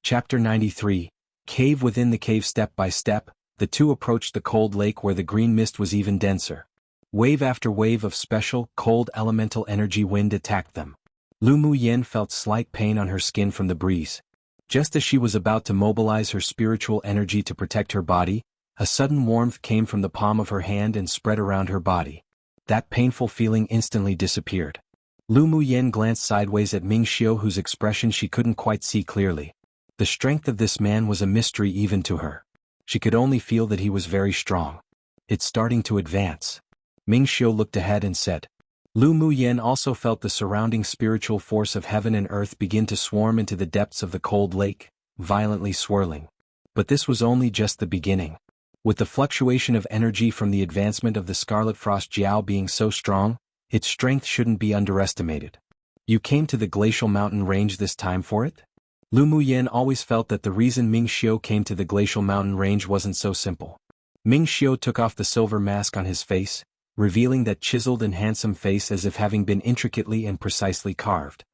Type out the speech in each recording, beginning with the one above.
Chapter 93. Cave within the cave. Step by step, the two approached the cold lake where the green mist was even denser. Wave after wave of special, cold elemental energy wind attacked them. Lu Muyen felt slight pain on her skin from the breeze. Just as she was about to mobilize her spiritual energy to protect her body, a sudden warmth came from the palm of her hand and spread around her body. That painful feeling instantly disappeared. Lu Muyen glanced sideways at Ming Xiu, whose expression she couldn't quite see clearly. The strength of this man was a mystery even to her. She could only feel that he was very strong. It's starting to advance. Ming Xiu looked ahead and said. Lu Muyen also felt the surrounding spiritual force of heaven and earth begin to swarm into the depths of the cold lake, violently swirling. But this was only just the beginning. With the fluctuation of energy from the advancement of the Scarlet Frost Jiao being so strong, its strength shouldn't be underestimated. You came to the glacial mountain range this time for it? Lu Muyen always felt that the reason Ming Xiu came to the glacial mountain range wasn't so simple. Ming Xiu took off the silver mask on his face, revealing that chiseled and handsome face as if having been intricately and precisely carved.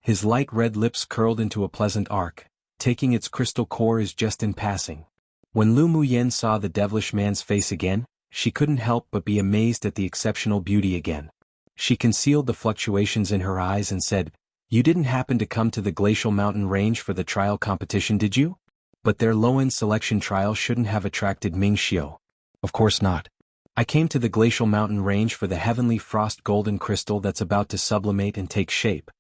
His light red lips curled into a pleasant arc, taking its crystal core as just in passing. When Lu Muyen saw the devilish man's face again, she couldn't help but be amazed at the exceptional beauty again. She concealed the fluctuations in her eyes and said, "You didn't happen to come to the glacial mountain range for the trial competition, did you?" But their low-end selection trial shouldn't have attracted Ming Xiu. Of course not. I came to the glacial mountain range for the heavenly frost golden crystal that's about to sublimate and take shape.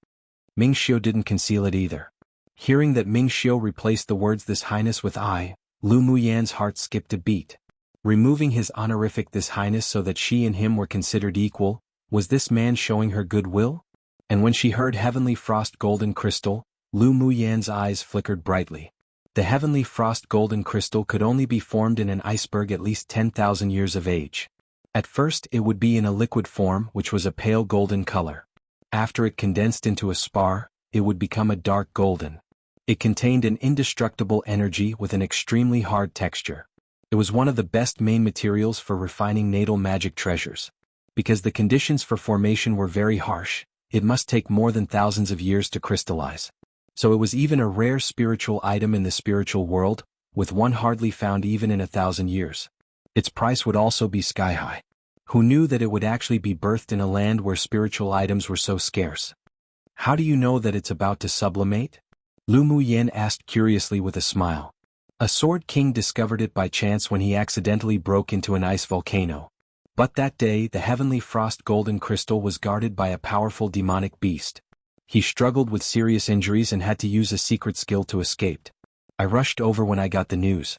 Ming Xiu didn't conceal it either. Hearing that Ming Xiu replaced the words "This Highness" with "I," Lu Muyen's heart skipped a beat. Removing his honorific "This Highness" so that she and him were considered equal, was this man showing her goodwill? And when she heard heavenly frost golden crystal, Lu Muyen's eyes flickered brightly. The heavenly frost golden crystal could only be formed in an iceberg at least 10,000 years of age. At first it would be in a liquid form, which was a pale golden color. After it condensed into a spar, it would become a dark golden. It contained an indestructible energy with an extremely hard texture. It was one of the best main materials for refining natal magic treasures. Because the conditions for formation were very harsh, it must take more than thousands of years to crystallize. So it was even a rare spiritual item in the spiritual world, with one hardly found even in 1,000 years. Its price would also be sky-high. Who knew that it would actually be birthed in a land where spiritual items were so scarce? How do you know that it's about to sublimate? Lu Muyen asked curiously with a smile. A sword king discovered it by chance when he accidentally broke into an ice volcano. But that day the heavenly frost golden crystal was guarded by a powerful demonic beast. He struggled with serious injuries and had to use a secret skill to escape. I rushed over when I got the news.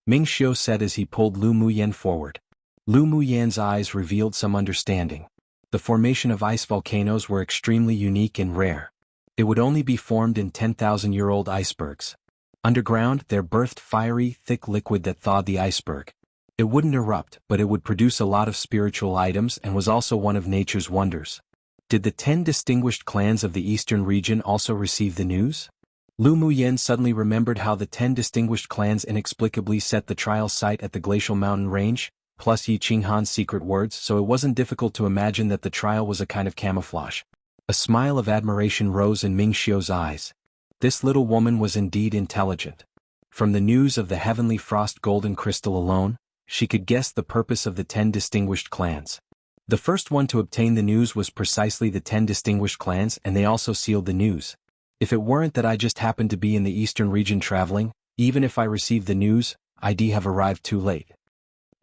Ming Xiu said as he pulled Lu Muyen forward. Lu Muyen's eyes revealed some understanding. The formation of ice volcanoes were extremely unique and rare. It would only be formed in 10,000-year-old icebergs. Underground, there birthed fiery, thick liquid that thawed the iceberg. It wouldn't erupt, but it would produce a lot of spiritual items and was also one of nature's wonders. Did the 10 distinguished clans of the eastern region also receive the news? Lu Muyen suddenly remembered how the 10 distinguished clans inexplicably set the trial site at the glacial mountain range, plus Yi Qinghan's secret words, so it wasn't difficult to imagine that the trial was a kind of camouflage. A smile of admiration rose in Ming Xiu's eyes. This little woman was indeed intelligent. From the news of the heavenly frost golden crystal alone, she could guess the purpose of the 10 distinguished clans. The first one to obtain the news was precisely the 10 distinguished clans, and they also sealed the news. If it weren't that I just happened to be in the eastern region traveling, even if I received the news, I'd have arrived too late.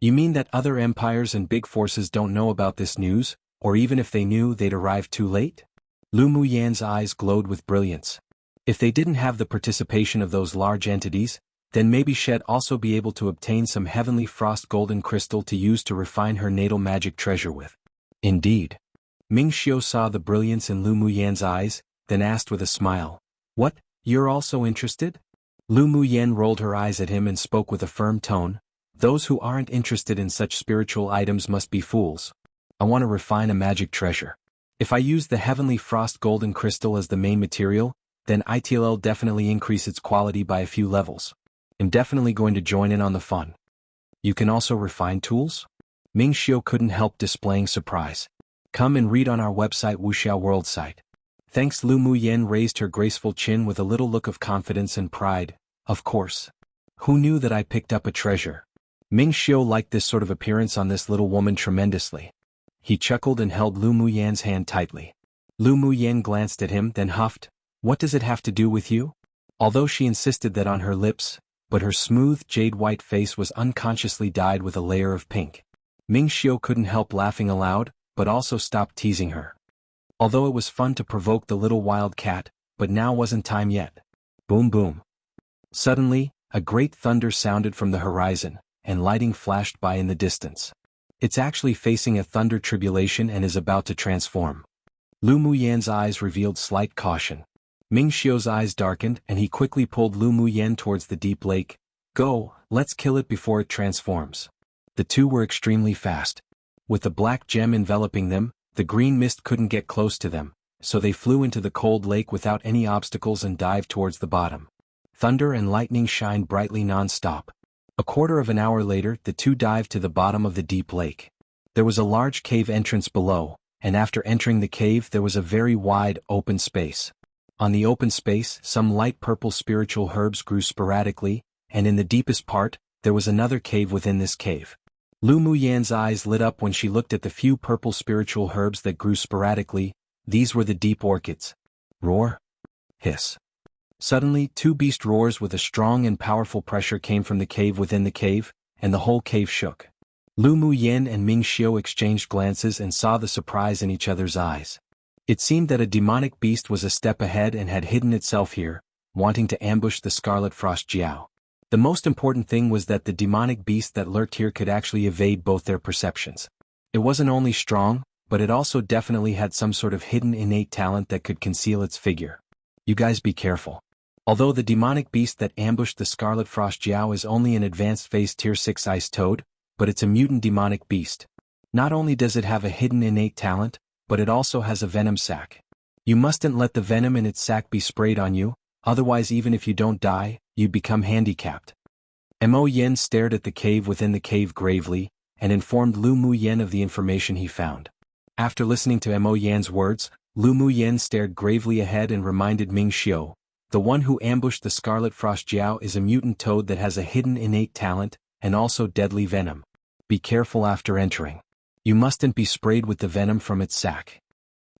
You mean that other empires and big forces don't know about this news, or even if they knew, they'd arrive too late? Lu Muyen's eyes glowed with brilliance. If they didn't have the participation of those large entities, then maybe she'd also be able to obtain some heavenly frost golden crystal to use to refine her natal magic treasure with. Indeed. Ming Xiu saw the brilliance in Lu Muyen's eyes, then asked with a smile, "What, you're also interested?" Lu Muyen rolled her eyes at him and spoke with a firm tone, "Those who aren't interested in such spiritual items must be fools. I want to refine a magic treasure. If I use the heavenly frost golden crystal as the main material, then it'll definitely increase its quality by a few levels. I'm definitely going to join in on the fun." "You can also refine tools?" Ming Xiu couldn't help displaying surprise. "Come and read on our website Wuxia World site. Thanks. Lu Muyen raised her graceful chin with a little look of confidence and pride. Of course. Who knew that I picked up a treasure? Ming Xiu liked this sort of appearance on this little woman tremendously. He chuckled and held Lu Muyen's hand tightly. Lu Muyen glanced at him, then huffed, "What does it have to do with you?" Although she insisted that on her lips, but her smooth jade-white face was unconsciously dyed with a layer of pink. Ming Xiu couldn't help laughing aloud, but also stopped teasing her. Although it was fun to provoke the little wild cat, but now wasn't time yet. Boom boom. Suddenly, a great thunder sounded from the horizon, and lightning flashed by in the distance. It's actually facing a thunder tribulation and is about to transform. Lu Muyen's eyes revealed slight caution. Ming Xiu's eyes darkened and he quickly pulled Lu Muyen towards the deep lake. "Go, let's kill it before it transforms." The two were extremely fast. With the black gem enveloping them, the green mist couldn't get close to them, so they flew into the cold lake without any obstacles and dived towards the bottom. Thunder and lightning shined brightly non-stop. A quarter of an hour later, the two dived to the bottom of the deep lake. There was a large cave entrance below, and after entering the cave there was a very wide, open space. On the open space, some light purple spiritual herbs grew sporadically, and in the deepest part, there was another cave within this cave. Lu Muyen's eyes lit up when she looked at the few purple spiritual herbs that grew sporadically. These were the deep orchids. Roar. Hiss. Suddenly, two beast roars with a strong and powerful pressure came from the cave within the cave, and the whole cave shook. Lu Muyen and Ming Xiu exchanged glances and saw the surprise in each other's eyes. It seemed that a demonic beast was a step ahead and had hidden itself here, wanting to ambush the Scarlet Frost Jiao. The most important thing was that the demonic beast that lurked here could actually evade both their perceptions. It wasn't only strong, but it also definitely had some sort of hidden innate talent that could conceal its figure. You guys be careful. Although the demonic beast that ambushed the Scarlet Frost Jiao is only an advanced phase tier 6 ice toad, but it's a mutant demonic beast. Not only does it have a hidden innate talent, but it also has a venom sac. You mustn't let the venom in its sac be sprayed on you, otherwise even if you don't die, you become handicapped. Mo Yen stared at the cave within the cave gravely, and informed Lu Muyen of the information he found. After listening to Mo Yen's words, Lu Muyen stared gravely ahead and reminded Ming Xiu, "The one who ambushed the Scarlet Frost Jiao is a mutant toad that has a hidden innate talent, and also deadly venom. Be careful after entering. You mustn't be sprayed with the venom from its sac."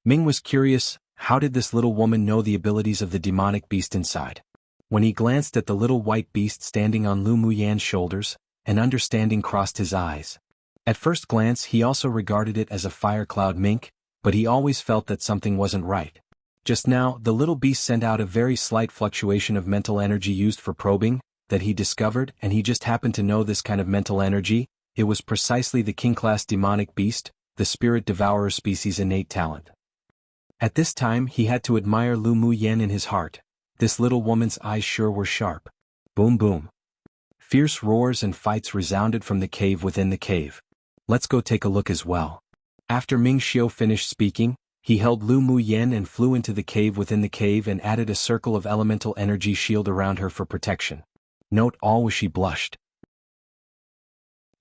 Ming was curious, how did this little woman know the abilities of the demonic beast inside? When he glanced at the little white beast standing on Lu Muyen's shoulders, an understanding crossed his eyes. At first glance he also regarded it as a fire cloud mink, but he always felt that something wasn't right. Just now, the little beast sent out a very slight fluctuation of mental energy used for probing, that he discovered, and he just happened to know this kind of mental energy. It was precisely the king-class demonic beast, the spirit devourer species' innate talent. At this time he had to admire Lu Muyen in his heart. This little woman's eyes sure were sharp. Boom boom. Fierce roars and fights resounded from the cave within the cave. Let's go take a look as well. After Ming Xiu finished speaking, he held Lu Muyen and flew into the cave within the cave and added a circle of elemental energy shield around her for protection. Note all as she blushed.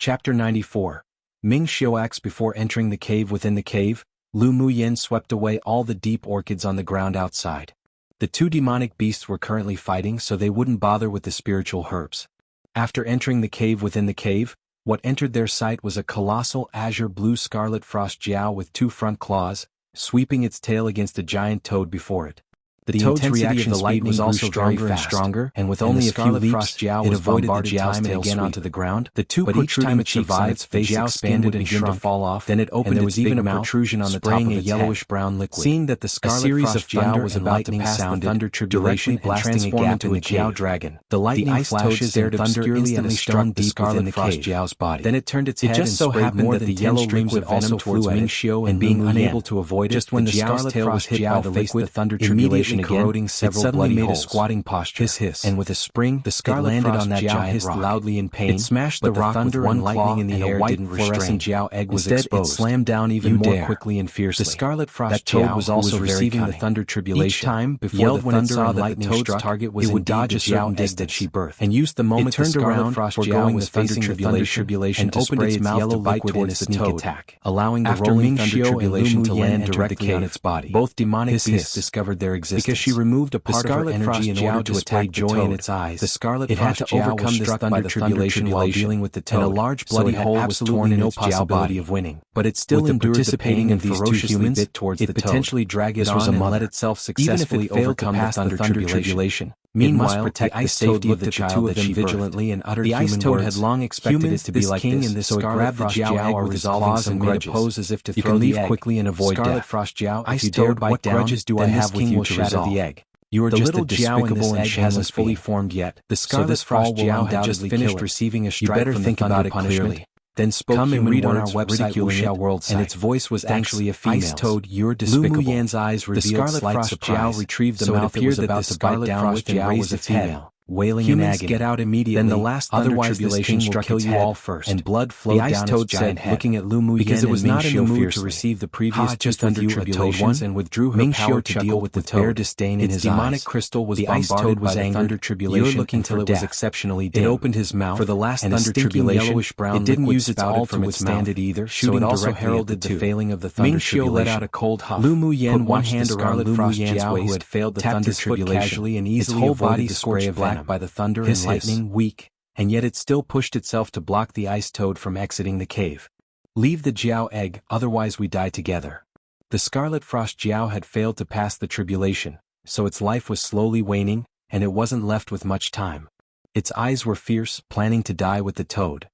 Chapter 94. Ming Xiu acts before entering the cave within the cave. Lu Muyen swept away all the deep orchids on the ground outside. The two demonic beasts were currently fighting, so they wouldn't bother with the spiritual herbs. After entering the cave within the cave, what entered their sight was a colossal azure blue Scarlet Frost Jiao with two front claws, sweeping its tail against a giant toad before it. The toad's reaction of the lightning was also stronger and stronger, and with only a few leaps, it avoided the Jiao's tail again onto the ground. The two protruding cheeks on its face expanded and began to fall off, then it opened, and there was even a protrusion on the top of its yellowish-brown liquid. Seeing that the Scarlet Frost Jiao was about to pass the thunder tribulation and transform into a Jiao dragon, the lightning flashes stared obscurely and struck the Scarlet Frost Jiao's body. Then it turned its head and sprayed more than the yellow liquid also flew at Ming Xiu, and being unable to avoid it, just when the Jiao's tail was hit by the liquid, the thunder tribulation corroding several bloody holes. It suddenly made a squatting posture, and with a spring, the Scarlet Frost Jiao hissed loudly in pain. It smashed the rock with one lightning in the air, didn't restrain. Jiao egg was exposed. It slammed down even more quickly and fiercely. The Scarlet Frost Jiao was also receiving the thunder tribulation. Each time, before the thunder and lightning struck, target was indeed the Jiao egg that she birthed, and used the moment the Scarlet Frost Jiao was facing the thunder tribulation and opened its mouth to bite towards the toad, allowing the rolling thunder tribulation to land directly on its body. Both demonic beasts discovered their existence. Because she removed a part of her energy in order to attack joy in its eyes. The Scarlet Frost Jiao was struck by the tribulation while dealing with the toad, and a large bloody hole was torn in its possibility of winning. But it still endured the pain and ferociously bit towards the toad. It potentially dragged it on and let itself successfully overcome the thunder tribulation. Meanwhile, the ice toad looked at the two of them vigilantly and uttered human words. The ice toad had long expected it to be like this, so it grabbed the Jiao egg with its claws and made a pose as if to throw the egg. You can leave quickly and avoid death. Scarlet Frost Jiao, if you dare bite down, grudges do I have with you to shatter the egg? You are just a despicable and hasn't fully formed yet. The Scarlet Frost Jiao had just finished receiving a strike from the thunder punishment. Then spoke come and read on our website Wuxia World site, and its voice was actually a female. Ice Toad, you're despicable. Lu Muyan's eyes revealed slight surprise. Jiao retrieved the mouth it was about to bite down with and raised its head, wailing in agony. Get out immediately. Then the last otherwise tribulation will kill you all first. And blood flowed down its giant head. Looking at Lu Muyan, because it was not in the mood to receive the previous just thunder tribulations and withdrew her power to deal with the bare disdain in his eyes. Its demonic crystal was bombarded by the thunder tribulation until it was exceptionally dim. It opened his mouth for the last thunder tribulation. Yellowish brown it didn't use its all to withstand it either, so it also heralded the failing of the thunder tribulation. Let out a cold huff. Lu Muyan one hand around Lu Muyan's waist, who had failed the thunder tribulation, casually and easily avoided the spray of black by the thunder and lightning, weak, and yet it still pushed itself to block the ice toad from exiting the cave. Leave the Jiao egg, otherwise we die together. The Scarlet Frost Jiao had failed to pass the tribulation, so its life was slowly waning, and it wasn't left with much time. Its eyes were fierce, planning to die with the toad.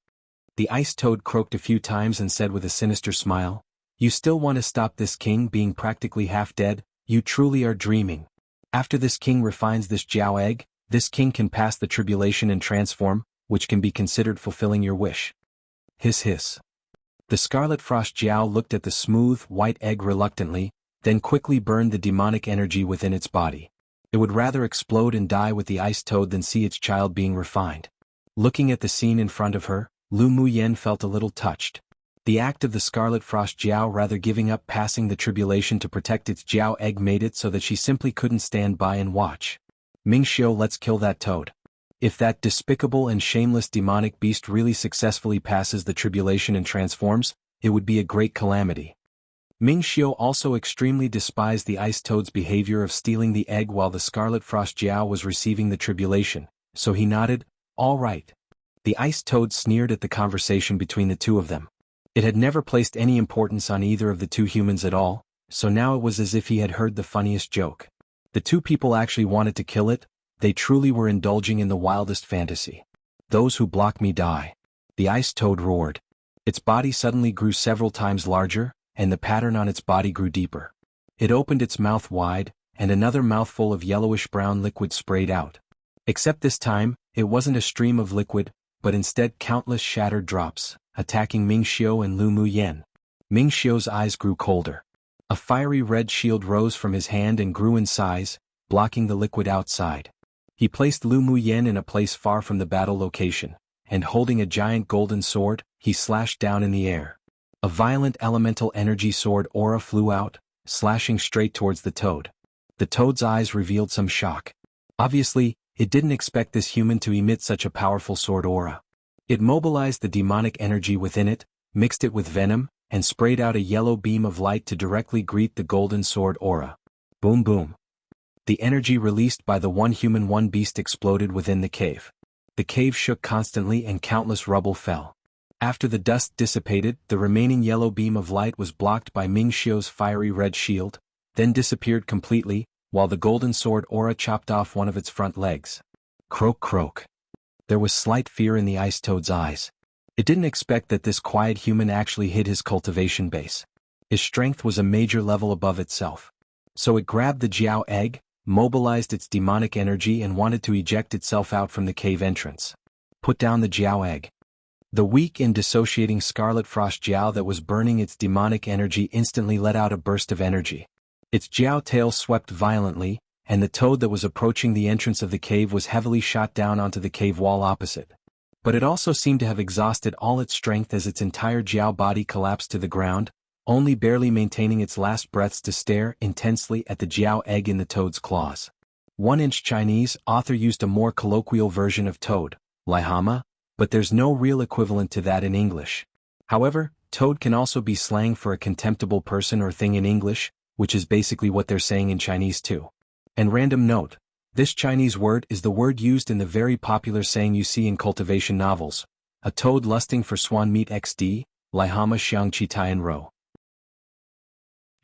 The ice toad croaked a few times and said with a sinister smile, "You still want to stop this king being practically half dead? You truly are dreaming. After this king refines this Jiao egg, this king can pass the tribulation and transform, which can be considered fulfilling your wish." Hiss hiss. The Scarlet Frost Jiao looked at the smooth, white egg reluctantly, then quickly burned the demonic energy within its body. It would rather explode and die with the ice toad than see its child being refined. Looking at the scene in front of her, Lu Muyan felt a little touched. The act of the Scarlet Frost Jiao rather giving up passing the tribulation to protect its Jiao egg made it so that she simply couldn't stand by and watch. Mingxiu, let's kill that toad. If that despicable and shameless demonic beast really successfully passes the tribulation and transforms, it would be a great calamity. Mingxiu also extremely despised the ice toad's behavior of stealing the egg while the Scarlet Frost Jiao was receiving the tribulation, so he nodded, all right. The ice toad sneered at the conversation between the two of them. It had never placed any importance on either of the two humans at all, so now it was as if he had heard the funniest joke. The two people actually wanted to kill it, they truly were indulging in the wildest fantasy. Those who block me die. The ice toad roared. Its body suddenly grew several times larger, and the pattern on its body grew deeper. It opened its mouth wide, and another mouthful of yellowish-brown liquid sprayed out. Except this time, it wasn't a stream of liquid, but instead countless shattered drops, attacking Mingxiu and Lu Muyan. Mingxiu's eyes grew colder. A fiery red shield rose from his hand and grew in size, blocking the liquid outside. He placed Lu Muyan in a place far from the battle location, and holding a giant golden sword, he slashed down in the air. A violent elemental energy sword aura flew out, slashing straight towards the toad. The toad's eyes revealed some shock. Obviously, it didn't expect this human to emit such a powerful sword aura. It mobilized the demonic energy within it, mixed it with venom, and sprayed out a yellow beam of light to directly greet the golden sword aura. Boom boom. The energy released by the one human one beast exploded within the cave. The cave shook constantly and countless rubble fell. After the dust dissipated, the remaining yellow beam of light was blocked by Mingxiu's fiery red shield, then disappeared completely, while the golden sword aura chopped off one of its front legs. Croak croak. There was slight fear in the ice toad's eyes. It didn't expect that this quiet human actually hid his cultivation base. His strength was a major level above itself. So it grabbed the Jiao egg, mobilized its demonic energy and wanted to eject itself out from the cave entrance. Put down the Jiao egg. The weak and dissociating Scarlet Frost Jiao that was burning its demonic energy instantly let out a burst of energy. Its Jiao tail swept violently, and the toad that was approaching the entrance of the cave was heavily shot down onto the cave wall opposite. But it also seemed to have exhausted all its strength as its entire Jiao body collapsed to the ground, only barely maintaining its last breaths to stare intensely at the Jiao egg in the toad's claws. 1-inch Chinese author used a more colloquial version of toad, Laihama, but there's no real equivalent to that in English. However, toad can also be slang for a contemptible person or thing in English, which is basically what they're saying in Chinese too. And random note, this Chinese word is the word used in the very popular saying you see in cultivation novels, a toad lusting for swan meat XD, Laihama Xiang Qi Tian Ro.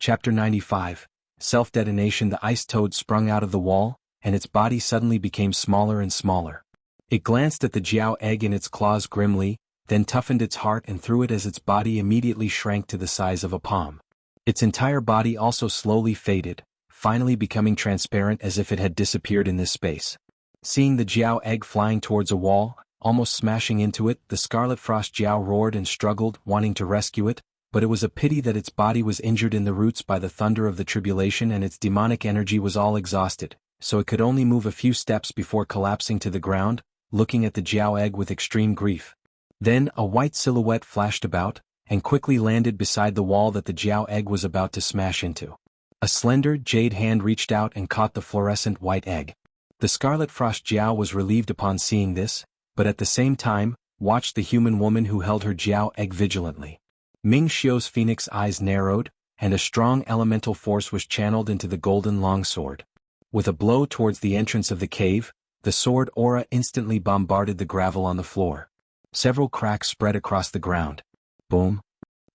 Chapter 95, Self-Detonation. The ice toad sprung out of the wall, and its body suddenly became smaller and smaller. It glanced at the Jiao egg in its claws grimly, then toughened its heart and threw it as its body immediately shrank to the size of a palm. Its entire body also slowly faded, finally becoming transparent as if it had disappeared in this space. Seeing the Jiao egg flying towards a wall, almost smashing into it, the Scarlet Frost Jiao roared and struggled, wanting to rescue it, but it was a pity that its body was injured in the roots by the thunder of the tribulation and its demonic energy was all exhausted, so it could only move a few steps before collapsing to the ground, looking at the Jiao egg with extreme grief. Then a white silhouette flashed about, and quickly landed beside the wall that the Jiao egg was about to smash into. A slender, jade hand reached out and caught the fluorescent white egg. The Scarlet Frost Jiao was relieved upon seeing this, but at the same time, watched the human woman who held her Jiao egg vigilantly. Ming Xiu's phoenix eyes narrowed, and a strong elemental force was channeled into the golden longsword. With a blow towards the entrance of the cave, the sword aura instantly bombarded the gravel on the floor. Several cracks spread across the ground. Boom!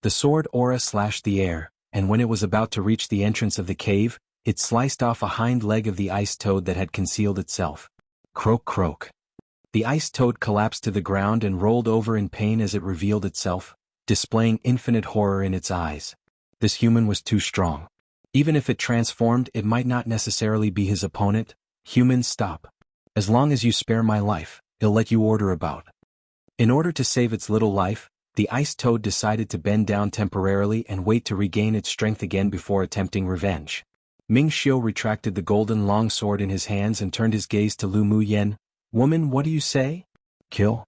The sword aura slashed the air, and when it was about to reach the entrance of the cave, it sliced off a hind leg of the ice toad that had concealed itself. Croak croak. The ice toad collapsed to the ground and rolled over in pain as it revealed itself, displaying infinite horror in its eyes. This human was too strong. Even if it transformed, it might not necessarily be his opponent. Humans, stop. As long as you spare my life, I'll let you order about. In order to save its little life, the ice toad decided to bend down temporarily and wait to regain its strength again before attempting revenge. Ming Xiu retracted the golden longsword in his hands and turned his gaze to Lu Muyen. Woman, what do you say? Kill?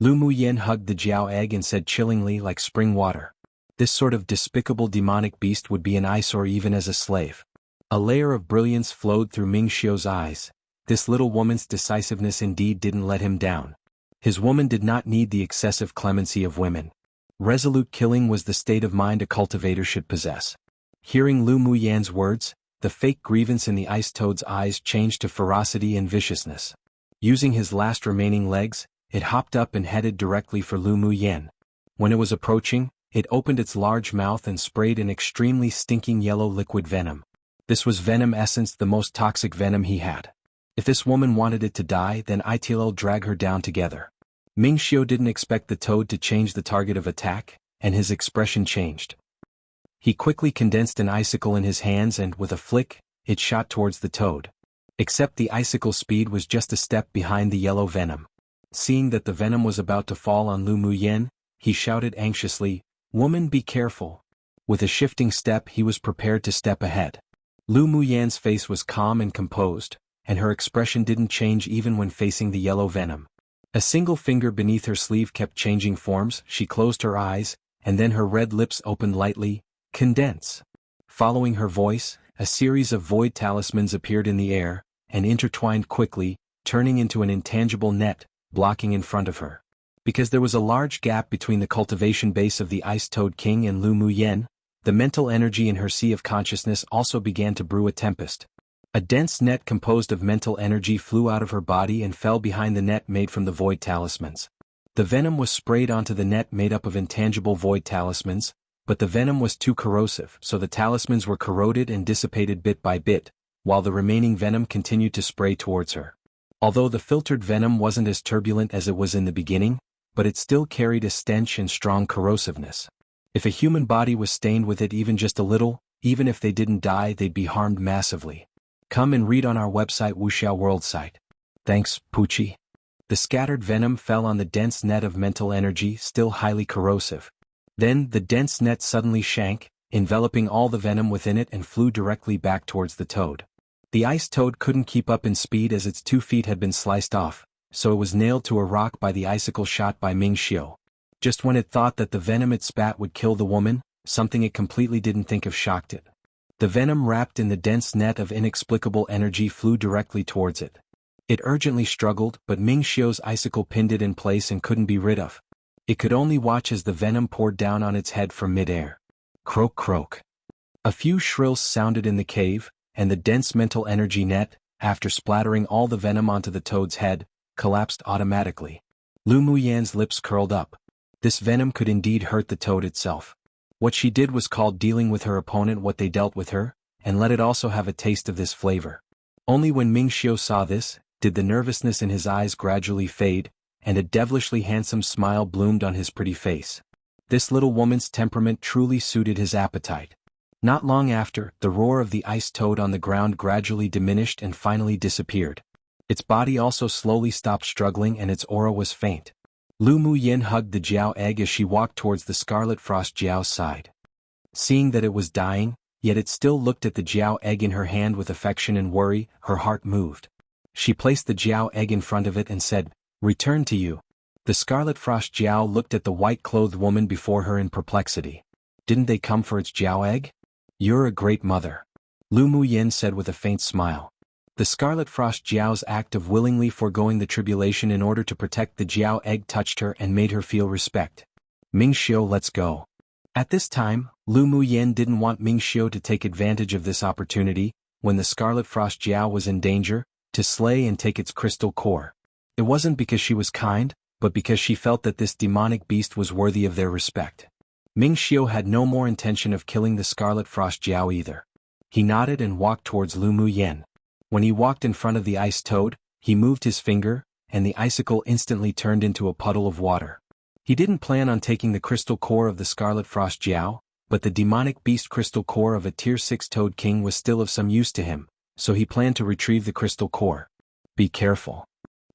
Lu Muyen hugged the Jiao egg and said chillingly, like spring water. This sort of despicable demonic beast would be an eyesore even as a slave. A layer of brilliance flowed through Ming Xiu's eyes. This little woman's decisiveness indeed didn't let him down. His woman did not need the excessive clemency of women. Resolute killing was the state of mind a cultivator should possess. Hearing Lu Muyen's words, the fake grievance in the ice toad's eyes changed to ferocity and viciousness. Using his last remaining legs, it hopped up and headed directly for Lu Muyen. When it was approaching, it opened its large mouth and sprayed an extremely stinking yellow liquid venom. This was venom essence, the most toxic venom he had. If this woman wanted it to die, then I'll drag her down together. Ming Xiu didn't expect the toad to change the target of attack, and his expression changed. He quickly condensed an icicle in his hands and, with a flick, it shot towards the toad. Except the icicle's speed was just a step behind the yellow venom. Seeing that the venom was about to fall on Lu Muyen, he shouted anxiously, "Woman, be careful." With a shifting step he was prepared to step ahead. Lu Muyen's face was calm and composed, and her expression didn't change even when facing the yellow venom. A single finger beneath her sleeve kept changing forms. She closed her eyes, and then her red lips opened lightly. Condense. Following her voice, a series of void talismans appeared in the air, and intertwined quickly, turning into an intangible net, blocking in front of her. Because there was a large gap between the cultivation base of the Ice Toad King and Lu Muyen, the mental energy in her sea of consciousness also began to brew a tempest. A dense net composed of mental energy flew out of her body and fell behind the net made from the void talismans. The venom was sprayed onto the net made up of intangible void talismans, but the venom was too corrosive, so the talismans were corroded and dissipated bit by bit, while the remaining venom continued to spray towards her. Although the filtered venom wasn't as turbulent as it was in the beginning, but it still carried a stench and strong corrosiveness. If a human body was stained with it even just a little, even if they didn't die, they'd be harmed massively. Come and read on our website Wuxia World site. Thanks, Poochie. The scattered venom fell on the dense net of mental energy, still highly corrosive. Then the dense net suddenly shrank, enveloping all the venom within it, and flew directly back towards the toad. The ice toad couldn't keep up in speed as its 2 feet had been sliced off, so it was nailed to a rock by the icicle shot by Ming Xiu. Just when it thought that the venom it spat would kill the woman, something it completely didn't think of shocked it. The venom wrapped in the dense net of inexplicable energy flew directly towards it. It urgently struggled, but Ming Xiu's icicle pinned it in place and couldn't be rid of. It could only watch as the venom poured down on its head from mid-air. Croak croak. A few shrills sounded in the cave, and the dense mental energy net, after splattering all the venom onto the toad's head, collapsed automatically. Lu Muyan's lips curled up. This venom could indeed hurt the toad itself. What she did was called dealing with her opponent what they dealt with her, and let it also have a taste of this flavor. Only when Ming Xiu saw this, did the nervousness in his eyes gradually fade, and a devilishly handsome smile bloomed on his pretty face. This little woman's temperament truly suited his appetite. Not long after, the roar of the ice toad on the ground gradually diminished and finally disappeared. Its body also slowly stopped struggling and its aura was faint. Lu Muyin hugged the Jiao egg as she walked towards the Scarlet Frost Jiao's side. Seeing that it was dying, yet it still looked at the Jiao egg in her hand with affection and worry, her heart moved. She placed the Jiao egg in front of it and said, "Return to you." The Scarlet Frost Jiao looked at the white-clothed woman before her in perplexity. Didn't they come for its Jiao egg? You're a great mother. Lu Muyin said with a faint smile. The Scarlet Frost Jiao's act of willingly foregoing the tribulation in order to protect the Jiao egg touched her and made her feel respect. Ming Xiu, let's go. At this time, Lu Muyin didn't want Ming Xiu to take advantage of this opportunity, when the Scarlet Frost Jiao was in danger, to slay and take its crystal core. It wasn't because she was kind, but because she felt that this demonic beast was worthy of their respect. Ming Xiu had no more intention of killing the Scarlet Frost Jiao either. He nodded and walked towards Lu Muyin. When he walked in front of the ice toad, he moved his finger, and the icicle instantly turned into a puddle of water. He didn't plan on taking the crystal core of the Scarlet Frost Jiao, but the demonic beast crystal core of a Tier 6 Toad King was still of some use to him, so he planned to retrieve the crystal core. Be careful.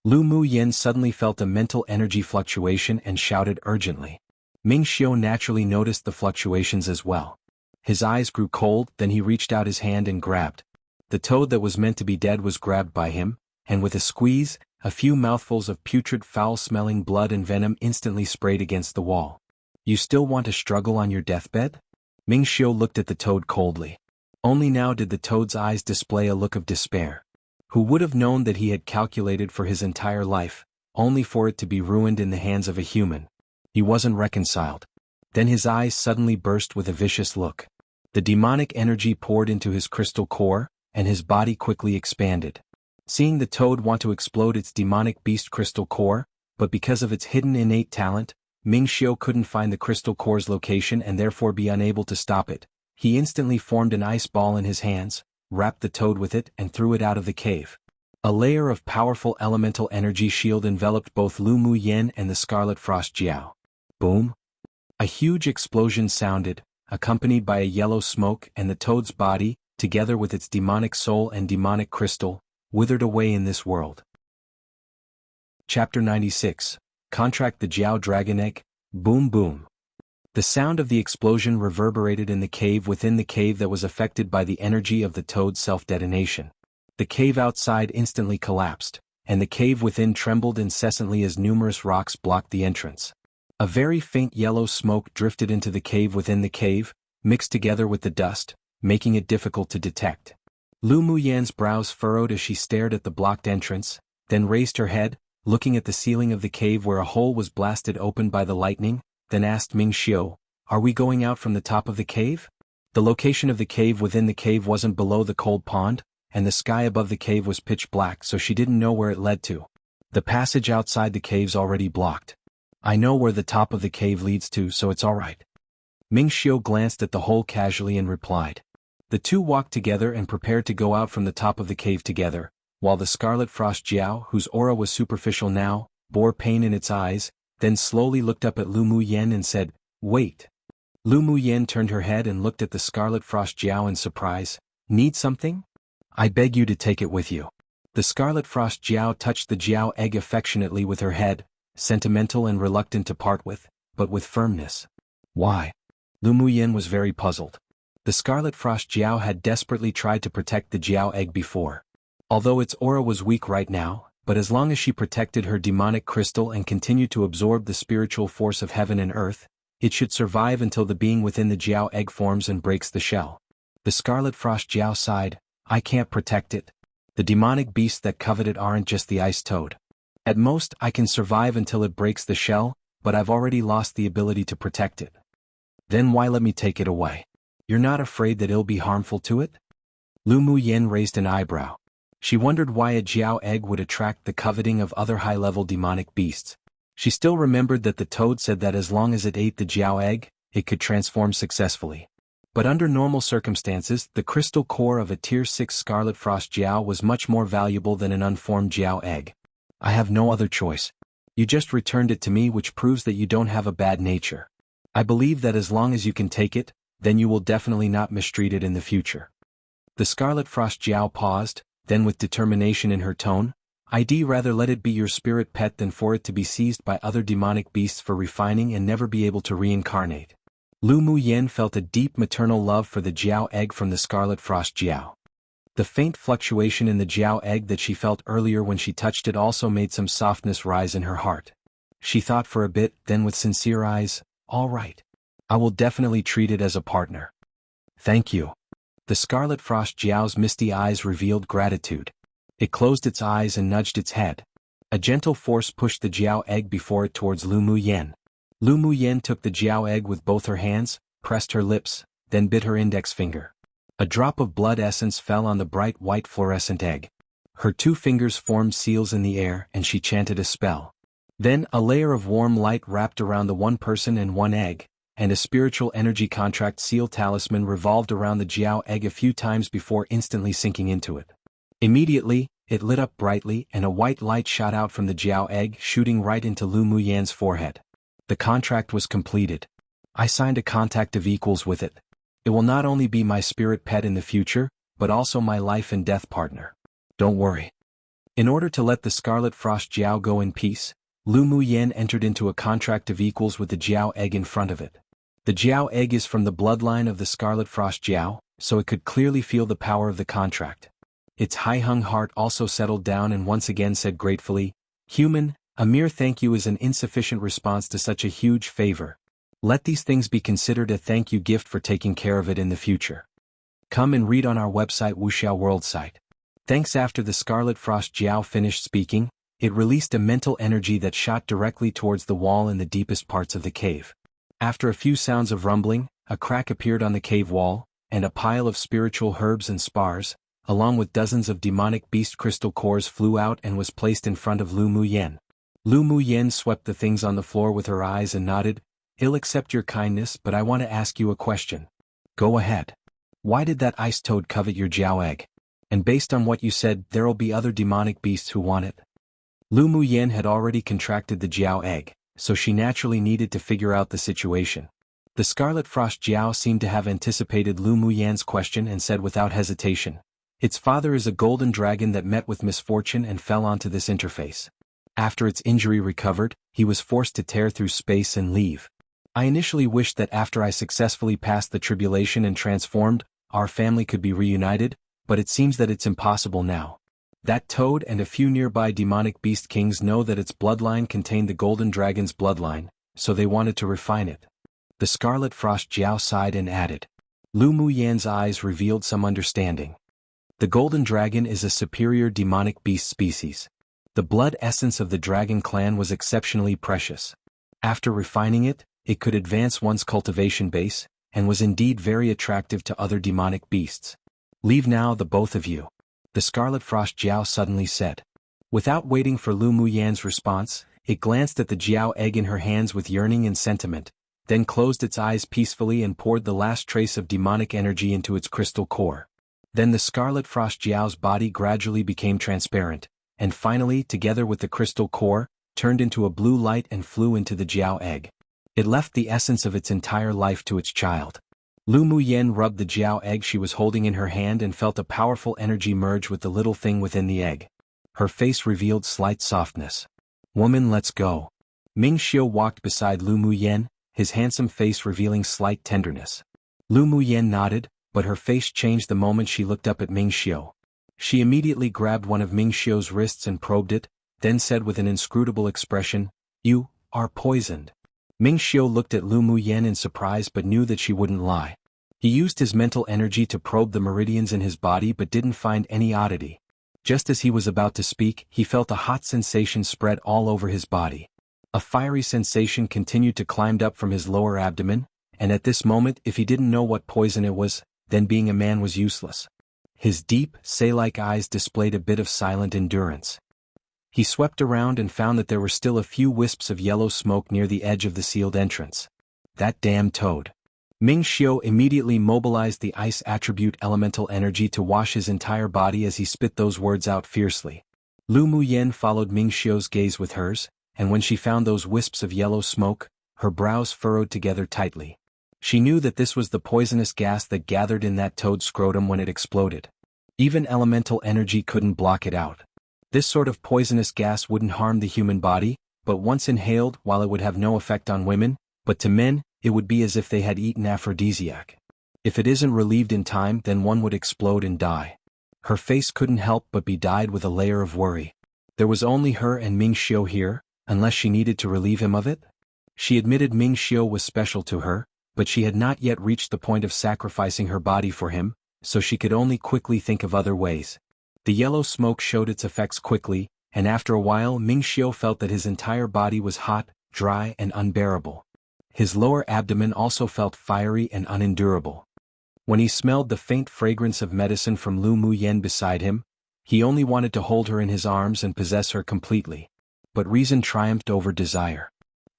Lu Muyin suddenly felt a mental energy fluctuation and shouted urgently. Ming Xiu naturally noticed the fluctuations as well. His eyes grew cold, then he reached out his hand and grabbed. The toad that was meant to be dead was grabbed by him, and with a squeeze, a few mouthfuls of putrid foul-smelling blood and venom instantly sprayed against the wall. You still want to struggle on your deathbed? Ming Xiu looked at the toad coldly. Only now did the toad's eyes display a look of despair. Who would have known that he had calculated for his entire life, only for it to be ruined in the hands of a human? He wasn't reconciled. Then his eyes suddenly burst with a vicious look. The demonic energy poured into his crystal core, and his body quickly expanded. Seeing the toad want to explode its demonic beast crystal core, but because of its hidden innate talent, Ming Xiu couldn't find the crystal core's location and therefore be unable to stop it. He instantly formed an ice ball in his hands, wrapped the toad with it and threw it out of the cave. A layer of powerful elemental energy shield enveloped both Lu Muyin and the Scarlet Frost Jiao. Boom! A huge explosion sounded, accompanied by a yellow smoke, and the toad's body, together with its demonic soul and demonic crystal, withered away in this world. Chapter 96. Contract the Jiao Dragon Egg. Boom boom. The sound of the explosion reverberated in the cave within the cave that was affected by the energy of the toad's self-detonation. The cave outside instantly collapsed, and the cave within trembled incessantly as numerous rocks blocked the entrance. A very faint yellow smoke drifted into the cave within the cave, mixed together with the dust, making it difficult to detect. Lu Muyan's brows furrowed as she stared at the blocked entrance, then raised her head, looking at the ceiling of the cave where a hole was blasted open by the lightning, then asked Ming Xiu, "Are we going out from the top of the cave?" The location of the cave within the cave wasn't below the cold pond, and the sky above the cave was pitch black, so she didn't know where it led to. The passage outside the cave's already blocked. I know where the top of the cave leads to, so it's alright. Ming Xiu glanced at the hole casually and replied. The two walked together and prepared to go out from the top of the cave together, while the Scarlet Frost Jiao, whose aura was superficial now, bore pain in its eyes, then slowly looked up at Lu Muyin and said, "Wait." Lu Muyin turned her head and looked at the Scarlet Frost Jiao in surprise. "Need something? I beg you to take it with you." The Scarlet Frost Jiao touched the Jiao egg affectionately with her head, sentimental and reluctant to part with, but with firmness. Why? Lu Muyin was very puzzled. The Scarlet Frost Jiao had desperately tried to protect the Jiao egg before. Although its aura was weak right now, but as long as she protected her demonic crystal and continued to absorb the spiritual force of heaven and earth, it should survive until the being within the Jiao egg forms and breaks the shell. The Scarlet Frost Jiao sighed, I can't protect it. The demonic beasts that covet it aren't just the ice toad. At most, I can survive until it breaks the shell, but I've already lost the ability to protect it. Then why let me take it away? You're not afraid that it'll be harmful to it? Lu Muyen raised an eyebrow. She wondered why a Jiao egg would attract the coveting of other high-level demonic beasts. She still remembered that the toad said that as long as it ate the Jiao egg, it could transform successfully. But under normal circumstances, the crystal core of a Tier 6 Scarlet Frost Jiao was much more valuable than an unformed Jiao egg. I have no other choice. You just returned it to me, which proves that you don't have a bad nature. I believe that as long as you can take it, then you will definitely not mistreat it in the future. The Scarlet Frost Jiao paused, then with determination in her tone, I'd rather let it be your spirit pet than for it to be seized by other demonic beasts for refining and never be able to reincarnate. Lu Muyen felt a deep maternal love for the Jiao egg from the Scarlet Frost Jiao. The faint fluctuation in the Jiao egg that she felt earlier when she touched it also made some softness rise in her heart. She thought for a bit, then with sincere eyes, all right. I will definitely treat it as a partner. Thank you. The Scarlet Frost Jiao's misty eyes revealed gratitude. It closed its eyes and nudged its head. A gentle force pushed the Jiao egg before it towards Lu Muyen. Lu Muyen took the Jiao egg with both her hands, pressed her lips, then bit her index finger. A drop of blood essence fell on the bright white fluorescent egg. Her 2 fingers formed seals in the air and she chanted a spell. Then a layer of warm light wrapped around the 1 person and 1 egg, and a spiritual energy contract seal talisman revolved around the Jiao egg a few times before instantly sinking into it. Immediately, it lit up brightly and a white light shot out from the Jiao egg, shooting right into Lu Muyen's forehead. The contract was completed. I signed a contract of equals with it. It will not only be my spirit pet in the future, but also my life and death partner. Don't worry. In order to let the Scarlet Frost Jiao go in peace, Lu Muyen entered into a contract of equals with the Jiao egg in front of it. The Jiao egg is from the bloodline of the Scarlet Frost Jiao, so it could clearly feel the power of the contract. Its high-hung heart also settled down and once again said gratefully, Human, a mere thank you is an insufficient response to such a huge favor. Let these things be considered a thank you gift for taking care of it in the future. Come and read on our website Wuxia World site. Thanks. After the Scarlet Frost Jiao finished speaking, it released a mental energy that shot directly towards the wall in the deepest parts of the cave. After a few sounds of rumbling, a crack appeared on the cave wall, and a pile of spiritual herbs and spars, along with dozens of demonic beast crystal cores flew out and was placed in front of Lu Muyen. Lu Muyen swept the things on the floor with her eyes and nodded, I'll accept your kindness, but I want to ask you a question. Go ahead. Why did that ice toad covet your Jiao egg? And based on what you said, there'll be other demonic beasts who want it. Lu Muyen had already contracted the Jiao egg, so she naturally needed to figure out the situation. The Scarlet Frost Jiao seemed to have anticipated Lu Muyen's question and said without hesitation, its father is a golden dragon that met with misfortune and fell onto this interface. After its injury recovered, he was forced to tear through space and leave. I initially wished that after I successfully passed the tribulation and transformed, our family could be reunited, but it seems that it's impossible now. That toad and a few nearby demonic beast kings know that its bloodline contained the golden dragon's bloodline, so they wanted to refine it. The Scarlet Frost Jiao sighed and added. Lu Muyen's eyes revealed some understanding. The golden dragon is a superior demonic beast species. The blood essence of the dragon clan was exceptionally precious. After refining it, it could advance one's cultivation base, and was indeed very attractive to other demonic beasts. Leave now, the both of you. The Scarlet Frost Jiao suddenly said. Without waiting for Lu Muyen's response, it glanced at the Jiao egg in her hands with yearning and sentiment, then closed its eyes peacefully and poured the last trace of demonic energy into its crystal core. Then the Scarlet Frost Jiao's body gradually became transparent, and finally, together with the crystal core, turned into a blue light and flew into the Jiao egg. It left the essence of its entire life to its child. Lu Muyen rubbed the Jiao egg she was holding in her hand and felt a powerful energy merge with the little thing within the egg. Her face revealed slight softness. Woman, let's go. Ming Xiu walked beside Lu Muyen, his handsome face revealing slight tenderness. Lu Muyen nodded, but her face changed the moment she looked up at Ming Xiu. She immediately grabbed one of Ming Xiu's wrists and probed it, then said with an inscrutable expression, "You are poisoned." Ming Xiu looked at Lu Muyen in surprise but knew that she wouldn't lie. He used his mental energy to probe the meridians in his body but didn't find any oddity. Just as he was about to speak, he felt a hot sensation spread all over his body. A fiery sensation continued to climb up from his lower abdomen, and at this moment, if he didn't know what poison it was, then being a man was useless. His deep, say-like eyes displayed a bit of silent endurance. He swept around and found that there were still a few wisps of yellow smoke near the edge of the sealed entrance. That damn toad. Ming Xiu immediately mobilized the ice attribute elemental energy to wash his entire body as he spit those words out fiercely. Lu Muyen followed Ming Xiu's gaze with hers, and when she found those wisps of yellow smoke, her brows furrowed together tightly. She knew that this was the poisonous gas that gathered in that toad's scrotum when it exploded. Even elemental energy couldn't block it out. This sort of poisonous gas wouldn't harm the human body, but once inhaled, while it would have no effect on women, but to men, it would be as if they had eaten aphrodisiac. If it isn't relieved in time, then one would explode and die. Her face couldn't help but be dyed with a layer of worry. There was only her and Ming Xiu here, unless she needed to relieve him of it? She admitted Ming Xiu was special to her, but she had not yet reached the point of sacrificing her body for him, so she could only quickly think of other ways. The yellow smoke showed its effects quickly, and after a while Ming Xiu felt that his entire body was hot, dry and unbearable. His lower abdomen also felt fiery and unendurable. When he smelled the faint fragrance of medicine from Lu Muyen beside him, he only wanted to hold her in his arms and possess her completely. But reason triumphed over desire.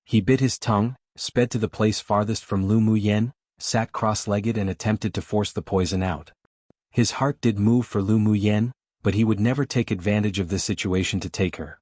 He bit his tongue, sped to the place farthest from Lu Muyen, sat cross-legged and attempted to force the poison out. His heart did move for Lu Muyen, but he would never take advantage of this situation to take her.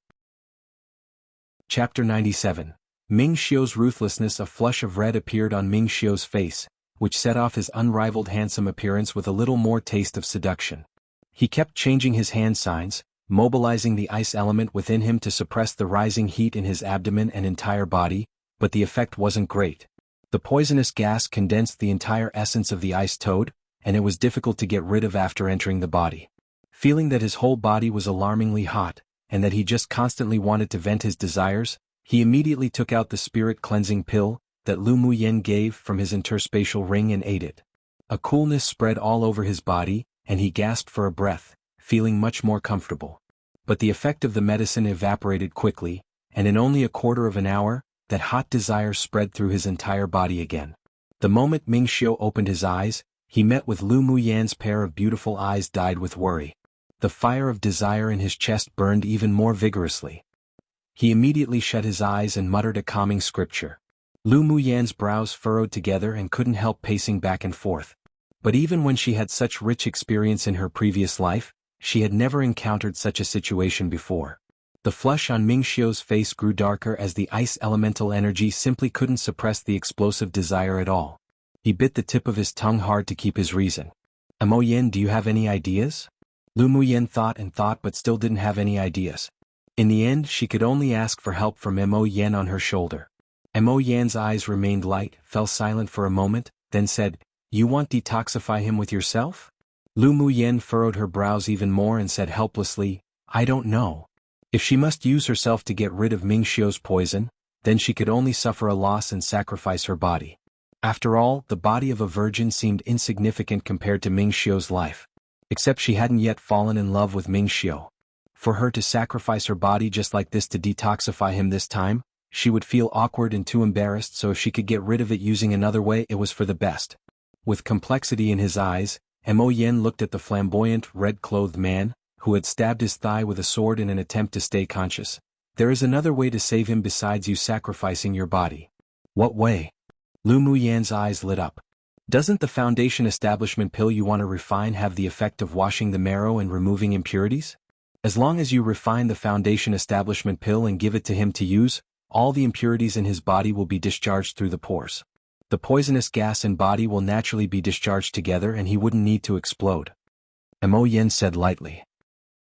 Chapter 97. Ming Xiu's ruthlessness. A flush of red appeared on Ming Xiu's face, which set off his unrivaled handsome appearance with a little more taste of seduction. He kept changing his hand signs, mobilizing the ice element within him to suppress the rising heat in his abdomen and entire body, but the effect wasn't great. The poisonous gas condensed the entire essence of the ice toad, and it was difficult to get rid of after entering the body. Feeling that his whole body was alarmingly hot, and that he just constantly wanted to vent his desires, he immediately took out the spirit-cleansing pill that Lu Muyen gave from his interspatial ring and ate it. A coolness spread all over his body, and he gasped for a breath, feeling much more comfortable. But the effect of the medicine evaporated quickly, and in only a quarter of an hour, that hot desire spread through his entire body again. The moment Ming Xiu opened his eyes, he met with Lu Muyen's pair of beautiful eyes dyed with worry. The fire of desire in his chest burned even more vigorously. He immediately shut his eyes and muttered a calming scripture. Lu Muyen's brows furrowed together and couldn't help pacing back and forth. But even when she had such rich experience in her previous life, she had never encountered such a situation before. The flush on Ming Xiu's face grew darker as the ice elemental energy simply couldn't suppress the explosive desire at all. He bit the tip of his tongue hard to keep his reason. "Mo Yen, do you have any ideas?" Lu Muyen thought and thought but still didn't have any ideas. In the end, she could only ask for help from Mo Yen on her shoulder. Mo Yen's eyes remained light, fell silent for a moment, then said, "You want detoxify him with yourself?" Lu Muyen furrowed her brows even more and said helplessly, "I don't know. If she must use herself to get rid of Ming Xiu's poison, then she could only suffer a loss and sacrifice her body. After all, the body of a virgin seemed insignificant compared to Ming Xiu's life. Except she hadn't yet fallen in love with Ming Xiu. For her to sacrifice her body just like this to detoxify him this time, she would feel awkward and too embarrassed, so if she could get rid of it using another way, it was for the best." With complexity in his eyes, Mo Yen looked at the flamboyant, red-clothed man, who had stabbed his thigh with a sword in an attempt to stay conscious. "There is another way to save him besides you sacrificing your body." "What way?" Lu Muyen's eyes lit up. "Doesn't the foundation establishment pill you want to refine have the effect of washing the marrow and removing impurities? As long as you refine the foundation establishment pill and give it to him to use, all the impurities in his body will be discharged through the pores. The poisonous gas and body will naturally be discharged together and he wouldn't need to explode." Mo Yen said lightly.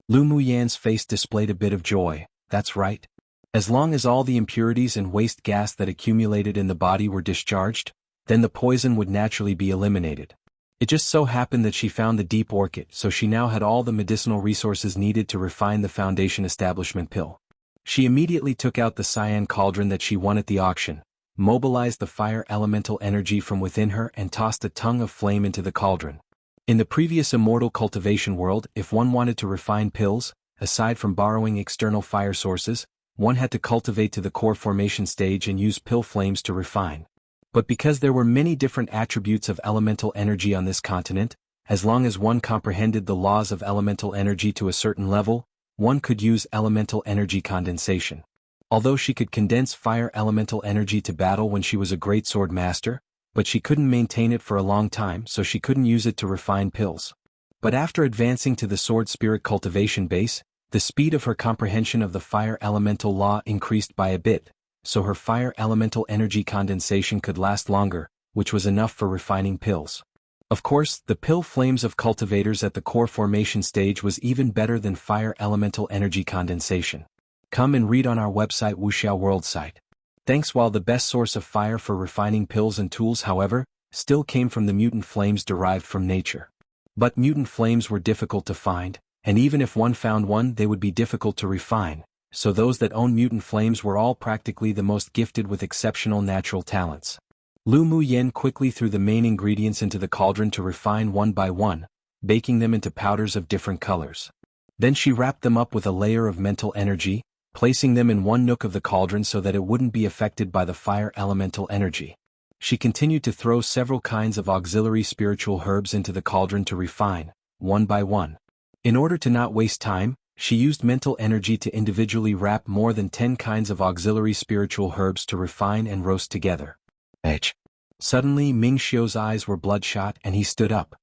Lu Muyen's face displayed a bit of joy. "That's right. As long as all the impurities and waste gas that accumulated in the body were discharged, then the poison would naturally be eliminated. It just so happened that she found the deep orchid, so she now had all the medicinal resources needed to refine the foundation establishment pill. She immediately took out the cyan cauldron that she won at the auction, mobilized the fire elemental energy from within her and tossed a tongue of flame into the cauldron. In the previous immortal cultivation world, if one wanted to refine pills, aside from borrowing external fire sources, one had to cultivate to the core formation stage and use pill flames to refine. But because there were many different attributes of elemental energy on this continent, as long as one comprehended the laws of elemental energy to a certain level, one could use elemental energy condensation. Although she could condense fire elemental energy to battle when she was a great sword master, but she couldn't maintain it for a long time, so she couldn't use it to refine pills. But after advancing to the sword spirit cultivation base, the speed of her comprehension of the fire elemental law increased by a bit, so her fire elemental energy condensation could last longer, which was enough for refining pills. Of course, the pill flames of cultivators at the core formation stage was even better than fire elemental energy condensation. Come and read on our website Wuxia World site. Thanks. While the best source of fire for refining pills and tools, however, still came from the mutant flames derived from nature. But mutant flames were difficult to find, and even if one found one they would be difficult to refine, so those that owned mutant flames were all practically the most gifted with exceptional natural talents. Lu Mu Yen quickly threw the main ingredients into the cauldron to refine one by one, baking them into powders of different colors. Then she wrapped them up with a layer of mental energy, placing them in one nook of the cauldron so that it wouldn't be affected by the fire elemental energy. She continued to throw several kinds of auxiliary spiritual herbs into the cauldron to refine, one by one. In order to not waste time, she used mental energy to individually wrap more than 10 kinds of auxiliary spiritual herbs to refine and roast together. Suddenly Ming Xiu's eyes were bloodshot and he stood up.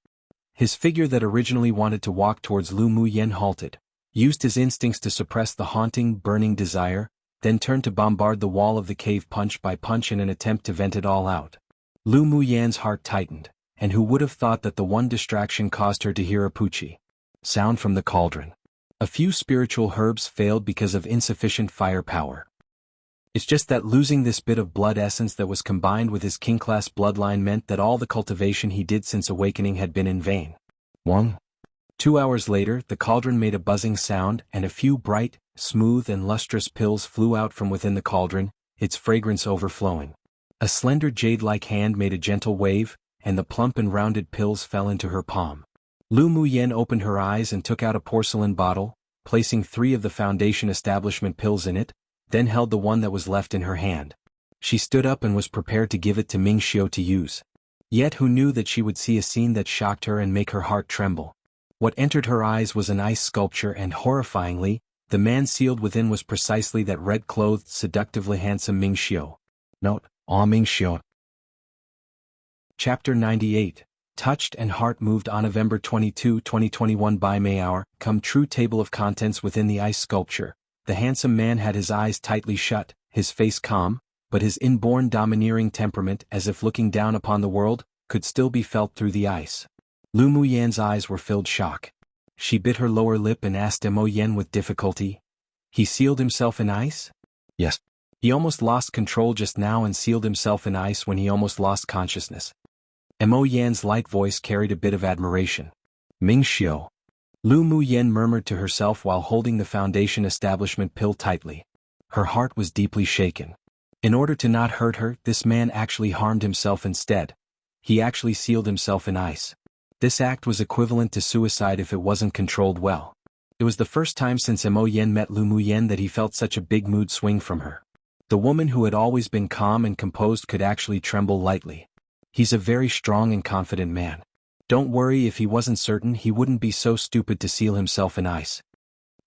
His figure that originally wanted to walk towards Lu Mu Yen halted, used his instincts to suppress the haunting, burning desire, then turned to bombard the wall of the cave punch by punch in an attempt to vent it all out. Lu Mu Yan's heart tightened, and who would have thought that the one distraction caused her to hear a poochie sound from the cauldron. A few spiritual herbs failed because of insufficient firepower. It's just that losing this bit of blood essence that was combined with his king-class bloodline meant that all the cultivation he did since awakening had been in vain. 2 hours later, the cauldron made a buzzing sound and a few bright, smooth and lustrous pills flew out from within the cauldron, its fragrance overflowing. A slender jade-like hand made a gentle wave, and the plump and rounded pills fell into her palm. Lu Mu Yen opened her eyes and took out a porcelain bottle, placing 3 of the foundation establishment pills in it, then held the one that was left in her hand. She stood up and was prepared to give it to Ming Xiu to use. Yet who knew that she would see a scene that shocked her and make her heart tremble? What entered her eyes was an ice sculpture and horrifyingly, the man sealed within was precisely that red-clothed, seductively handsome Ming Xiu. Note: Ming Xiu. Chapter 98. Touched and Heart Moved. On November 22, 2021 by May Hour, come true table of contents within the ice sculpture. The handsome man had his eyes tightly shut, his face calm, but his inborn domineering temperament, as if looking down upon the world, could still be felt through the ice. Lu Mu Yan's eyes were filled shock. She bit her lower lip and asked Mo Yen with difficulty. He sealed himself in ice? Yes. He almost lost control just now and sealed himself in ice when he almost lost consciousness. Mo Yan's light voice carried a bit of admiration. Ming Xiu. Lu Mu Yen murmured to herself while holding the foundation establishment pill tightly. Her heart was deeply shaken. In order to not hurt her, this man actually harmed himself instead. He actually sealed himself in ice. This act was equivalent to suicide if it wasn't controlled well. It was the first time since Mo Yen met Lu Mu Yen that he felt such a big mood swing from her. The woman who had always been calm and composed could actually tremble lightly. He's a very strong and confident man. Don't worry, if he wasn't certain he wouldn't be so stupid to seal himself in ice.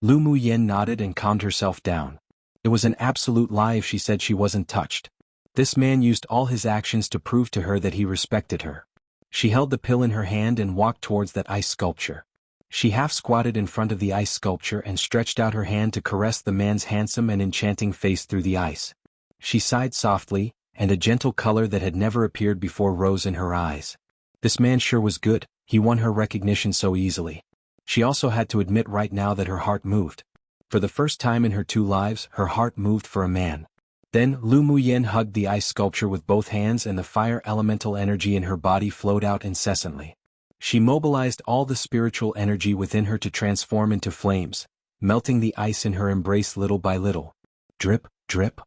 Lu Mu Yen nodded and calmed herself down. It was an absolute lie if she said she wasn't touched. This man used all his actions to prove to her that he respected her. She held the pill in her hand and walked towards that ice sculpture. She half squatted in front of the ice sculpture and stretched out her hand to caress the man's handsome and enchanting face through the ice. She sighed softly, and a gentle color that had never appeared before rose in her eyes. This man sure was good, he won her recognition so easily. She also had to admit right now that her heart moved. For the first time in her 2 lives, her heart moved for a man. Then, Lu Mu Yen hugged the ice sculpture with both hands and the fire elemental energy in her body flowed out incessantly. She mobilized all the spiritual energy within her to transform into flames, melting the ice in her embrace little by little. Drip, drip.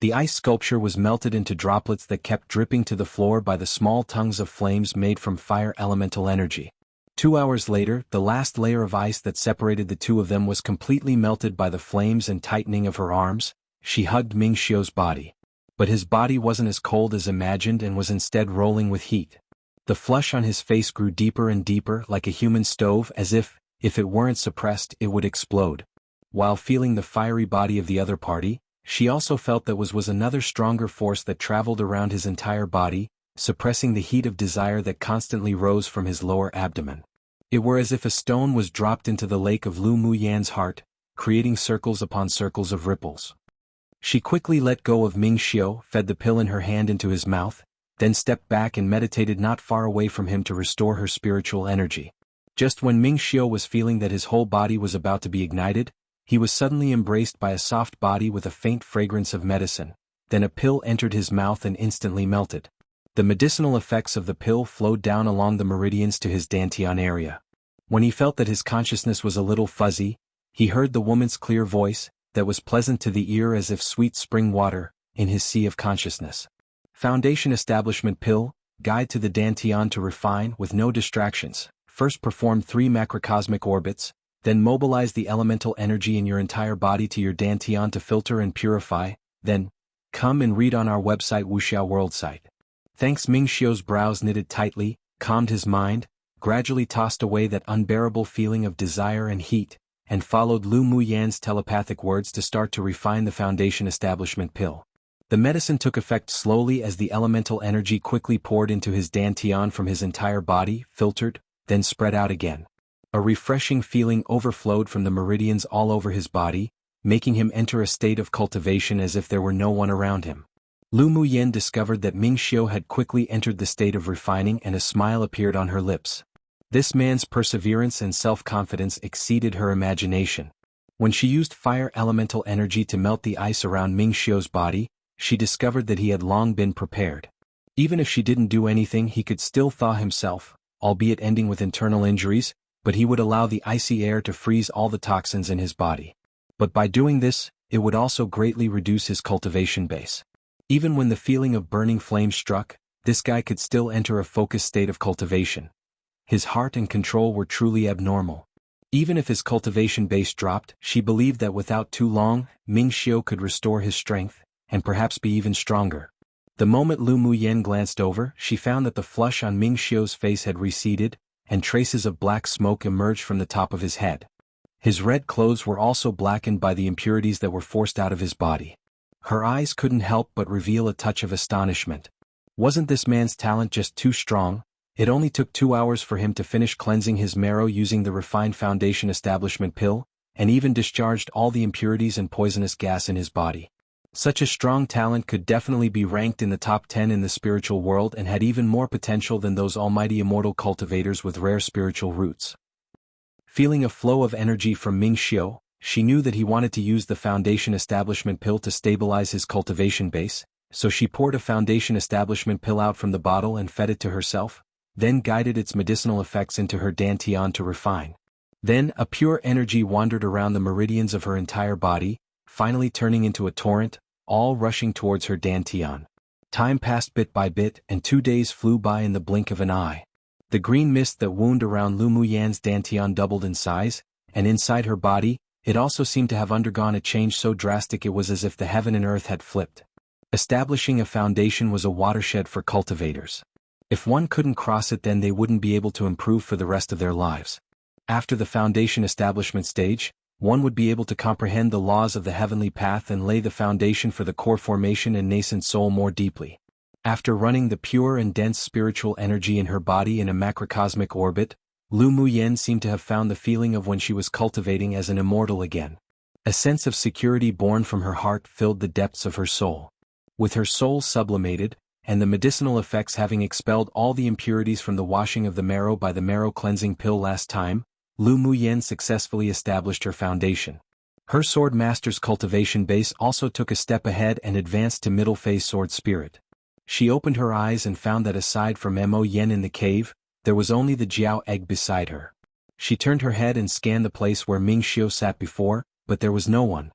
The ice sculpture was melted into droplets that kept dripping to the floor by the small tongues of flames made from fire elemental energy. 2 hours later, the last layer of ice that separated the two of them was completely melted by the flames and tightening of her arms. She hugged Ming Xiu's body. But his body wasn't as cold as imagined and was instead rolling with heat. The flush on his face grew deeper and deeper like a human stove, as if it weren't suppressed, it would explode. While feeling the fiery body of the other party, she also felt that was another stronger force that traveled around his entire body, suppressing the heat of desire that constantly rose from his lower abdomen. It were as if a stone was dropped into the lake of Lu Muyan's heart, creating circles upon circles of ripples. She quickly let go of Ming Xiu, fed the pill in her hand into his mouth, then stepped back and meditated not far away from him to restore her spiritual energy. Just when Ming Xiu was feeling that his whole body was about to be ignited, he was suddenly embraced by a soft body with a faint fragrance of medicine. Then a pill entered his mouth and instantly melted. The medicinal effects of the pill flowed down along the meridians to his dantian area. When he felt that his consciousness was a little fuzzy, he heard the woman's clear voice, that was pleasant to the ear as if sweet spring water, in his sea of consciousness. Foundation Establishment Pill, Guide to the Dantian to Refine with No Distractions. First perform 3 macrocosmic orbits, then mobilize the elemental energy in your entire body to your dantian to filter and purify, then come and read on our website Wuxia World site. Thanks. Ming Xiu's brows knitted tightly, calmed his mind, gradually tossed away that unbearable feeling of desire and heat, and followed Lu Muyan's telepathic words to start to refine the Foundation Establishment Pill. The medicine took effect slowly as the elemental energy quickly poured into his dantian from his entire body, filtered, then spread out again. A refreshing feeling overflowed from the meridians all over his body, making him enter a state of cultivation as if there were no one around him. Lu Muyan discovered that Ming Xiu had quickly entered the state of refining and a smile appeared on her lips. This man's perseverance and self-confidence exceeded her imagination. When she used fire elemental energy to melt the ice around Ming Xiu's body, she discovered that he had long been prepared. Even if she didn't do anything, he could still thaw himself, albeit ending with internal injuries, but he would allow the icy air to freeze all the toxins in his body. But by doing this, it would also greatly reduce his cultivation base. Even when the feeling of burning flame struck, this guy could still enter a focused state of cultivation. His heart and control were truly abnormal. Even if his cultivation base dropped, she believed that without too long, Ming Xiu could restore his strength, and perhaps be even stronger. The moment Lu Muyan glanced over, she found that the flush on Ming Xiu's face had receded, and traces of black smoke emerged from the top of his head. His red clothes were also blackened by the impurities that were forced out of his body. Her eyes couldn't help but reveal a touch of astonishment. Wasn't this man's talent just too strong? It only took 2 hours for him to finish cleansing his marrow using the refined Foundation Establishment Pill, and even discharged all the impurities and poisonous gas in his body. Such a strong talent could definitely be ranked in the top 10 in the spiritual world and had even more potential than those almighty immortal cultivators with rare spiritual roots. Feeling a flow of energy from Ming Xiu, she knew that he wanted to use the Foundation Establishment Pill to stabilize his cultivation base, so she poured a Foundation Establishment Pill out from the bottle and fed it to herself, then guided its medicinal effects into her dantian to refine. Then a pure energy wandered around the meridians of her entire body, finally turning into a torrent, all rushing towards her dantian. Time passed bit by bit and 2 days flew by in the blink of an eye. The green mist that wound around Lu Muyan's dantian doubled in size, and inside her body, it also seemed to have undergone a change so drastic it was as if the heaven and earth had flipped. Establishing a foundation was a watershed for cultivators. If one couldn't cross it, then they wouldn't be able to improve for the rest of their lives. After the foundation establishment stage, one would be able to comprehend the laws of the heavenly path and lay the foundation for the core formation and nascent soul more deeply. After running the pure and dense spiritual energy in her body in a macrocosmic orbit, Lu Muyan seemed to have found the feeling of when she was cultivating as an immortal again. A sense of security born from her heart filled the depths of her soul. With her soul sublimated, and the medicinal effects having expelled all the impurities from the washing of the marrow by the marrow cleansing pill last time, Lu Muyan successfully established her foundation. Her sword master's cultivation base also took a step ahead and advanced to middle phase sword spirit. She opened her eyes and found that aside from Mo Yen in the cave, There was only the Jiao egg beside her. She turned her head and scanned the place where Ming Xiu sat before, but there was no one.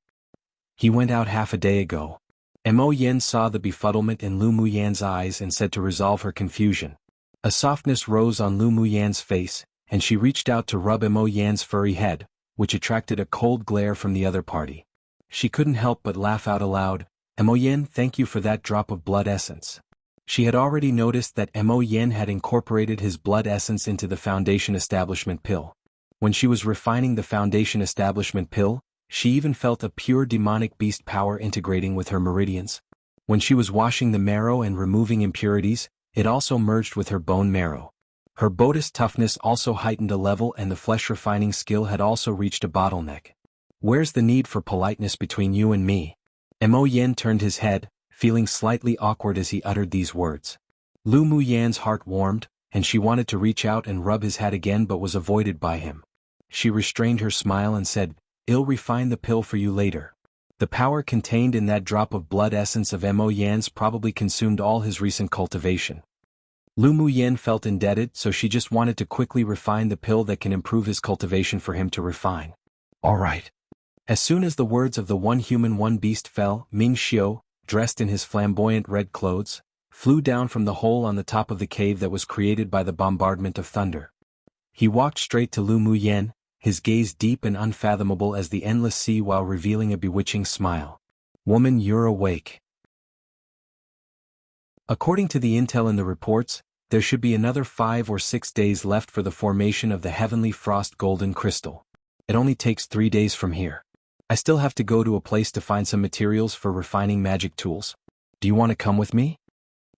He went out half a day ago. Mo Yen saw the befuddlement in Lu Muyan's eyes and said to resolve her confusion. A softness rose on Lu Muyan's face, and she reached out to rub Mo Yan's furry head, which attracted a cold glare from the other party. She couldn't help but laugh out aloud. Mo Yen, thank you for that drop of blood essence. She had already noticed that Mo Yen had incorporated his blood essence into the Foundation Establishment pill. When she was refining the Foundation Establishment pill, she even felt a pure demonic beast power integrating with her meridians. When she was washing the marrow and removing impurities, it also merged with her bone marrow. Her Bodis toughness also heightened a level, and the flesh refining skill had also reached a bottleneck. Where's the need for politeness between you and me? Mo Yen turned his head, feeling slightly awkward as he uttered these words. Lu Muyan's heart warmed, and she wanted to reach out and rub his hat again but was avoided by him. She restrained her smile and said, "I'll refine the pill for you later." The power contained in that drop of blood essence of Mo Yan's probably consumed all his recent cultivation. Lu Muyan felt indebted, so she just wanted to quickly refine the pill that can improve his cultivation for him to refine. All right. As soon as the words of the one human one beast fell, Ming Xiu, dressed in his flamboyant red clothes, flew down from the hole on the top of the cave that was created by the bombardment of thunder. He walked straight to Lu Muyan, his gaze deep and unfathomable as the endless sea while revealing a bewitching smile. "Woman, you're awake." According to the intel in the reports, there should be another 5 or 6 days left for the formation of the heavenly frost golden crystal. It only takes 3 days from here. I still have to go to a place to find some materials for refining magic tools. Do you want to come with me?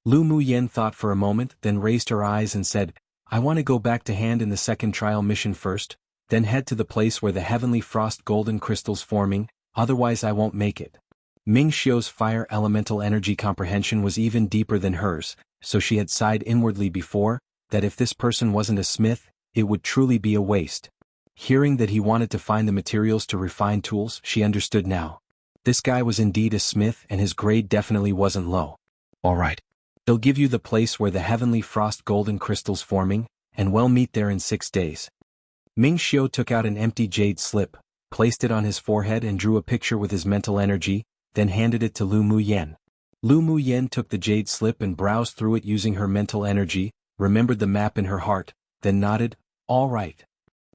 Lu Muyan thought for a moment, then raised her eyes and said, I want to go back to hand in the second trial mission first, then head to the place where the heavenly frost golden crystal's forming, otherwise I won't make it. Ming Xiu's fire elemental energy comprehension was even deeper than hers, so she had sighed inwardly before, that if this person wasn't a smith, it would truly be a waste. Hearing that he wanted to find the materials to refine tools, she understood now. This guy was indeed a smith and his grade definitely wasn't low. All right. They'll give you the place where the heavenly frost golden crystal's forming, and we'll meet there in 6 days. Ming Xiu took out an empty jade slip, placed it on his forehead and drew a picture with his mental energy, then handed it to Lu Muyan. Lu Muyan took the jade slip and browsed through it using her mental energy, remembered the map in her heart, then nodded, all right.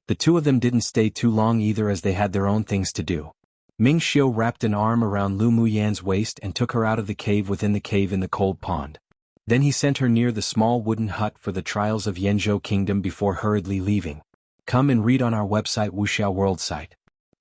The two of them didn't stay too long either as they had their own things to do. Ming Xiu wrapped an arm around Lu Muyan's waist and took her out of the cave within the cave in the cold pond. Then he sent her near the small wooden hut for the trials of Yanzhou Kingdom before hurriedly leaving. Come and read on our website Wuxia World site.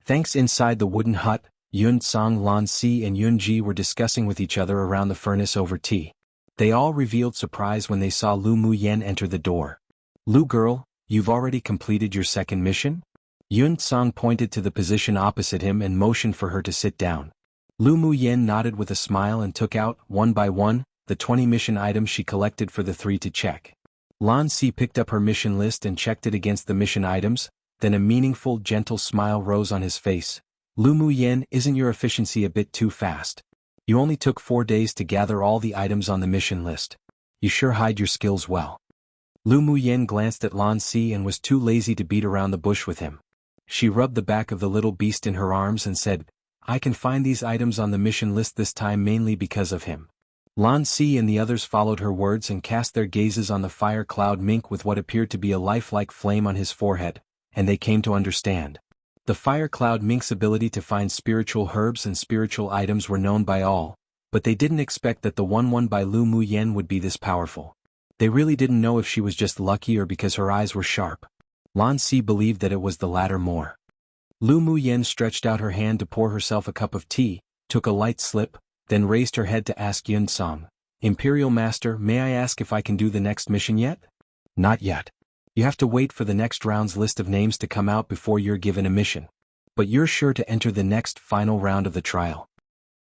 Thanks. Inside the wooden hut, Yun Tsang, Lan Si and Yun Ji were discussing with each other around the furnace over tea. They all revealed surprise when they saw Lu Muyan enter the door. Lu girl, you've already completed your second mission? Yun Tsang pointed to the position opposite him and motioned for her to sit down. Lu Muyan nodded with a smile and took out, one by one, the 20 mission items she collected for the 3 to check. Lan Si picked up her mission list and checked it against the mission items, then a meaningful, gentle smile rose on his face. Lu Muyan, isn't your efficiency a bit too fast? You only took 4 days to gather all the items on the mission list. You sure hide your skills well. Lu Muyan glanced at Lan Si and was too lazy to beat around the bush with him. She rubbed the back of the little beast in her arms and said, I can find these items on the mission list this time mainly because of him. Lan Si and the others followed her words and cast their gazes on the fire cloud mink with what appeared to be a lifelike flame on his forehead, and they came to understand. The fire cloud mink's ability to find spiritual herbs and spiritual items were known by all, but they didn't expect that the one by Lu Muyan would be this powerful. They really didn't know if she was just lucky or because her eyes were sharp. Lan Si believed that it was the latter more. Lu Muyan stretched out her hand to pour herself a cup of tea, took a light slip, then raised her head to ask Yun Tsang, Imperial Master, may I ask if I can do the next mission yet? Not yet. You have to wait for the next round's list of names to come out before you're given a mission. But you're sure to enter the next final round of the trial.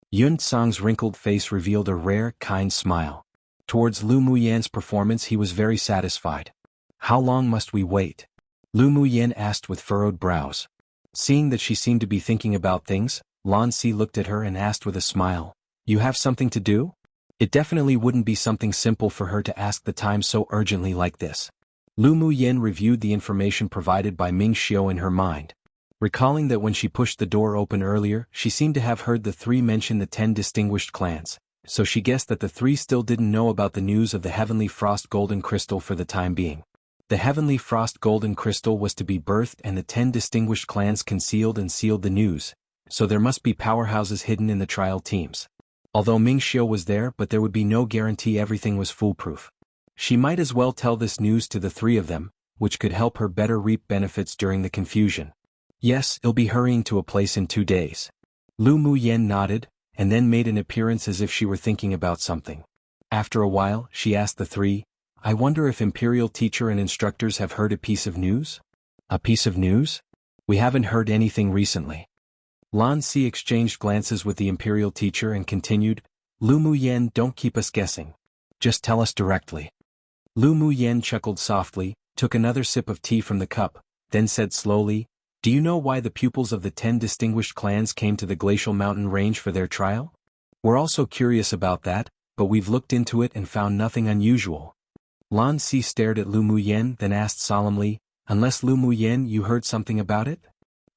Yun Tsang's wrinkled face revealed a rare, kind smile. Towards Lu Muyan's performance he was very satisfied. How long must we wait? Lu Muyan asked with furrowed brows. Seeing that she seemed to be thinking about things, Lan Si looked at her and asked with a smile, You have something to do? It definitely wouldn't be something simple for her to ask the time so urgently like this. Lu Muyen reviewed the information provided by Ming Xiao in her mind. Recalling that when she pushed the door open earlier, she seemed to have heard the three mention the 10 distinguished clans, so she guessed that the three still didn't know about the news of the Heavenly Frost Golden Crystal for the time being. The Heavenly Frost Golden Crystal was to be birthed and the 10 distinguished clans concealed and sealed the news, so there must be powerhouses hidden in the trial teams. Although Ming Xiao was there, but there would be no guarantee everything was foolproof. She might as well tell this news to the three of them, which could help her better reap benefits during the confusion. Yes, I'll be hurrying to a place in 2 days. Lu Muyen nodded, and then made an appearance as if she were thinking about something. After a while, she asked the three, I wonder if Imperial teacher and instructors have heard a piece of news? A piece of news? We haven't heard anything recently. Lan Si exchanged glances with the Imperial teacher and continued, Lu Muyen, don't keep us guessing. Just tell us directly. Lu Muyen chuckled softly, took another sip of tea from the cup, then said slowly, Do you know why the pupils of the 10 distinguished clans came to the glacial mountain range for their trial? We're also curious about that, but we've looked into it and found nothing unusual. Lan Si stared at Lu Muyen, then asked solemnly, Unless Lu Muyen, you heard something about it?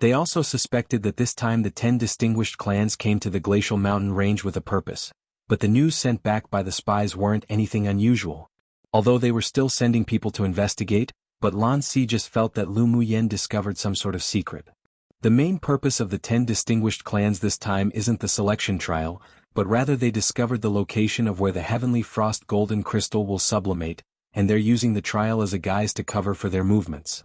They also suspected that this time the 10 distinguished clans came to the glacial mountain range with a purpose, but the news sent back by the spies weren't anything unusual. Although they were still sending people to investigate, but Lan Si just felt that Lu Muyen discovered some sort of secret. The main purpose of the 10 distinguished clans this time isn't the selection trial, but rather they discovered the location of where the Heavenly Frost Golden Crystal will sublimate, and they're using the trial as a guise to cover for their movements.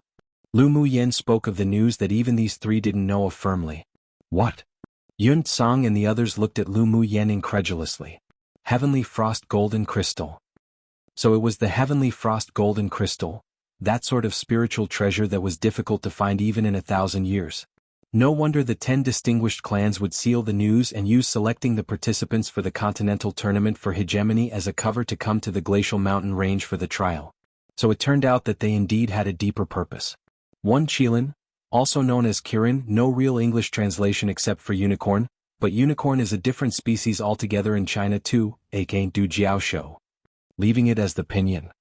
Lu Muyen spoke of the news that even these three didn't know of firmly. What? Yun Tsang and the others looked at Lu Muyen incredulously. Heavenly Frost Golden Crystal. So it was the Heavenly Frost Golden Crystal, that sort of spiritual treasure that was difficult to find even in 1,000 years. No wonder the 10 distinguished clans would seal the news and use selecting the participants for the Continental Tournament for Hegemony as a cover to come to the Glacial Mountain Range for the trial. So it turned out that they indeed had a deeper purpose. One Qilin, also known as Kirin, no real English translation except for unicorn, but unicorn is a different species altogether in China too, aka Du Jiaoshou. Leaving it as the pinyin.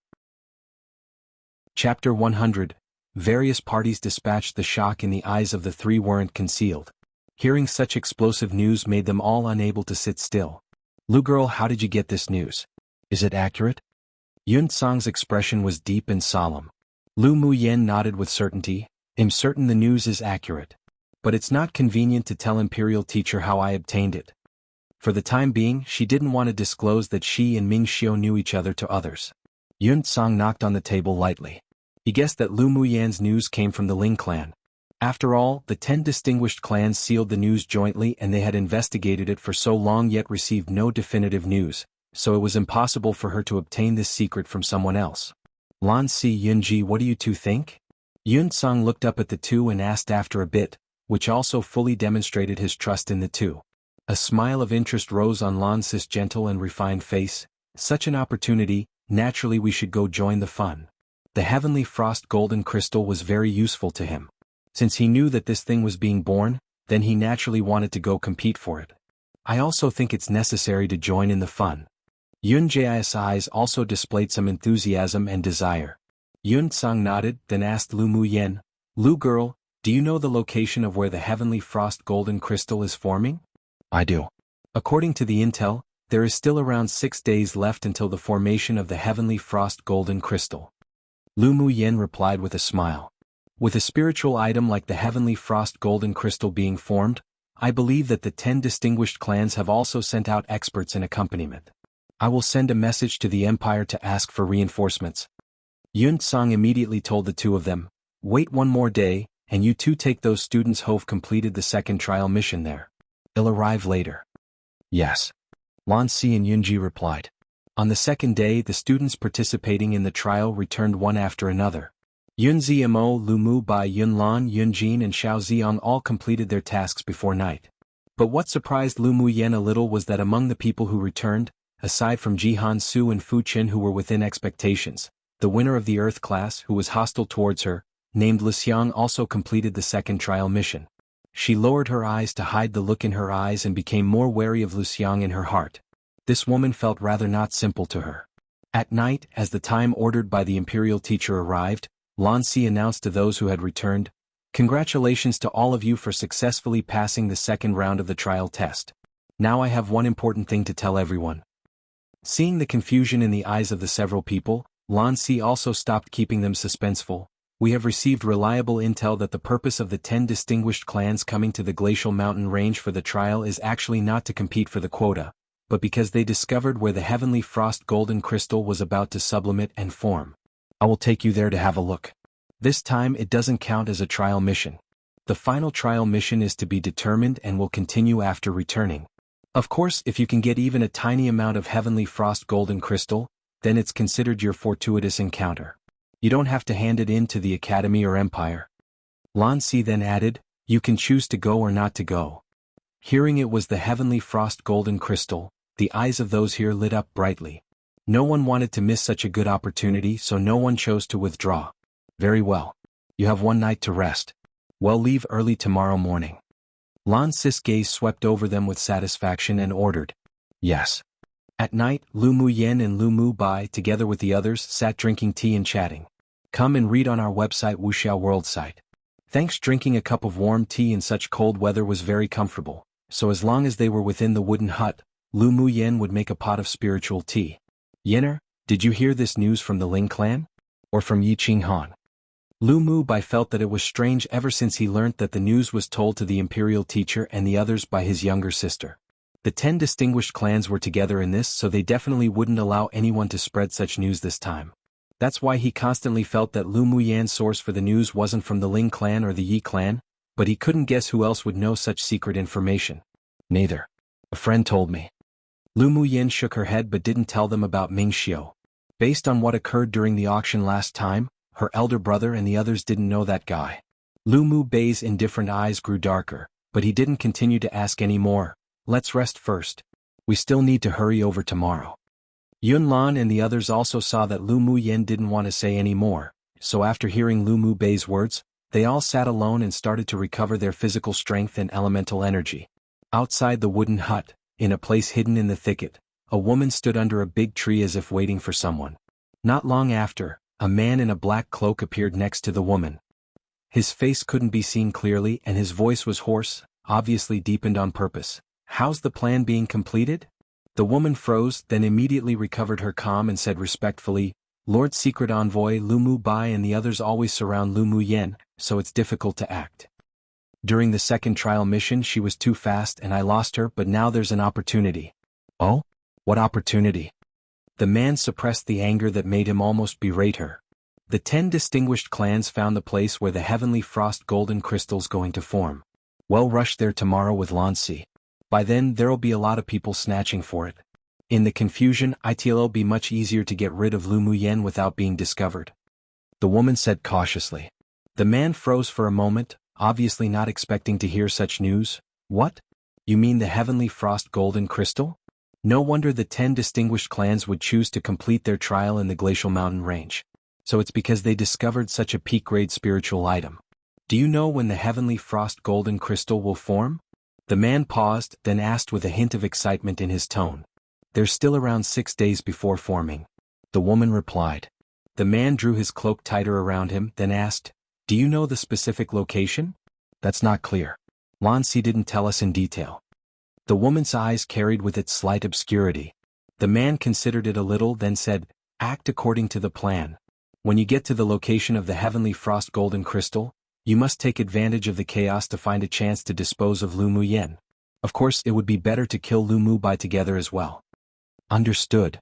Chapter 100. Various parties dispatched. The shock in the eyes of the three weren't concealed. Hearing such explosive news made them all unable to sit still. Lu girl, how did you get this news? Is it accurate? Yun Tsang's expression was deep and solemn. Lu Muyen nodded with certainty. I'm certain the news is accurate. But it's not convenient to tell Imperial teacher how I obtained it. For the time being, she didn't want to disclose that she and Ming Xiao knew each other to others. Yun Tsang knocked on the table lightly. He guessed that Lu Muyen's news came from the Ling clan. After all, the 10 distinguished clans sealed the news jointly and they had investigated it for so long yet received no definitive news, so it was impossible for her to obtain this secret from someone else. Lan Si Yunji, what do you two think? Yun Tsang looked up at the two and asked after a bit, which also fully demonstrated his trust in the two. A smile of interest rose on Lan Si's gentle and refined face. Such an opportunity, naturally we should go join the fun. The Heavenly Frost Golden Crystal was very useful to him. Since he knew that this thing was being born, then he naturally wanted to go compete for it. I also think it's necessary to join in the fun. Yun Jia's eyes also displayed some enthusiasm and desire. Yun Tsang nodded, then asked Lu Muyen, Lu girl, do you know the location of where the Heavenly Frost Golden Crystal is forming? I do. According to the intel, there is still around 6 days left until the formation of the Heavenly Frost Golden Crystal. Lu Muyen replied with a smile. With a spiritual item like the Heavenly Frost Golden Crystal being formed, I believe that the 10 distinguished clans have also sent out experts in accompaniment. I will send a message to the Empire to ask for reinforcements. Yun Tsang immediately told the two of them, Wait 1 more day, and you two take those students who've completed the second trial mission there. They'll arrive later. Yes. Lan Si and Yunji replied. On the second day, the students participating in the trial returned one after another. Yun Zimo, Lu Mu Bai, Yun Lan, Yun Jin and Xiao Ziong all completed their tasks before night. But what surprised Lu Muyen a little was that among the people who returned, aside from Jihan Su and Fu Qin who were within expectations, the winner of the Earth class, who was hostile towards her, named Luxiang, also completed the second trial mission. She lowered her eyes to hide the look in her eyes and became more wary of Luxiang in her heart. This woman felt rather not simple to her. At night, as the time ordered by the imperial teacher arrived, Lan Si announced to those who had returned, "Congratulations to all of you for successfully passing the second round of the trial test. Now I have one important thing to tell everyone." Seeing the confusion in the eyes of the several people, Lan Si also stopped keeping them suspenseful. "We have received reliable intel that the purpose of the 10 distinguished clans coming to the glacial mountain range for the trial is actually not to compete for the quota, but because they discovered where the heavenly frost golden crystal was about to sublimate and form. I will take you there to have a look. This time it doesn't count as a trial mission. The final trial mission is to be determined and will continue after returning. Of course, if you can get even a tiny amount of heavenly frost golden crystal, then it's considered your fortuitous encounter. You don't have to hand it in to the Academy or Empire." Lan Si then added, "You can choose to go or not to go." Hearing it was the heavenly frost golden crystal, the eyes of those here lit up brightly. No one wanted to miss such a good opportunity, so no one chose to withdraw. "Very well. You have one night to rest. Well, leave early tomorrow morning." Lan Si's gaze swept over them with satisfaction and ordered, "Yes." At night, Lu Mu Yen and Lu Mu Bai, together with the others, sat drinking tea and chatting. Come and read on our website Wuxia World site. Thanks. Drinking a cup of warm tea in such cold weather was very comfortable, so as long as they were within the wooden hut, Lu Mu Yen would make a pot of spiritual tea. "Yenner, did you hear this news from the Ling clan? Or from Yi Qing Han?" Lu Mu Bai felt that it was strange ever since he learnt that the news was told to the imperial teacher and the others by his younger sister. The 10 distinguished clans were together in this, so they definitely wouldn't allow anyone to spread such news this time. That's why he constantly felt that Lu Mu Yan's source for the news wasn't from the Ling clan or the Yi clan, but he couldn't guess who else would know such secret information. "Neither. A friend told me." Lu Mu Yan shook her head but didn't tell them about Ming Xiu. Based on what occurred during the auction last time, her elder brother and the others didn't know that guy. Lu Mu Bai's indifferent eyes grew darker, but he didn't continue to ask any more. "Let's rest first. We still need to hurry over tomorrow." Yun Lan and the others also saw that Lu Mu Yen didn't want to say any more, so after hearing Lu Mu Bai's words, they all sat alone and started to recover their physical strength and elemental energy. Outside the wooden hut, in a place hidden in the thicket, a woman stood under a big tree as if waiting for someone. Not long after, a man in a black cloak appeared next to the woman. His face couldn't be seen clearly and his voice was hoarse, obviously deepened on purpose. "How's the plan being completed?" The woman froze, then immediately recovered her calm and said respectfully, "Lord Secret Envoy Lu Mu Bai and the others always surround Lu Mu Yen, so it's difficult to act. During the second trial mission she was too fast and I lost her, but now there's an opportunity." "Oh? What opportunity?" The man suppressed the anger that made him almost berate her. "The 10 distinguished clans found the place where the heavenly frost golden crystal's going to form. Well, rush there tomorrow with Lan Si. By then there'll be a lot of people snatching for it. In the confusion, it'll be much easier to get rid of Lu Mu Yen without being discovered," the woman said cautiously. The man froze for a moment, obviously not expecting to hear such news. "What? You mean the heavenly frost golden crystal?" No wonder the 10 distinguished clans would choose to complete their trial in the glacial mountain range. So it's because they discovered such a peak-grade spiritual item. "Do you know when the heavenly frost golden crystal will form?" The man paused, then asked with a hint of excitement in his tone. "There's still around 6 days before forming," the woman replied. The man drew his cloak tighter around him, then asked, "Do you know the specific location?" "That's not clear. Lan Si didn't tell us in detail." The woman's eyes carried with it slight obscurity. The man considered it a little, then said, "Act according to the plan. When you get to the location of the heavenly frost golden crystal, you must take advantage of the chaos to find a chance to dispose of Lu Mu Yen. Of course, it would be better to kill Lu Mu Bai together as well." "Understood.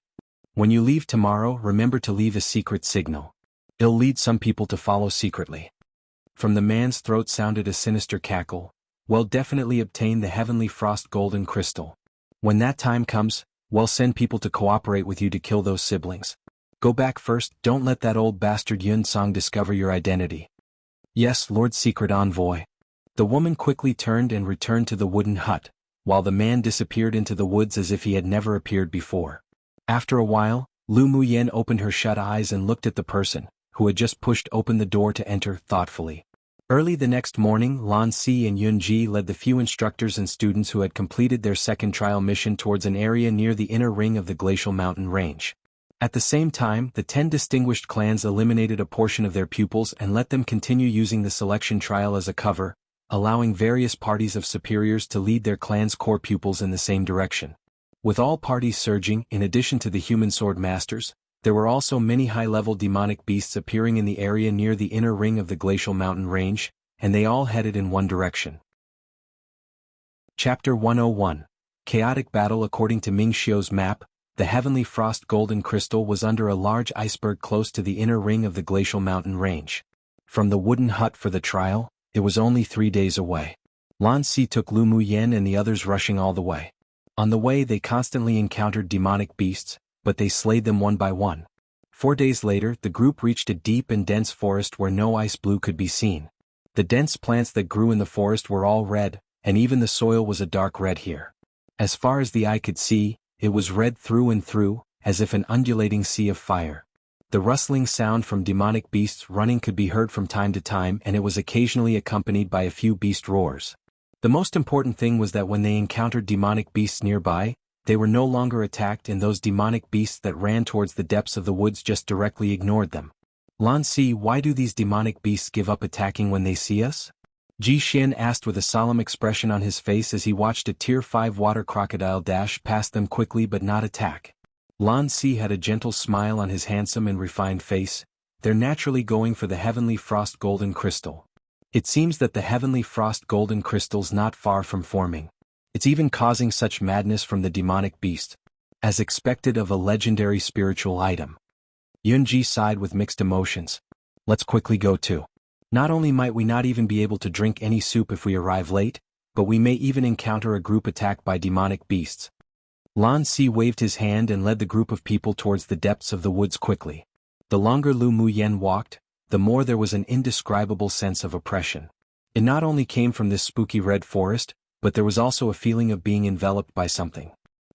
When you leave tomorrow, remember to leave a secret signal. It'll lead some people to follow secretly." From the man's throat sounded a sinister cackle. "Well, definitely obtain the heavenly frost golden crystal. When that time comes, well, send people to cooperate with you to kill those siblings. Go back first, don't let that old bastard Yun Song discover your identity." "Yes, Lord Secret Envoy." The woman quickly turned and returned to the wooden hut, while the man disappeared into the woods as if he had never appeared before. After a while, Lu Mu Yen opened her shut eyes and looked at the person, who had just pushed open the door to enter, thoughtfully. Early the next morning, Lan Si and Yun Ji led the few instructors and students who had completed their second trial mission towards an area near the inner ring of the glacial mountain range. At the same time, the 10 distinguished clans eliminated a portion of their pupils and let them continue using the selection trial as a cover, allowing various parties of superiors to lead their clan's core pupils in the same direction. With all parties surging, in addition to the human sword masters, there were also many high-level demonic beasts appearing in the area near the inner ring of the glacial mountain range, and they all headed in one direction. Chapter 101. Chaotic Battle. According to Ming Xiu's map, the heavenly frost golden crystal was under a large iceberg close to the inner ring of the glacial mountain range. From the wooden hut for the trial, it was only 3 days away. Lan Si took Lu Muyen and the others rushing all the way. On the way they constantly encountered demonic beasts, but they slayed them one by one. 4 days later, the group reached a deep and dense forest where no ice blue could be seen. The dense plants that grew in the forest were all red, and even the soil was a dark red here. As far as the eye could see, it was red through and through, as if an undulating sea of fire. The rustling sound from demonic beasts running could be heard from time to time, and it was occasionally accompanied by a few beast roars. The most important thing was that when they encountered demonic beasts nearby, they were no longer attacked, and those demonic beasts that ran towards the depths of the woods just directly ignored them. Lan Si, why do these demonic beasts give up attacking when they see us? Ji Xian asked with a solemn expression on his face as he watched a Tier 5 water crocodile dash past them quickly but not attack. Lan Si had a gentle smile on his handsome and refined face. They're naturally going for the heavenly frost golden crystal. It seems that the heavenly frost golden crystal's not far from forming. It's even causing such madness from the demonic beast, as expected of a legendary spiritual item. Yunji sighed with mixed emotions. Let's quickly go too. Not only might we not even be able to drink any soup if we arrive late, but we may even encounter a group attack by demonic beasts. Lan Si waved his hand and led the group of people towards the depths of the woods quickly. The longer Lu Muyen walked, the more there was an indescribable sense of oppression. It not only came from this spooky red forest, but there was also a feeling of being enveloped by something.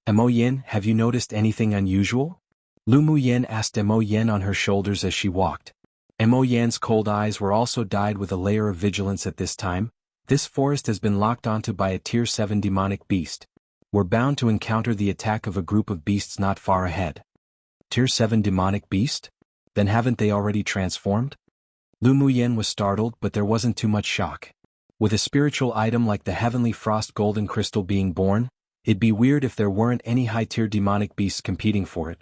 Mo Yin, have you noticed anything unusual? Lu Muyen asked Mo Yin on her shoulders as she walked. Mo Yan's cold eyes were also dyed with a layer of vigilance at this time. This forest has been locked onto by a Tier 7 demonic beast. We're bound to encounter the attack of a group of beasts not far ahead. Tier 7 demonic beast? Then haven't they already transformed? Lu Muyen was startled, but there wasn't too much shock. With a spiritual item like the heavenly frost golden crystal being born, it'd be weird if there weren't any high-tier demonic beasts competing for it.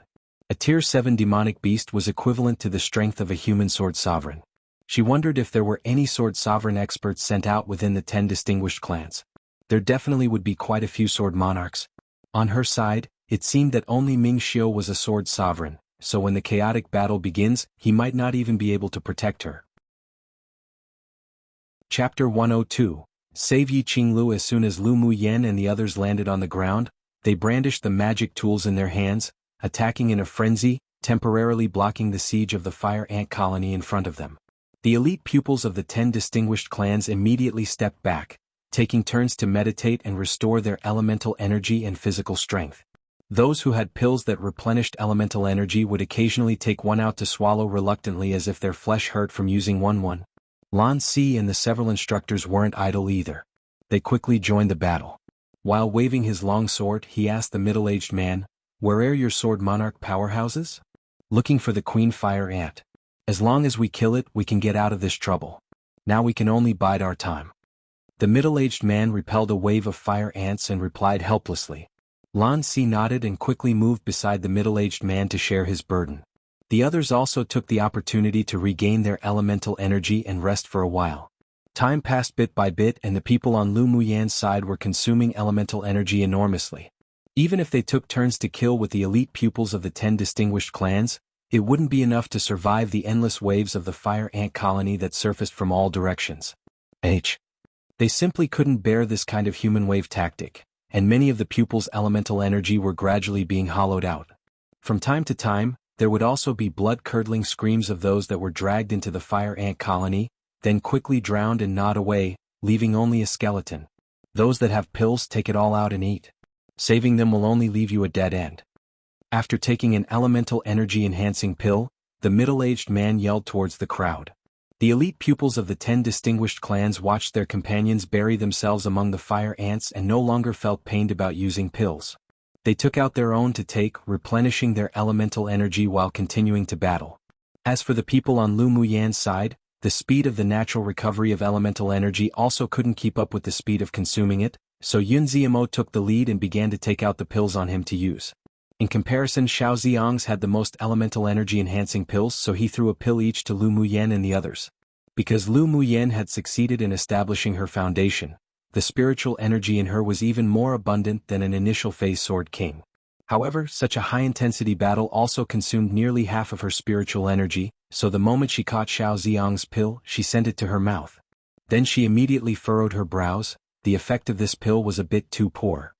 A Tier 7 demonic beast was equivalent to the strength of a human sword sovereign. She wondered if there were any sword sovereign experts sent out within the 10 distinguished clans. There definitely would be quite a few sword monarchs. On her side, it seemed that only Ming Xiu was a sword sovereign, so when the chaotic battle begins, he might not even be able to protect her. Chapter 102. Save Yi Qinglu. As soon as Lu Muyen and the others landed on the ground, they brandished the magic tools in their hands, attacking in a frenzy, temporarily blocking the siege of the fire ant colony in front of them. The elite pupils of the 10 distinguished clans immediately stepped back, taking turns to meditate and restore their elemental energy and physical strength. Those who had pills that replenished elemental energy would occasionally take one out to swallow reluctantly as if their flesh hurt from using one. Lan Si and the several instructors weren't idle either. They quickly joined the battle. While waving his long sword, he asked the middle-aged man, "Where are your sword monarch powerhouses?" "Looking for the queen fire ant. As long as we kill it, we can get out of this trouble. Now we can only bide our time." The middle-aged man repelled a wave of fire ants and replied helplessly. Lan Si nodded and quickly moved beside the middle-aged man to share his burden. The others also took the opportunity to regain their elemental energy and rest for a while. Time passed bit by bit, and the people on Lu Muyan's side were consuming elemental energy enormously. Even if they took turns to kill with the elite pupils of the 10 distinguished clans, it wouldn't be enough to survive the endless waves of the fire ant colony that surfaced from all directions. They simply couldn't bear this kind of human wave tactic, and many of the pupils' elemental energy were gradually being hollowed out. From time to time, there would also be blood-curdling screams of those that were dragged into the fire ant colony, then quickly drowned and gnawed away, leaving only a skeleton. Those that have pills take it all out and eat. Saving them will only leave you a dead end. After taking an elemental energy-enhancing pill, the middle-aged man yelled towards the crowd. The elite pupils of the 10 distinguished clans watched their companions bury themselves among the fire ants and no longer felt pained about using pills. They took out their own to take, replenishing their elemental energy while continuing to battle. As for the people on Lu Muyan's side, the speed of the natural recovery of elemental energy also couldn't keep up with the speed of consuming it, so Yun Ziamo took the lead and began to take out the pills on him to use. In comparison, Xiao Xiang's had the most elemental energy enhancing pills, so he threw a pill each to Lu Muyan and the others. Because Lu Muyan had succeeded in establishing her foundation, the spiritual energy in her was even more abundant than an initial phase Sword King. However, such a high-intensity battle also consumed nearly half of her spiritual energy, so the moment she caught Xiao Xiang's pill, she sent it to her mouth. Then she immediately furrowed her brows. The effect of this pill was a bit too poor.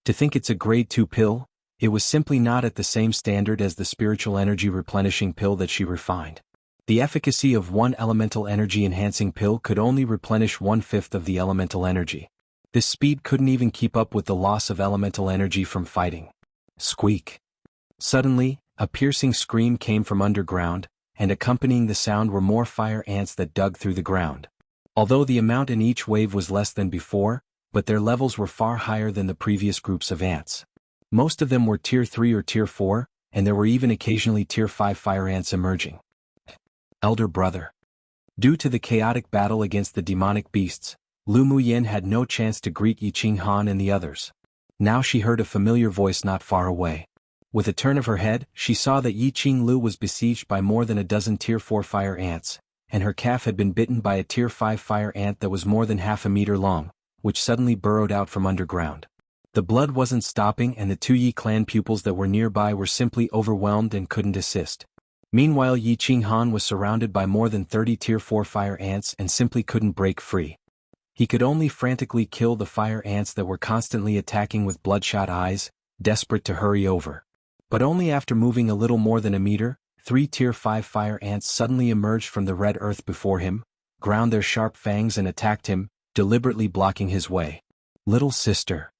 To think it's a grade 2 pill, it was simply not at the same standard as the spiritual energy replenishing pill that she refined. The efficacy of one elemental energy enhancing pill could only replenish 1/5 of the elemental energy. This speed couldn't even keep up with the loss of elemental energy from fighting. Squeak. Suddenly, a piercing scream came from underground, and accompanying the sound were more fire ants that dug through the ground. Although the amount in each wave was less than before, but their levels were far higher than the previous groups of ants. Most of them were Tier 3 or Tier 4, and there were even occasionally Tier 5 fire ants emerging. Elder brother. Due to the chaotic battle against the demonic beasts, Lu Muyan had no chance to greet Yi Qing Han and the others. Now she heard a familiar voice not far away. With a turn of her head, she saw that Yi Qing Lu was besieged by more than a dozen Tier 4 fire ants, and her calf had been bitten by a Tier 5 fire ant that was more than half a meter long, which suddenly burrowed out from underground. The blood wasn't stopping, and the 2 Yi clan pupils that were nearby were simply overwhelmed and couldn't assist. Meanwhile, Yi Qing Han was surrounded by more than 30 Tier 4 fire ants and simply couldn't break free. He could only frantically kill the fire ants that were constantly attacking with bloodshot eyes, desperate to hurry over. But only after moving a little more than a meter, 3 Tier 5 fire ants suddenly emerged from the red earth before him, ground their sharp fangs and attacked him, deliberately blocking his way. Little sister.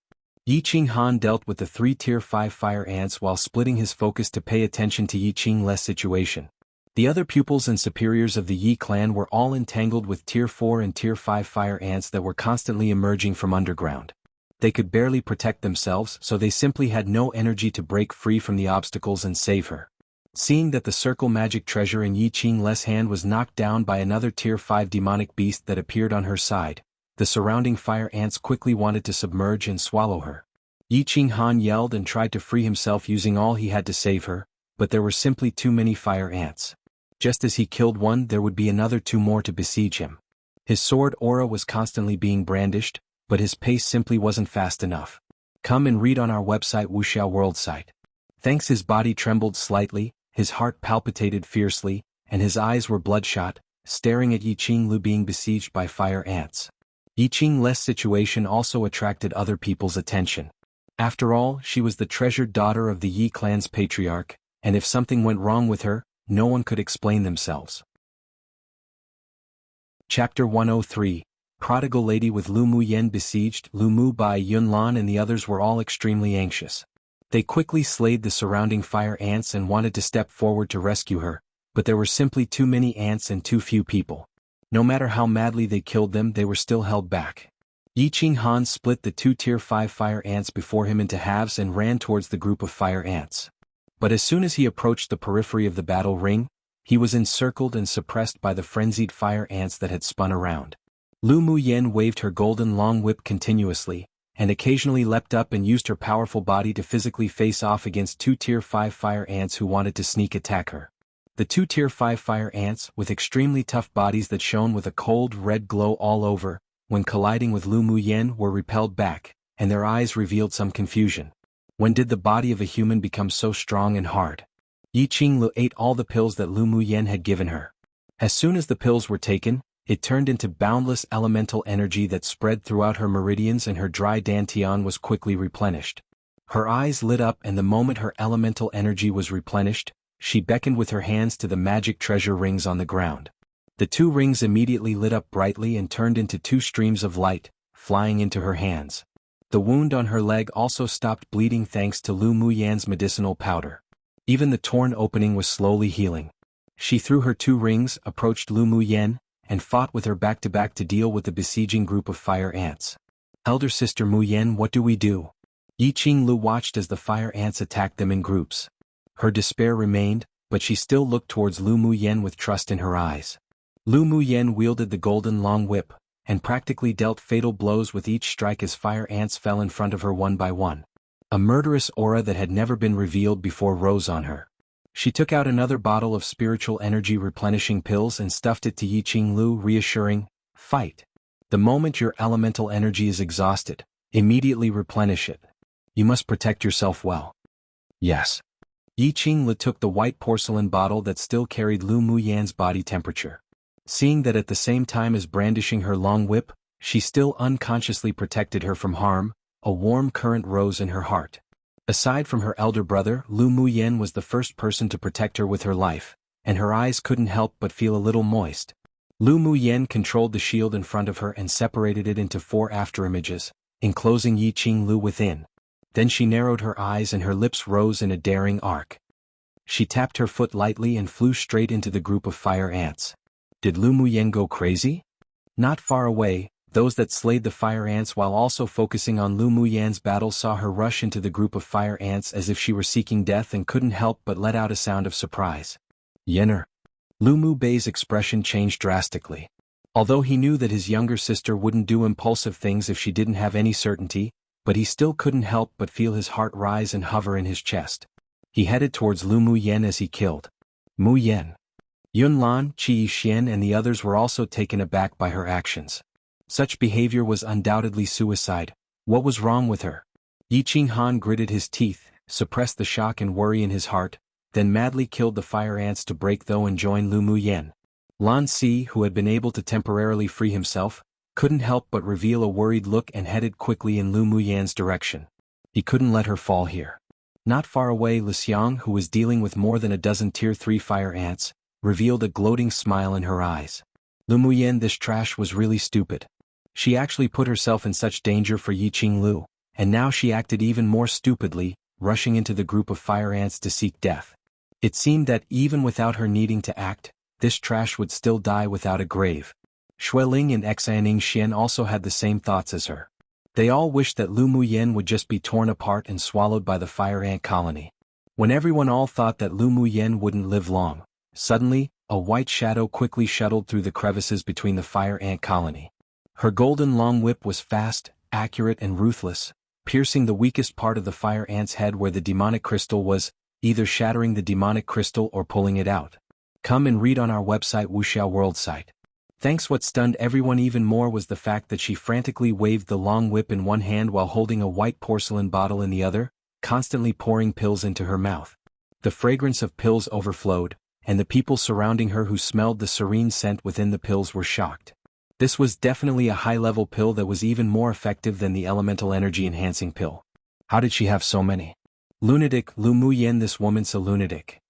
Yi Qing Han dealt with the 3 Tier 5 fire ants while splitting his focus to pay attention to Yi Qing Le's situation. The other pupils and superiors of the Yi clan were all entangled with Tier 4 and Tier 5 fire ants that were constantly emerging from underground. They could barely protect themselves, so they simply had no energy to break free from the obstacles and save her. Seeing that the circle magic treasure in Yi Qing Le's hand was knocked down by another Tier 5 demonic beast that appeared on her side, the surrounding fire ants quickly wanted to submerge and swallow her. Yi Qing Han yelled and tried to free himself using all he had to save her, but there were simply too many fire ants. Just as he killed one, there would be another 2 more to besiege him. His sword aura was constantly being brandished, but his pace simply wasn't fast enough. Come and read on our website Wuxia World site. Thanks. His body trembled slightly, his heart palpitated fiercely, and his eyes were bloodshot, staring at Yi Qing Lu being besieged by fire ants. Yi Qing Le's situation also attracted other people's attention. After all, she was the treasured daughter of the Yi clan's patriarch, and if something went wrong with her, no one could explain themselves. Chapter 103. Prodigal Lady. With Lu Muyan besieged, Lu Mu Bai, Yun Lan and the others were all extremely anxious. They quickly slayed the surrounding fire ants and wanted to step forward to rescue her, but there were simply too many ants and too few people. No matter how madly they killed them, they were still held back. Yi Qing Han split the 2 Tier 5 fire ants before him into halves and ran towards the group of fire ants. But as soon as he approached the periphery of the battle ring, he was encircled and suppressed by the frenzied fire ants that had spun around. Lu Muyan waved her golden long whip continuously, and occasionally leapt up and used her powerful body to physically face off against 2 Tier 5 fire ants who wanted to sneak attack her. The 2 Tier 5 fire ants, with extremely tough bodies that shone with a cold red glow all over, when colliding with Lu Muyan, were repelled back, and their eyes revealed some confusion. When did the body of a human become so strong and hard? Yi Qing Lu ate all the pills that Lu Muyan had given her. As soon as the pills were taken, it turned into boundless elemental energy that spread throughout her meridians, and her dry dantian was quickly replenished. Her eyes lit up, and the moment her elemental energy was replenished, she beckoned with her hands to the magic treasure rings on the ground. The 2 rings immediately lit up brightly and turned into 2 streams of light, flying into her hands. The wound on her leg also stopped bleeding thanks to Lu Muyan's medicinal powder. Even the torn opening was slowly healing. She threw her 2 rings, approached Lu Muyan, and fought with her back-to-back to deal with the besieging group of fire ants. Elder sister Muyan, what do we do? Yi Qinglu watched as the fire ants attacked them in groups. Her despair remained, but she still looked towards Lu Muyen with trust in her eyes. Lu Muyen wielded the golden long whip, and practically dealt fatal blows with each strike as fire ants fell in front of her one by one. A murderous aura that had never been revealed before rose on her. She took out another bottle of spiritual energy replenishing pills and stuffed it to Yi Qinglu, reassuring, "Fight. The moment your elemental energy is exhausted, immediately replenish it. You must protect yourself well." "Yes." Yi Qinglu took the white porcelain bottle that still carried Lu Muyan's body temperature. Seeing that at the same time as brandishing her long whip, she still unconsciously protected her from harm, a warm current rose in her heart. Aside from her elder brother, Lu Muyen was the first person to protect her with her life, and her eyes couldn't help but feel a little moist. Lu Muyen controlled the shield in front of her and separated it into 4 afterimages, enclosing Yi Qinglu within. Then she narrowed her eyes and her lips rose in a daring arc. She tapped her foot lightly and flew straight into the group of fire ants. Did Lu Muyen go crazy? Not far away, those that slayed the fire ants while also focusing on Lu Muyan's battle saw her rush into the group of fire ants as if she were seeking death and couldn't help but let out a sound of surprise. "Yenner." Lu Mu Bei's expression changed drastically. Although he knew that his younger sister wouldn't do impulsive things if she didn't have any certainty, but he still couldn't help but feel his heart rise and hover in his chest. He headed towards Lu Muyen as he killed Muyen. Yun Lan, Qi Xian and the others were also taken aback by her actions. Such behavior was undoubtedly suicide. What was wrong with her? Yi Qinghan gritted his teeth, suppressed the shock and worry in his heart, then madly killed the fire ants to break through and join Lu Muyen. Lan Si, who had been able to temporarily free himself, couldn't help but reveal a worried look and headed quickly in Lu Muyen's direction. He couldn't let her fall here. Not far away, Lu Xiang, who was dealing with more than a dozen Tier 3 fire ants, revealed a gloating smile in her eyes. Lu Muyen, this trash was really stupid. She actually put herself in such danger for Yi Qinglu, and now she acted even more stupidly, rushing into the group of fire ants to seek death. It seemed that even without her needing to act, this trash would still die without a grave. Xueling and Xianing Xian also had the same thoughts as her. They all wished that Lu Muyen would just be torn apart and swallowed by the fire ant colony. When everyone all thought that Lu Muyen wouldn't live long, suddenly, a white shadow quickly shuttled through the crevices between the fire ant colony. Her golden long whip was fast, accurate and ruthless, piercing the weakest part of the fire ant's head where the demonic crystal was, either shattering the demonic crystal or pulling it out. Come and read on our website Wuxia World site. Thanks. What stunned everyone even more was the fact that she frantically waved the long whip in one hand while holding a white porcelain bottle in the other, constantly pouring pills into her mouth. The fragrance of pills overflowed, and the people surrounding her who smelled the serene scent within the pills were shocked. This was definitely a high-level pill that was even more effective than the elemental energy-enhancing pill. How did she have so many? Lunatic, Lu Muyen, this woman's a lunatic.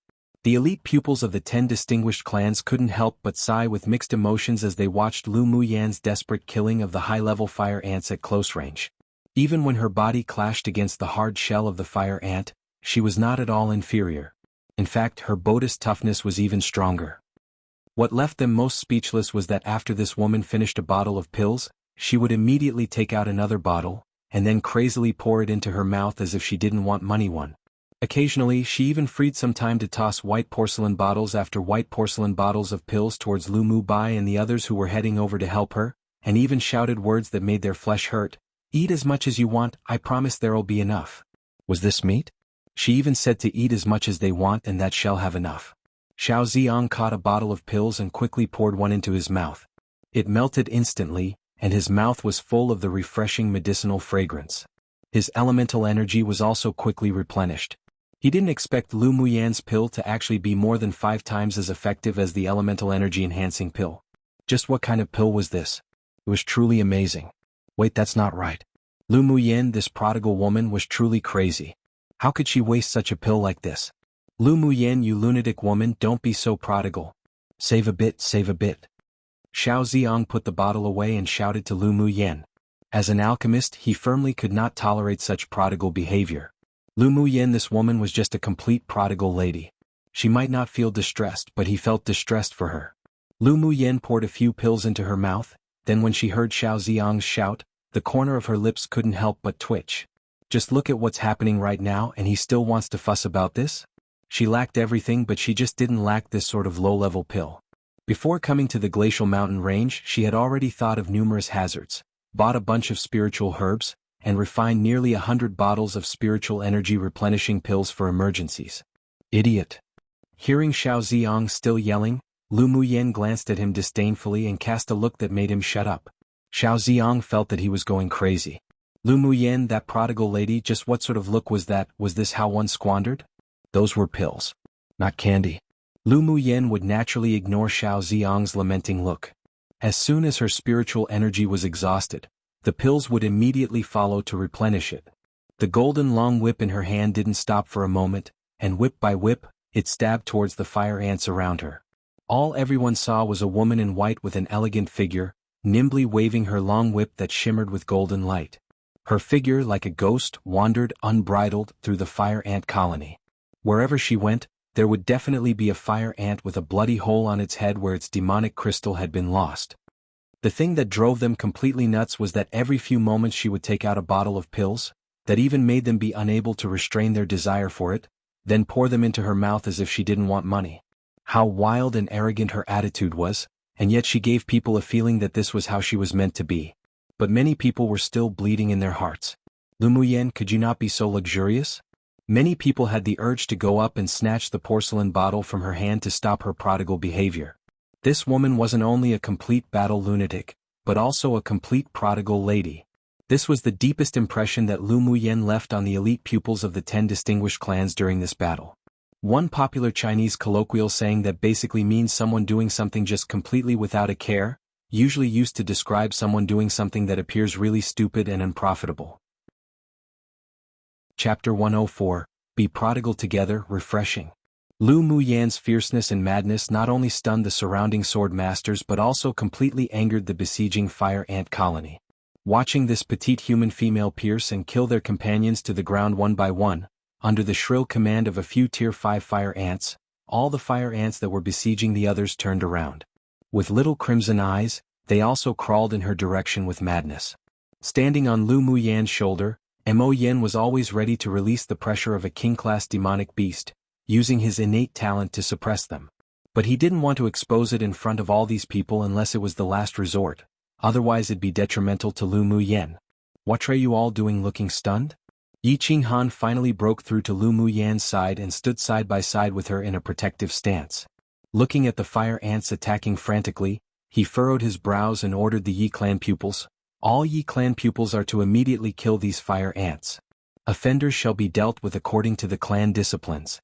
The elite pupils of the 10 distinguished clans couldn't help but sigh with mixed emotions as they watched Lu Muyen's desperate killing of the high-level fire ants at close range. Even when her body clashed against the hard shell of the fire ant, she was not at all inferior. In fact, her body's toughness was even stronger. What left them most speechless was that after this woman finished a bottle of pills, she would immediately take out another bottle, and then crazily pour it into her mouth as if she didn't want money one. Occasionally, she even freed some time to toss white porcelain bottles after white porcelain bottles of pills towards Lu Mu Bai and the others who were heading over to help her, and even shouted words that made their flesh hurt. "Eat as much as you want, I promise there'll be enough." Was this meat? She even said to eat as much as they want and that shall have enough. Xiao Ziong caught a bottle of pills and quickly poured one into his mouth. It melted instantly, and his mouth was full of the refreshing medicinal fragrance. His elemental energy was also quickly replenished. He didn't expect Lu Muyan's pill to actually be more than 5 times as effective as the elemental energy-enhancing pill. Just what kind of pill was this? It was truly amazing. Wait, that's not right. Lu Muyen, this prodigal woman, was truly crazy. How could she waste such a pill like this? Lu Muyen, you lunatic woman, don't be so prodigal. Save a bit, save a bit. Xiao Ziong put the bottle away and shouted to Lu Muyen. As an alchemist, he firmly could not tolerate such prodigal behavior. Lu Muyen, this woman was just a complete prodigal lady. She might not feel distressed, but he felt distressed for her. Lu Muyen poured a few pills into her mouth, then when she heard Xiao Ziong's shout, the corner of her lips couldn't help but twitch. Just look at what's happening right now and he still wants to fuss about this? She lacked everything, but she just didn't lack this sort of low-level pill. Before coming to the glacial mountain range, she had already thought of numerous hazards, bought a bunch of spiritual herbs, and refined nearly 100 bottles of spiritual energy replenishing pills for emergencies. Idiot. Hearing Xiao Ziong still yelling, Lu Muyen glanced at him disdainfully and cast a look that made him shut up. Xiao Ziong felt that he was going crazy. Lu Muyen, that prodigal lady, just what sort of look was that? Was this how one squandered? Those were pills, not candy. Lu Muyen would naturally ignore Xiao Ziong's lamenting look. As soon as her spiritual energy was exhausted, the pills would immediately follow to replenish it. The golden long whip in her hand didn't stop for a moment, and whip by whip, it stabbed towards the fire ants around her. All everyone saw was a woman in white with an elegant figure, nimbly waving her long whip that shimmered with golden light. Her figure, like a ghost, wandered unbridled through the fire ant colony. Wherever she went, there would definitely be a fire ant with a bloody hole on its head where its demonic crystal had been lost. The thing that drove them completely nuts was that every few moments she would take out a bottle of pills, that even made them be unable to restrain their desire for it, then pour them into her mouth as if she didn't want money. How wild and arrogant her attitude was, and yet she gave people a feeling that this was how she was meant to be. But many people were still bleeding in their hearts. Lu Muyen, could you not be so luxurious? Many people had the urge to go up and snatch the porcelain bottle from her hand to stop her prodigal behavior. This woman wasn't only a complete battle lunatic, but also a complete prodigal lady. This was the deepest impression that Lu Muyen left on the elite pupils of the 10 distinguished clans during this battle. One popular Chinese colloquial saying that basically means someone doing something just completely without a care, usually used to describe someone doing something that appears really stupid and unprofitable. Chapter 104, Be Prodigal Together, Refreshing. Lu Muyen's fierceness and madness not only stunned the surrounding sword masters but also completely angered the besieging fire ant colony. Watching this petite human female pierce and kill their companions to the ground one by one, under the shrill command of a few Tier 5 fire ants, all the fire ants that were besieging the others turned around. With little crimson eyes, they also crawled in her direction with madness. Standing on Lu Muyen's shoulder, Mo Yen was always ready to release the pressure of a king-class demonic beast, using his innate talent to suppress them. But he didn't want to expose it in front of all these people unless it was the last resort, otherwise it'd be detrimental to Lu Muyen. What are you all doing looking stunned? Yi Qinghan finally broke through to Lu Muyen's side and stood side by side with her in a protective stance. Looking at the fire ants attacking frantically, he furrowed his brows and ordered the Yi clan pupils, all Yi clan pupils are to immediately kill these fire ants. Offenders shall be dealt with according to the clan disciplines.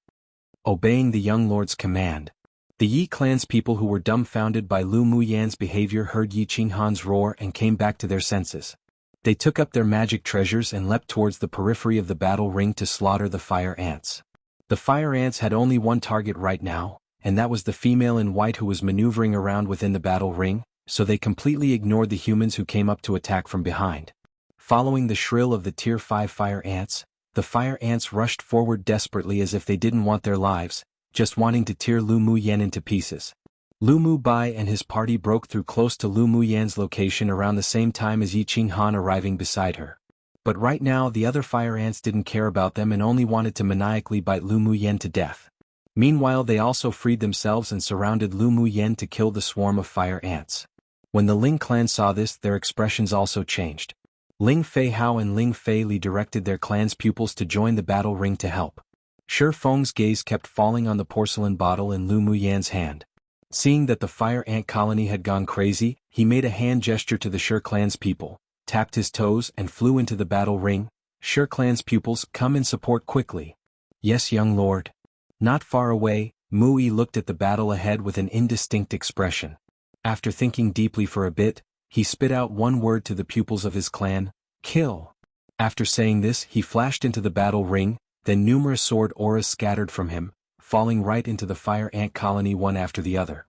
Obeying the young lord's command, the Yi clan's people who were dumbfounded by Lu Muyen's behavior heard Yi Qinghan's roar and came back to their senses. They took up their magic treasures and leapt towards the periphery of the battle ring to slaughter the fire ants. The fire ants had only one target right now, and that was the female in white who was maneuvering around within the battle ring, so they completely ignored the humans who came up to attack from behind. Following the shrill of the Tier 5 fire ants, the fire ants rushed forward desperately as if they didn't want their lives, just wanting to tear Lu Muyen into pieces. Lu Mubai and his party broke through close to Lu Muyen's location around the same time as Yi Qinghan arriving beside her. But right now the other fire ants didn't care about them and only wanted to maniacally bite Lu Muyen to death. Meanwhile they also freed themselves and surrounded Lu Muyen to kill the swarm of fire ants. When the Ling clan saw this, their expressions also changed. Ling Fei Hao and Ling Fei Li directed their clan's pupils to join the battle ring to help. Shi Feng's gaze kept falling on the porcelain bottle in Lu Muyen's hand. Seeing that the fire ant colony had gone crazy, he made a hand gesture to the Shi clan's people, tapped his toes and flew into the battle ring. Shi clan's pupils, come in support quickly. Yes, young lord. Not far away, Mui looked at the battle ahead with an indistinct expression. After thinking deeply for a bit, he spit out one word to the pupils of his clan, kill. After saying this, he flashed into the battle ring, then numerous sword auras scattered from him, falling right into the fire ant colony one after the other.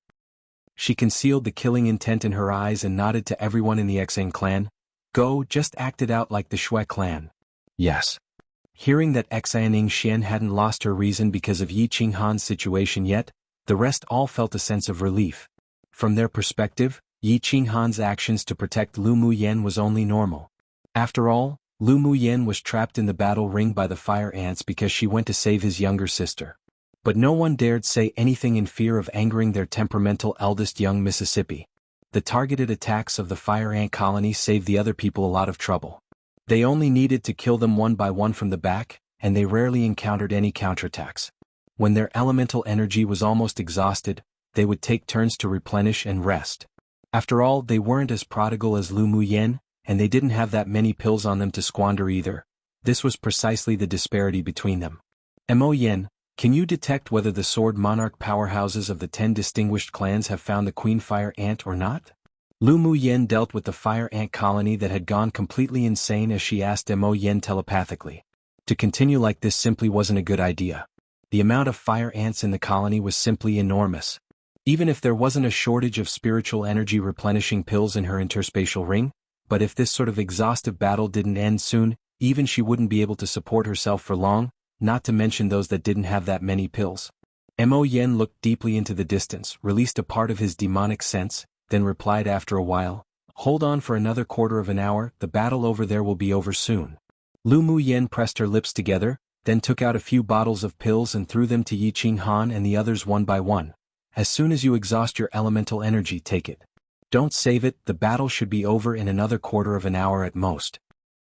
She concealed the killing intent in her eyes and nodded to everyone in the Xang clan. Go, just act it out like the Shui clan. Yes. Hearing that Xaning Xian hadn't lost her reason because of Yi Qinghan's situation yet, the rest all felt a sense of relief. From their perspective, Yi Qinghan's actions to protect Lu Muyen was only normal. After all, Lu Muyen was trapped in the battle ring by the fire ants because she went to save his younger sister. But no one dared say anything in fear of angering their temperamental eldest young Mississippi. The targeted attacks of the fire ant colony saved the other people a lot of trouble. They only needed to kill them one by one from the back, and they rarely encountered any counterattacks. When their elemental energy was almost exhausted, they would take turns to replenish and rest. After all, they weren't as prodigal as Lu Muyen, and they didn't have that many pills on them to squander either. This was precisely the disparity between them. Mo Yen, can you detect whether the sword monarch powerhouses of the 10 distinguished clans have found the queen fire ant or not? Lu Muyen dealt with the fire ant colony that had gone completely insane as she asked Mo Yen telepathically. To continue like this simply wasn't a good idea. The amount of fire ants in the colony was simply enormous. Even if there wasn't a shortage of spiritual energy replenishing pills in her interspatial ring, but if this sort of exhaustive battle didn't end soon, even she wouldn't be able to support herself for long, not to mention those that didn't have that many pills. Mo Yen looked deeply into the distance, released a part of his demonic sense, then replied after a while, "Hold on for another quarter of an hour, the battle over there will be over soon." Lu Muyen pressed her lips together, then took out a few bottles of pills and threw them to Yi Qing Han and the others one by one. "As soon as you exhaust your elemental energy, take it. Don't save it, the battle should be over in another quarter of an hour at most."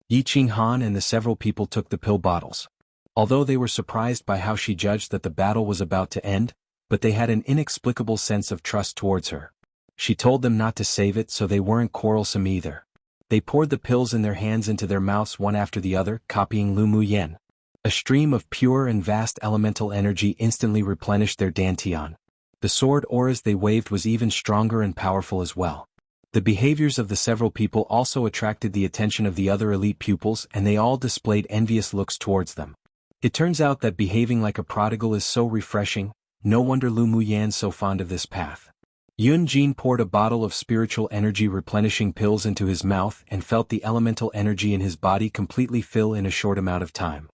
Yi Qing Han and the several people took the pill bottles. Although they were surprised by how she judged that the battle was about to end, but they had an inexplicable sense of trust towards her. She told them not to save it, so they weren't quarrelsome either. They poured the pills in their hands into their mouths one after the other, copying Lu Muyen. A stream of pure and vast elemental energy instantly replenished their dantian. The sword auras they waved was even stronger and powerful as well. The behaviors of the several people also attracted the attention of the other elite pupils, and they all displayed envious looks towards them. It turns out that behaving like a prodigal is so refreshing, no wonder Lu Muyen's so fond of this path. Yun Jin poured a bottle of spiritual energy replenishing pills into his mouth and felt the elemental energy in his body completely fill in a short amount of time.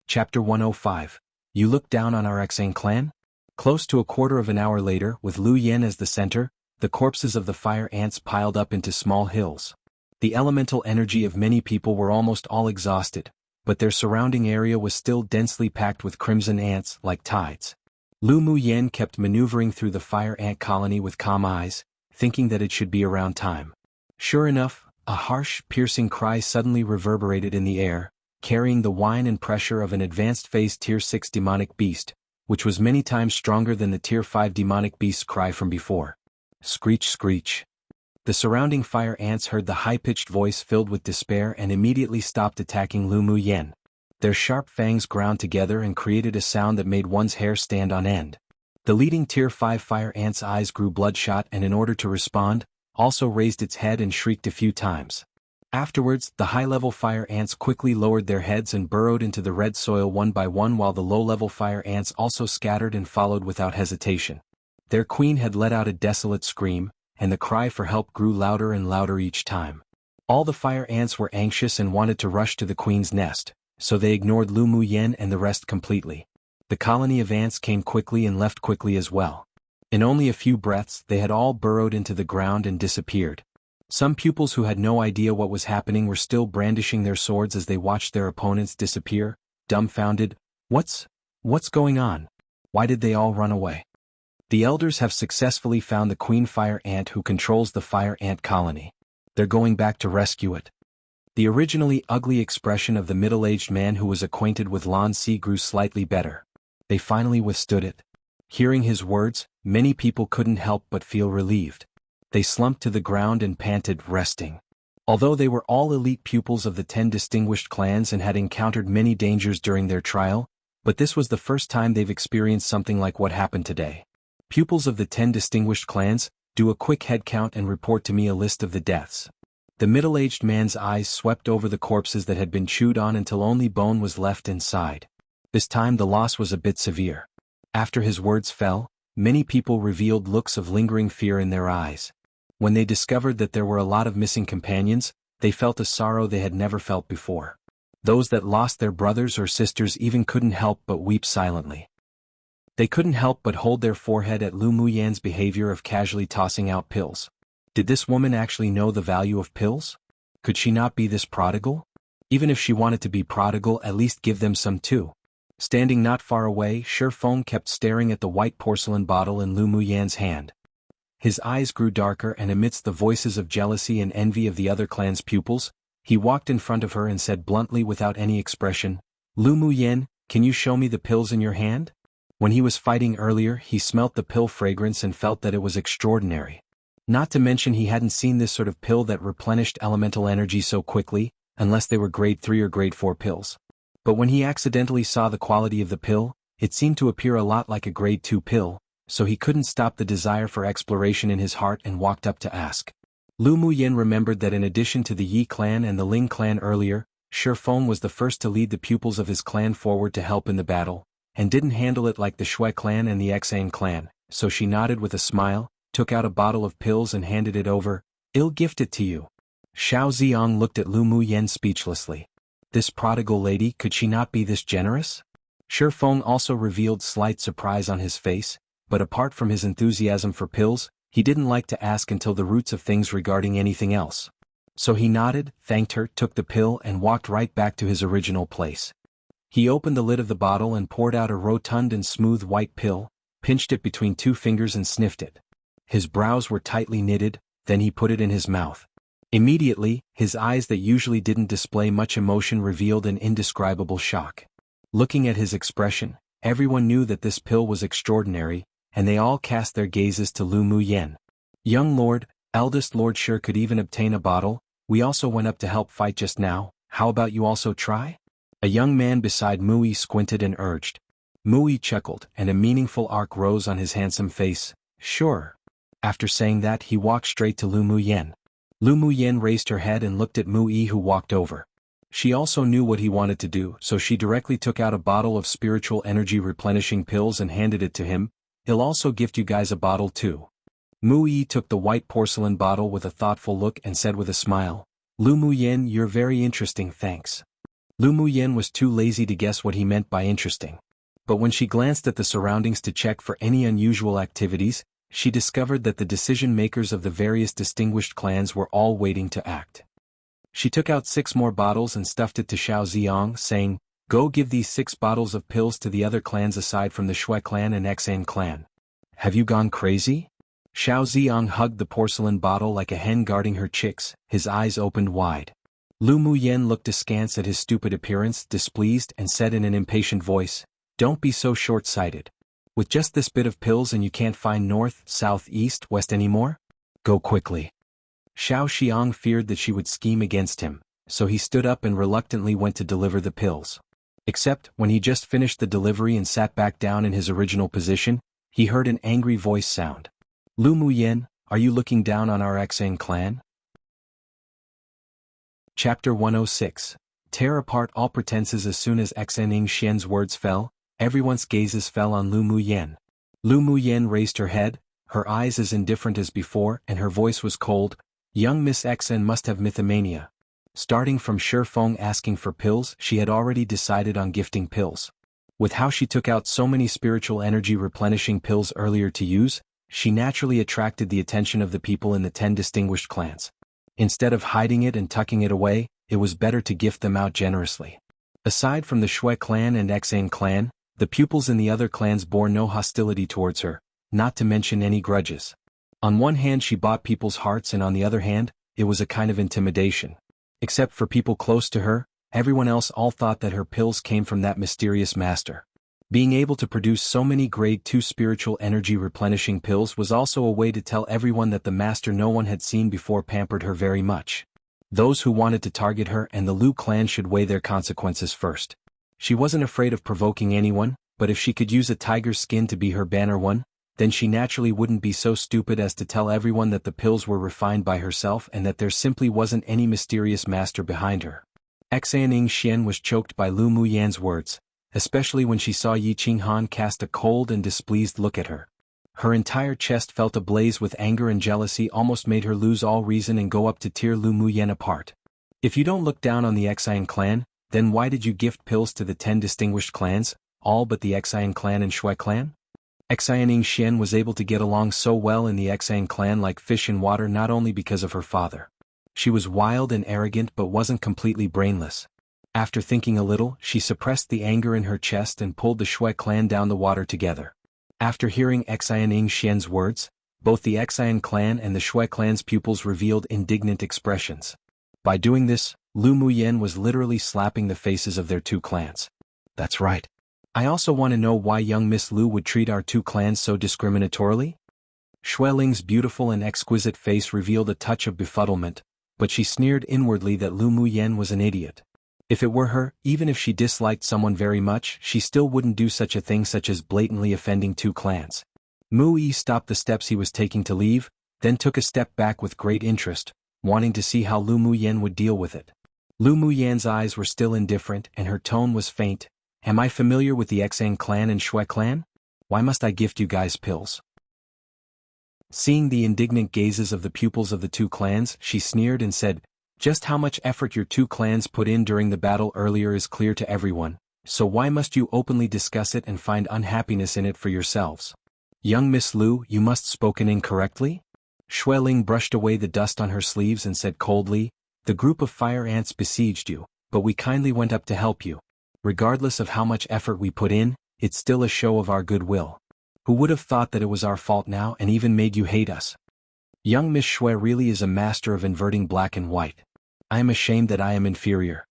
Chapter 105. You look down on our Xang clan? Close to a quarter of an hour later, with Lu Yen as the center, the corpses of the fire ants piled up into small hills. The elemental energy of many people were almost all exhausted, but their surrounding area was still densely packed with crimson ants like tides. Lu Muyen kept maneuvering through the fire ant colony with calm eyes, thinking that it should be around time. Sure enough, a harsh, piercing cry suddenly reverberated in the air, carrying the whine and pressure of an advanced phase Tier 6 demonic beast, which was many times stronger than the Tier 5 demonic beast's cry from before. Screech, screech. The surrounding fire ants heard the high-pitched voice filled with despair and immediately stopped attacking Lu Muyen. Their sharp fangs ground together and created a sound that made one's hair stand on end. The leading Tier 5 fire ant's eyes grew bloodshot and in order to respond, also raised its head and shrieked a few times. Afterwards, the high-level fire ants quickly lowered their heads and burrowed into the red soil one by one while the low-level fire ants also scattered and followed without hesitation. Their queen had let out a desolate scream, and the cry for help grew louder and louder each time. All the fire ants were anxious and wanted to rush to the queen's nest, so they ignored Lu Muyen and the rest completely. The colony of ants came quickly and left quickly as well. In only a few breaths, they had all burrowed into the ground and disappeared. Some pupils who had no idea what was happening were still brandishing their swords as they watched their opponents disappear, dumbfounded. What's going on? Why did they all run away? The elders have successfully found the queen fire ant who controls the fire ant colony. They're going back to rescue it. The originally ugly expression of the middle-aged man who was acquainted with Lan Si grew slightly better. They finally withstood it. Hearing his words, many people couldn't help but feel relieved. They slumped to the ground and panted, resting. Although they were all elite pupils of the 10 distinguished clans and had encountered many dangers during their trial, but this was the first time they've experienced something like what happened today. Pupils of the 10 distinguished clans, do a quick head count and report to me a list of the deaths. The middle-aged man's eyes swept over the corpses that had been chewed on until only bone was left inside. This time the loss was a bit severe. After his words fell, many people revealed looks of lingering fear in their eyes. When they discovered that there were a lot of missing companions, they felt a sorrow they had never felt before. Those that lost their brothers or sisters even couldn't help but weep silently. They couldn't help but hold their forehead at Lu Muyen's behavior of casually tossing out pills. Did this woman actually know the value of pills? Could she not be this prodigal? Even if she wanted to be prodigal, at least give them some too. Standing not far away, Shifeng kept staring at the white porcelain bottle in Lu Muyan's hand. His eyes grew darker, and amidst the voices of jealousy and envy of the other clan's pupils, he walked in front of her and said bluntly without any expression, "Lu Muyan, can you show me the pills in your hand?" When he was fighting earlier, he smelt the pill fragrance and felt that it was extraordinary. Not to mention he hadn't seen this sort of pill that replenished elemental energy so quickly, unless they were grade 3 or grade 4 pills. But when he accidentally saw the quality of the pill, it seemed to appear a lot like a grade 2 pill, so he couldn't stop the desire for exploration in his heart and walked up to ask. Lu Muyan remembered that in addition to the Yi clan and the Ling clan earlier, Shifeng was the first to lead the pupils of his clan forward to help in the battle, and didn't handle it like the Shui clan and the Xan clan, so she nodded with a smile, took out a bottle of pills and handed it over. "I'll gift it to you." Xiao Ziong looked at Lu Muyan speechlessly. This prodigal lady, could she not be this generous? Shifeng also revealed slight surprise on his face, but apart from his enthusiasm for pills, he didn't like to ask until the roots of things regarding anything else. So he nodded, thanked her, took the pill and walked right back to his original place. He opened the lid of the bottle and poured out a rotund and smooth white pill, pinched it between 2 fingers and sniffed it. His brows were tightly knitted, then he put it in his mouth. Immediately, his eyes that usually didn't display much emotion revealed an indescribable shock. Looking at his expression, everyone knew that this pill was extraordinary, and they all cast their gazes to Lu Muyan. "Young lord, eldest lord sure could even obtain a bottle. We also went up to help fight just now, how about you also try?" A young man beside Mui squinted and urged. Mui chuckled, and a meaningful arc rose on his handsome face. "Sure." After saying that, he walked straight to Lu Muyan. Lu Muyan raised her head and looked at Mui, who walked over. She also knew what he wanted to do, so she directly took out a bottle of spiritual energy replenishing pills and handed it to him. "He'll also gift you guys a bottle too." Mui took the white porcelain bottle with a thoughtful look and said with a smile, "Lu Muyan, you're very interesting, thanks." Lu Muyan was too lazy to guess what he meant by interesting. But when she glanced at the surroundings to check for any unusual activities, she discovered that the decision-makers of the various distinguished clans were all waiting to act. She took out 6 more bottles and stuffed it to Xiao Ziong, saying, "Go give these 6 bottles of pills to the other clans aside from the Shui clan and Xan clan." "Have you gone crazy?" Xiao Ziong hugged the porcelain bottle like a hen guarding her chicks, his eyes opened wide. Lu Muyan looked askance at his stupid appearance, displeased, and said in an impatient voice, "Don't be so short-sighted. With just this bit of pills and you can't find north, south, east, west anymore? Go quickly." Xiao Xiang feared that she would scheme against him, so he stood up and reluctantly went to deliver the pills. Except, when he just finished the delivery and sat back down in his original position, he heard an angry voice sound. "Lu Muyan, are you looking down on our Xan clan?" Chapter 106. Tear apart all pretenses. As soon as Xan Xian's words fell, everyone's gazes fell on Lu Muyan. Lu Muyan raised her head, her eyes as indifferent as before, and her voice was cold. "Young Miss Xan must have mythomania." Starting from Shifeng asking for pills, she had already decided on gifting pills. With how she took out so many spiritual energy replenishing pills earlier to use, she naturally attracted the attention of the people in the 10 distinguished clans. Instead of hiding it and tucking it away, it was better to gift them out generously. Aside from the Shui clan and Xan clan, the pupils in the other clans bore no hostility towards her, not to mention any grudges. On one hand she bought people's hearts and on the other hand, it was a kind of intimidation. Except for people close to her, everyone else all thought that her pills came from that mysterious master. Being able to produce so many grade 2 spiritual energy replenishing pills was also a way to tell everyone that the master no one had seen before pampered her very much. Those who wanted to target her and the Lu clan should weigh their consequences first. She wasn't afraid of provoking anyone, but if she could use a tiger's skin to be her banner one, then she naturally wouldn't be so stupid as to tell everyone that the pills were refined by herself and that there simply wasn't any mysterious master behind her. Xan Xian was choked by Lu Muyan's words, especially when she saw Yi Qinghan cast a cold and displeased look at her. Her entire chest felt ablaze with anger, and jealousy almost made her lose all reason and go up to tear Lu Muyan apart. "If you don't look down on the Xan clan, then why did you gift pills to the 10 distinguished clans, all but the Xan clan and Shui clan?" Xan Xian was able to get along so well in the Xan clan like fish in water not only because of her father. She was wild and arrogant but wasn't completely brainless. After thinking a little, she suppressed the anger in her chest and pulled the Shui clan down the water together. After hearing Xian Xian's words, both the Xian clan and the Shui clan's pupils revealed indignant expressions. By doing this, Lu Muyen was literally slapping the faces of their two clans. That's right. I also want to know why young Miss Lu would treat our two clans so discriminatorily? Shui Ling's beautiful and exquisite face revealed a touch of befuddlement, but she sneered inwardly that Lu Muyen was an idiot. If it were her, even if she disliked someone very much, she still wouldn't do such a thing such as blatantly offending two clans. Mu Yi stopped the steps he was taking to leave, then took a step back with great interest, wanting to see how Lu Muyen would deal with it. Lu Muyen's eyes were still indifferent and her tone was faint. Am I familiar with the Xian clan and Shui clan? Why must I gift you guys pills? Seeing the indignant gazes of the pupils of the two clans, she sneered and said, just how much effort your two clans put in during the battle earlier is clear to everyone, so why must you openly discuss it and find unhappiness in it for yourselves? Young Miss Lu, you must spoken incorrectly? Shui Ling brushed away the dust on her sleeves and said coldly, the group of fire ants besieged you, but we kindly went up to help you. Regardless of how much effort we put in, it's still a show of our goodwill. Who would have thought that it was our fault now and even made you hate us? Young Miss Shui really is a master of inverting black and white. I am ashamed that I am inferior.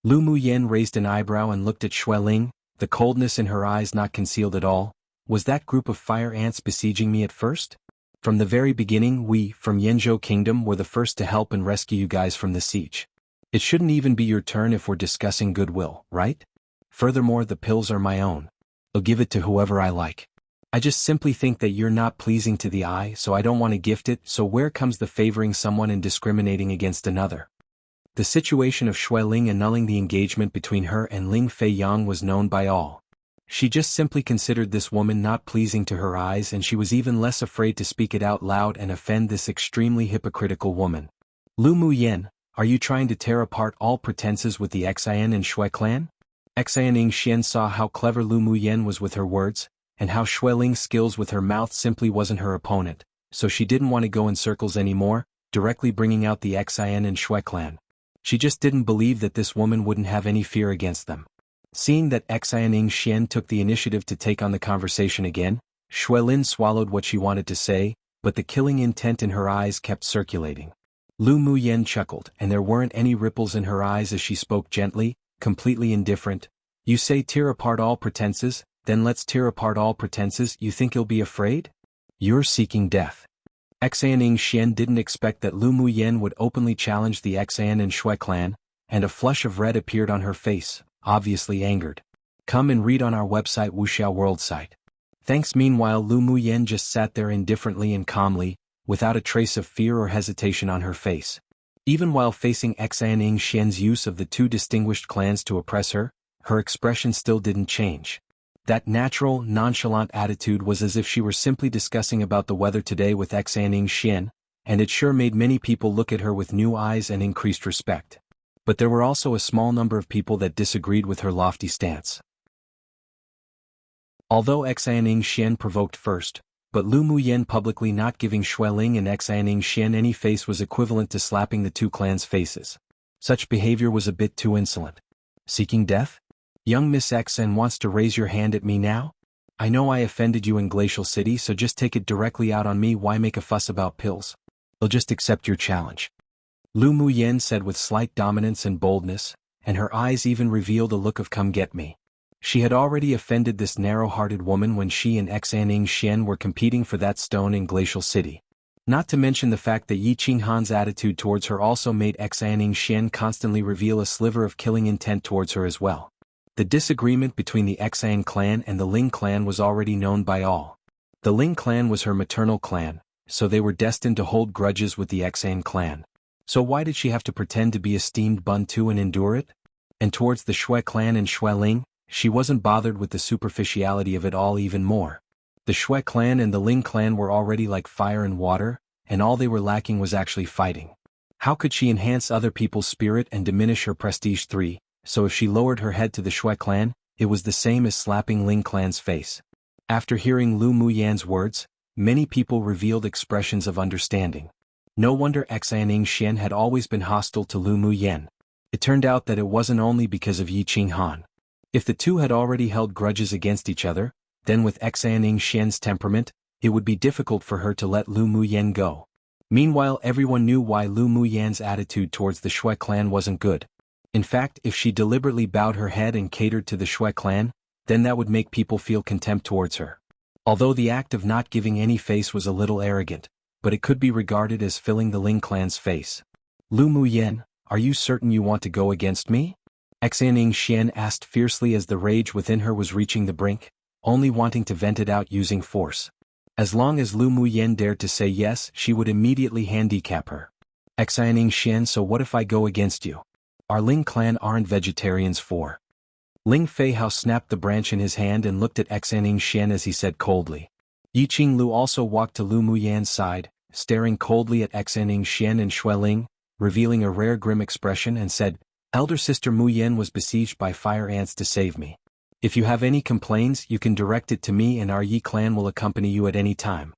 Lu Muyen raised an eyebrow and looked at Shui Ling, the coldness in her eyes not concealed at all. Was that group of fire ants besieging me at first? From the very beginning we, from Yanzhou Kingdom, were the first to help and rescue you guys from the siege. It shouldn't even be your turn if we're discussing goodwill, right? Furthermore, the pills are my own. I'll give it to whoever I like. I just simply think that you're not pleasing to the eye, so I don't want to gift it, so where comes the favoring someone and discriminating against another? The situation of Shui Ling annulling the engagement between her and Ling Fei Yang was known by all. She just simply considered this woman not pleasing to her eyes, and she was even less afraid to speak it out loud and offend this extremely hypocritical woman. Lu Muyen, are you trying to tear apart all pretenses with the Xian and Shui clan? Xian Xian saw how clever Lu Muyen was with her words, and how Shui Ling's skills with her mouth simply wasn't her opponent, so she didn't want to go in circles anymore, directly bringing out the Xian and Shui clan. She just didn't believe that this woman wouldn't have any fear against them. Seeing that Xian Xian took the initiative to take on the conversation again, Shui Lin swallowed what she wanted to say, but the killing intent in her eyes kept circulating. Lu Muyen chuckled, and there weren't any ripples in her eyes as she spoke gently, completely indifferent. You say tear apart all pretenses, then let's tear apart all pretenses. You think you'll be afraid? You're seeking death. Xian Xian didn't expect that Lu Muyen would openly challenge the Xian and Shui clan, and a flush of red appeared on her face, obviously angered. Come and read on our website Wuxia World site. Thanks. Meanwhile, Lu Muyen just sat there indifferently and calmly, without a trace of fear or hesitation on her face. Even while facing Xian Xian's use of the two distinguished clans to oppress her, her expression still didn't change. That natural, nonchalant attitude was as if she were simply discussing about the weather today with Xian Xian, and it sure made many people look at her with new eyes and increased respect. But there were also a small number of people that disagreed with her lofty stance. Although Xian Xian provoked first, but Lu Muyen publicly not giving Shui Ling and Xian Xian any face was equivalent to slapping the two clans' faces. Such behavior was a bit too insolent. Seeking death? Young Miss Xen wants to raise your hand at me now? I know I offended you in Glacial City, so just take it directly out on me. Why make a fuss about pills? I'll just accept your challenge. Lu Muyen said with slight dominance and boldness, and her eyes even revealed a look of come get me. She had already offended this narrow-hearted woman when she and Xian Xian were competing for that stone in Glacial City. Not to mention the fact that Yi Qinghan's attitude towards her also made Xian Xian constantly reveal a sliver of killing intent towards her as well. The disagreement between the Xian clan and the Ling clan was already known by all. The Ling clan was her maternal clan, so they were destined to hold grudges with the Xian clan. So why did she have to pretend to be a steamed bun too and endure it? And towards the Shui clan and Shui Ling, she wasn't bothered with the superficiality of it all even more. The Shui clan and the Ling clan were already like fire and water, and all they were lacking was actually fighting. How could she enhance other people's spirit and diminish her prestige? So if she lowered her head to the Shui clan, it was the same as slapping Ling clan's face. After hearing Lu Muyen's words, many people revealed expressions of understanding. No wonder Xianing Xian had always been hostile to Lu Muyen. It turned out that it wasn't only because of Yi Qinghan. If the two had already held grudges against each other, then with Xianing Xian's temperament, it would be difficult for her to let Lu Muyen go. Meanwhile, everyone knew why Lu Muyen's attitude towards the Shui clan wasn't good. In fact, if she deliberately bowed her head and catered to the Shui clan, then that would make people feel contempt towards her. Although the act of not giving any face was a little arrogant, but it could be regarded as filling the Ling clan's face. Lu Muyen, are you certain you want to go against me? Xianing Xian asked fiercely as the rage within her was reaching the brink, only wanting to vent it out using force. As long as Lu Muyen dared to say yes, she would immediately handicap her. Xianing Xian, so what if I go against you? Our Ling clan aren't vegetarians for. Ling Feihao snapped the branch in his hand and looked at Xianing Xian as he said coldly. Yi Qinglu also walked to Lu Muyen's side, staring coldly at Xianing Xian and Xueling, revealing a rare grim expression and said, Elder Sister Muyen was besieged by fire ants to save me. If you have any complaints, you can direct it to me and our Yi clan will accompany you at any time.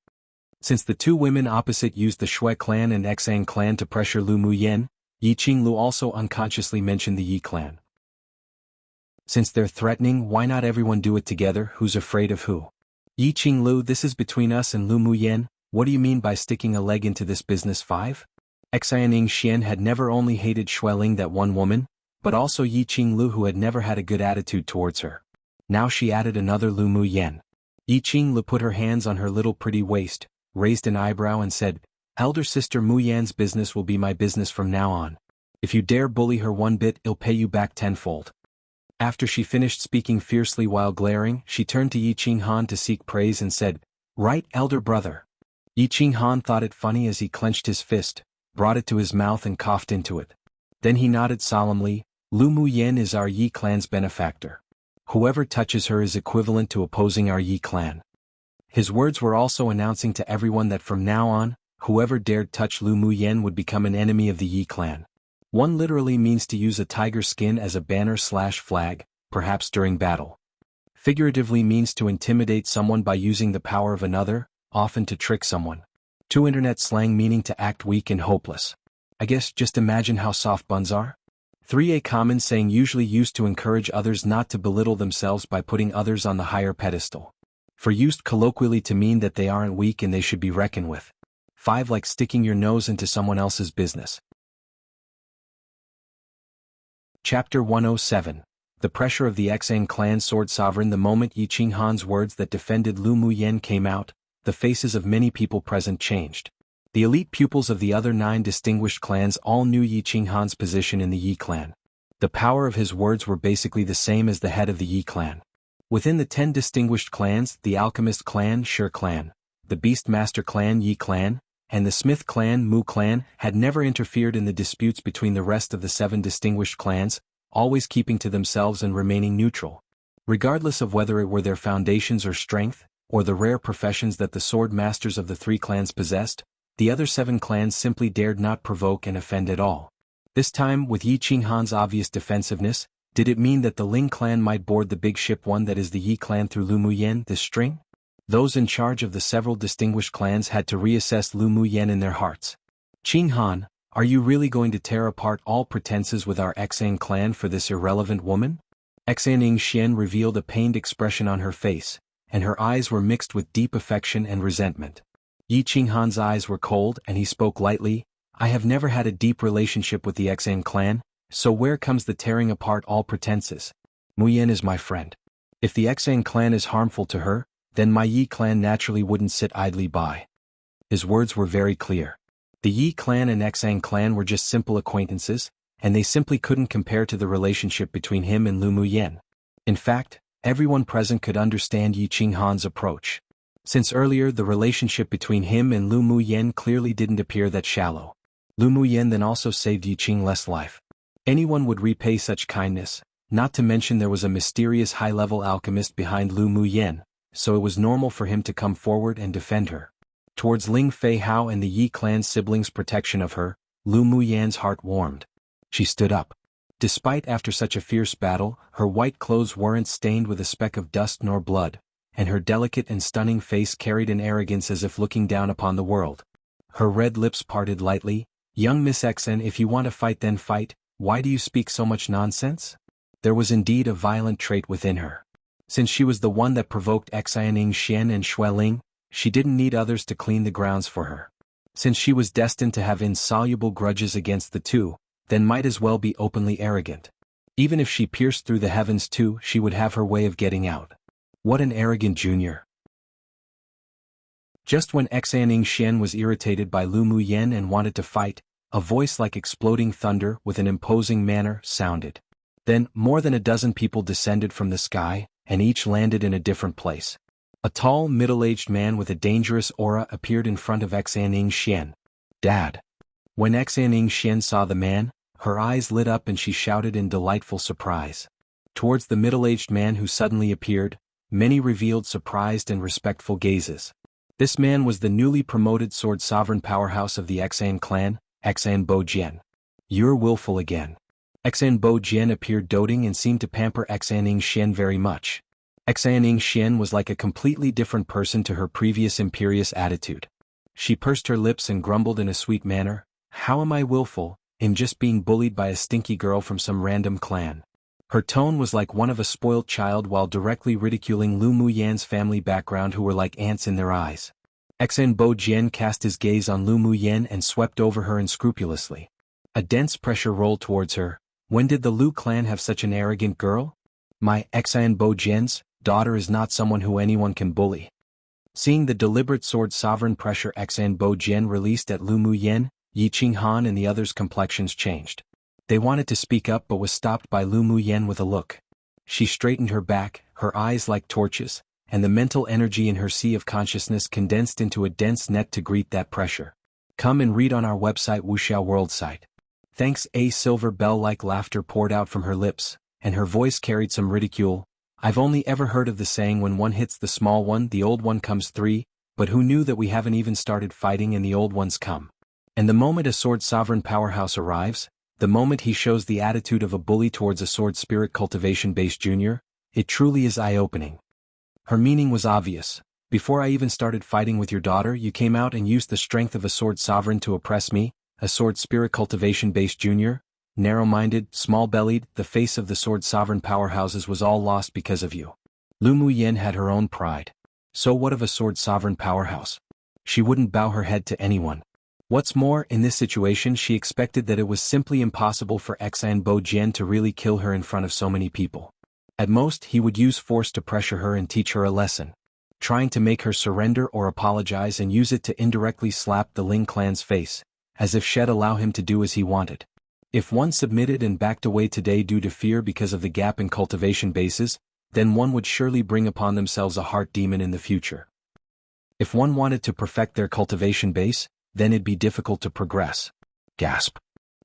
Since the two women opposite used the Shui clan and Xang clan to pressure Lu Muyen, Yi Qinglu also unconsciously mentioned the Yi clan. Since they're threatening, why not everyone do it together? Who's afraid of who? Yi Qinglu, this is between us and Lu Muyen. What do you mean by sticking a leg into this business? 5? Xianing Xian had never only hated Xueling, that one woman, but also Yi Qinglu, who had never had a good attitude towards her. Now she added another Lu Muyen. Yi Qinglu put her hands on her little pretty waist, raised an eyebrow and said, Elder Sister Muyen's business will be my business from now on. If you dare bully her one bit, I'll pay you back tenfold. After she finished speaking fiercely while glaring, she turned to Yi Qinghan to seek praise and said, Right, elder brother. Yi Qinghan thought it funny as he clenched his fist, brought it to his mouth and coughed into it. Then he nodded solemnly, Lu Muyen is our Yi clan's benefactor. Whoever touches her is equivalent to opposing our Yi clan. His words were also announcing to everyone that from now on, whoever dared touch Lu Muyen would become an enemy of the Yi clan. One literally means to use a tiger skin as a banner/flag, perhaps during battle. Figuratively means to intimidate someone by using the power of another, often to trick someone. 2 internet slang meaning to act weak and hopeless. I guess just imagine how soft buns are. 3 a common saying usually used to encourage others not to belittle themselves by putting others on the higher pedestal. 4 used colloquially to mean that they aren't weak and they should be reckoned with. 5 like sticking your nose into someone else's business. Chapter 107. The pressure of the Xang clan sword sovereign. The moment Yi Qinghan's words that defended Lu Muyen came out, the faces of many people present changed. The elite pupils of the other 9 distinguished clans all knew Yi Qinghan's position in the Yi clan. The power of his words were basically the same as the head of the Yi clan. Within the 10 distinguished clans, the Alchemist clan, Shi clan, the Beastmaster clan, Yi clan, and the Smith clan, Mu clan, had never interfered in the disputes between the rest of the 7 distinguished clans, always keeping to themselves and remaining neutral. Regardless of whether it were their foundations or strength, or the rare professions that the sword masters of the 3 clans possessed, the other 7 clans simply dared not provoke and offend at all. This time, with Yi Qinghan's obvious defensiveness, did it mean that the Ling clan might board the big ship one that is the Yi clan through Lu Muyen this string? Those in charge of the several distinguished clans had to reassess Lu Muyen in their hearts. Qinghan, are you really going to tear apart all pretenses with our Xang clan for this irrelevant woman? Xianing Xian revealed a pained expression on her face, and her eyes were mixed with deep affection and resentment. Yi Qinghan's eyes were cold and he spoke lightly, I have never had a deep relationship with the Xang clan, so where comes the tearing apart all pretenses? Muyen is my friend. If the Xang clan is harmful to her, then my Yi clan naturally wouldn't sit idly by. His words were very clear. The Yi clan and Xang clan were just simple acquaintances, and they simply couldn't compare to the relationship between him and Lu Muyen. In fact, everyone present could understand Yi Qinghan's approach. Since earlier the relationship between him and Lu Muyen clearly didn't appear that shallow. Lu Muyen then also saved Yi Qing's life. Anyone would repay such kindness, not to mention there was a mysterious high-level alchemist behind Lu Muyen, so it was normal for him to come forward and defend her. Towards Ling Feihao and the Yi clan's siblings' protection of her, Lu Muyen's heart warmed. She stood up. Despite after such a fierce battle, her white clothes weren't stained with a speck of dust nor blood, and her delicate and stunning face carried an arrogance as if looking down upon the world. Her red lips parted lightly. "Young Miss Xen, if you want to fight then fight, why do you speak so much nonsense?" There was indeed a violent trait within her. Since she was the one that provoked Xianing Xian and Xueling, she didn't need others to clean the grounds for her. Since she was destined to have insoluble grudges against the two, then might as well be openly arrogant. Even if she pierced through the heavens too, she would have her way of getting out. What an arrogant junior. Just when Xianing Xian was irritated by Lu Muyen and wanted to fight, a voice like exploding thunder with an imposing manner sounded. Then, more than a dozen people descended from the sky, and each landed in a different place. A tall, middle-aged man with a dangerous aura appeared in front of Xianing Xian. "Dad." When Xianing Xian saw the man, her eyes lit up and she shouted in delightful surprise. Towards the middle-aged man who suddenly appeared, many revealed surprised and respectful gazes. This man was the newly promoted sword sovereign powerhouse of the Xian clan, Xian Bo Jian. "You're willful again." Xian Bo Jian appeared doting and seemed to pamper Xianing Xian very much. Xianing Xian was like a completely different person to her previous imperious attitude. She pursed her lips and grumbled in a sweet manner, "How am I willful, in just being bullied by a stinky girl from some random clan?" Her tone was like one of a spoilt child while directly ridiculing Lu Muyan's family background who were like ants in their eyes. Xian Bo Jian cast his gaze on Lu Muyan and swept over her unscrupulously. A dense pressure rolled towards her. When did the Lu clan have such an arrogant girl? My Xian Bo Jian's daughter is not someone who anyone can bully. Seeing the deliberate sword sovereign pressure Xian Bo Jian released at Lu Muyan, Yi Qinghan and the others' complexions changed. They wanted to speak up but was stopped by Lu Muyan with a look. She straightened her back, her eyes like torches, and the mental energy in her sea of consciousness condensed into a dense net to greet that pressure. Come and read on our website Wuxia World site. Thanks. A silver bell-like laughter poured out from her lips, and her voice carried some ridicule. I've only ever heard of the saying when one hits the small one the old one comes three, but who knew that we haven't even started fighting and the old ones come. And the moment a sword sovereign powerhouse arrives, the moment he shows the attitude of a bully towards a sword spirit cultivation-based junior, it truly is eye-opening. Her meaning was obvious. Before I even started fighting with your daughter you came out and used the strength of a sword sovereign to oppress me, a sword spirit cultivation-based junior? Narrow-minded, small-bellied, the face of the sword sovereign powerhouses was all lost because of you. Lu Muyen had her own pride. So what of a sword sovereign powerhouse? She wouldn't bow her head to anyone. What's more, in this situation she expected that it was simply impossible for Xian Bo Jian to really kill her in front of so many people. At most he would use force to pressure her and teach her a lesson. Trying to make her surrender or apologize and use it to indirectly slap the Ling clan's face, as if she'd allow him to do as he wanted. If one submitted and backed away today due to fear because of the gap in cultivation bases, then one would surely bring upon themselves a heart demon in the future. If one wanted to perfect their cultivation base, then it'd be difficult to progress. Gasp.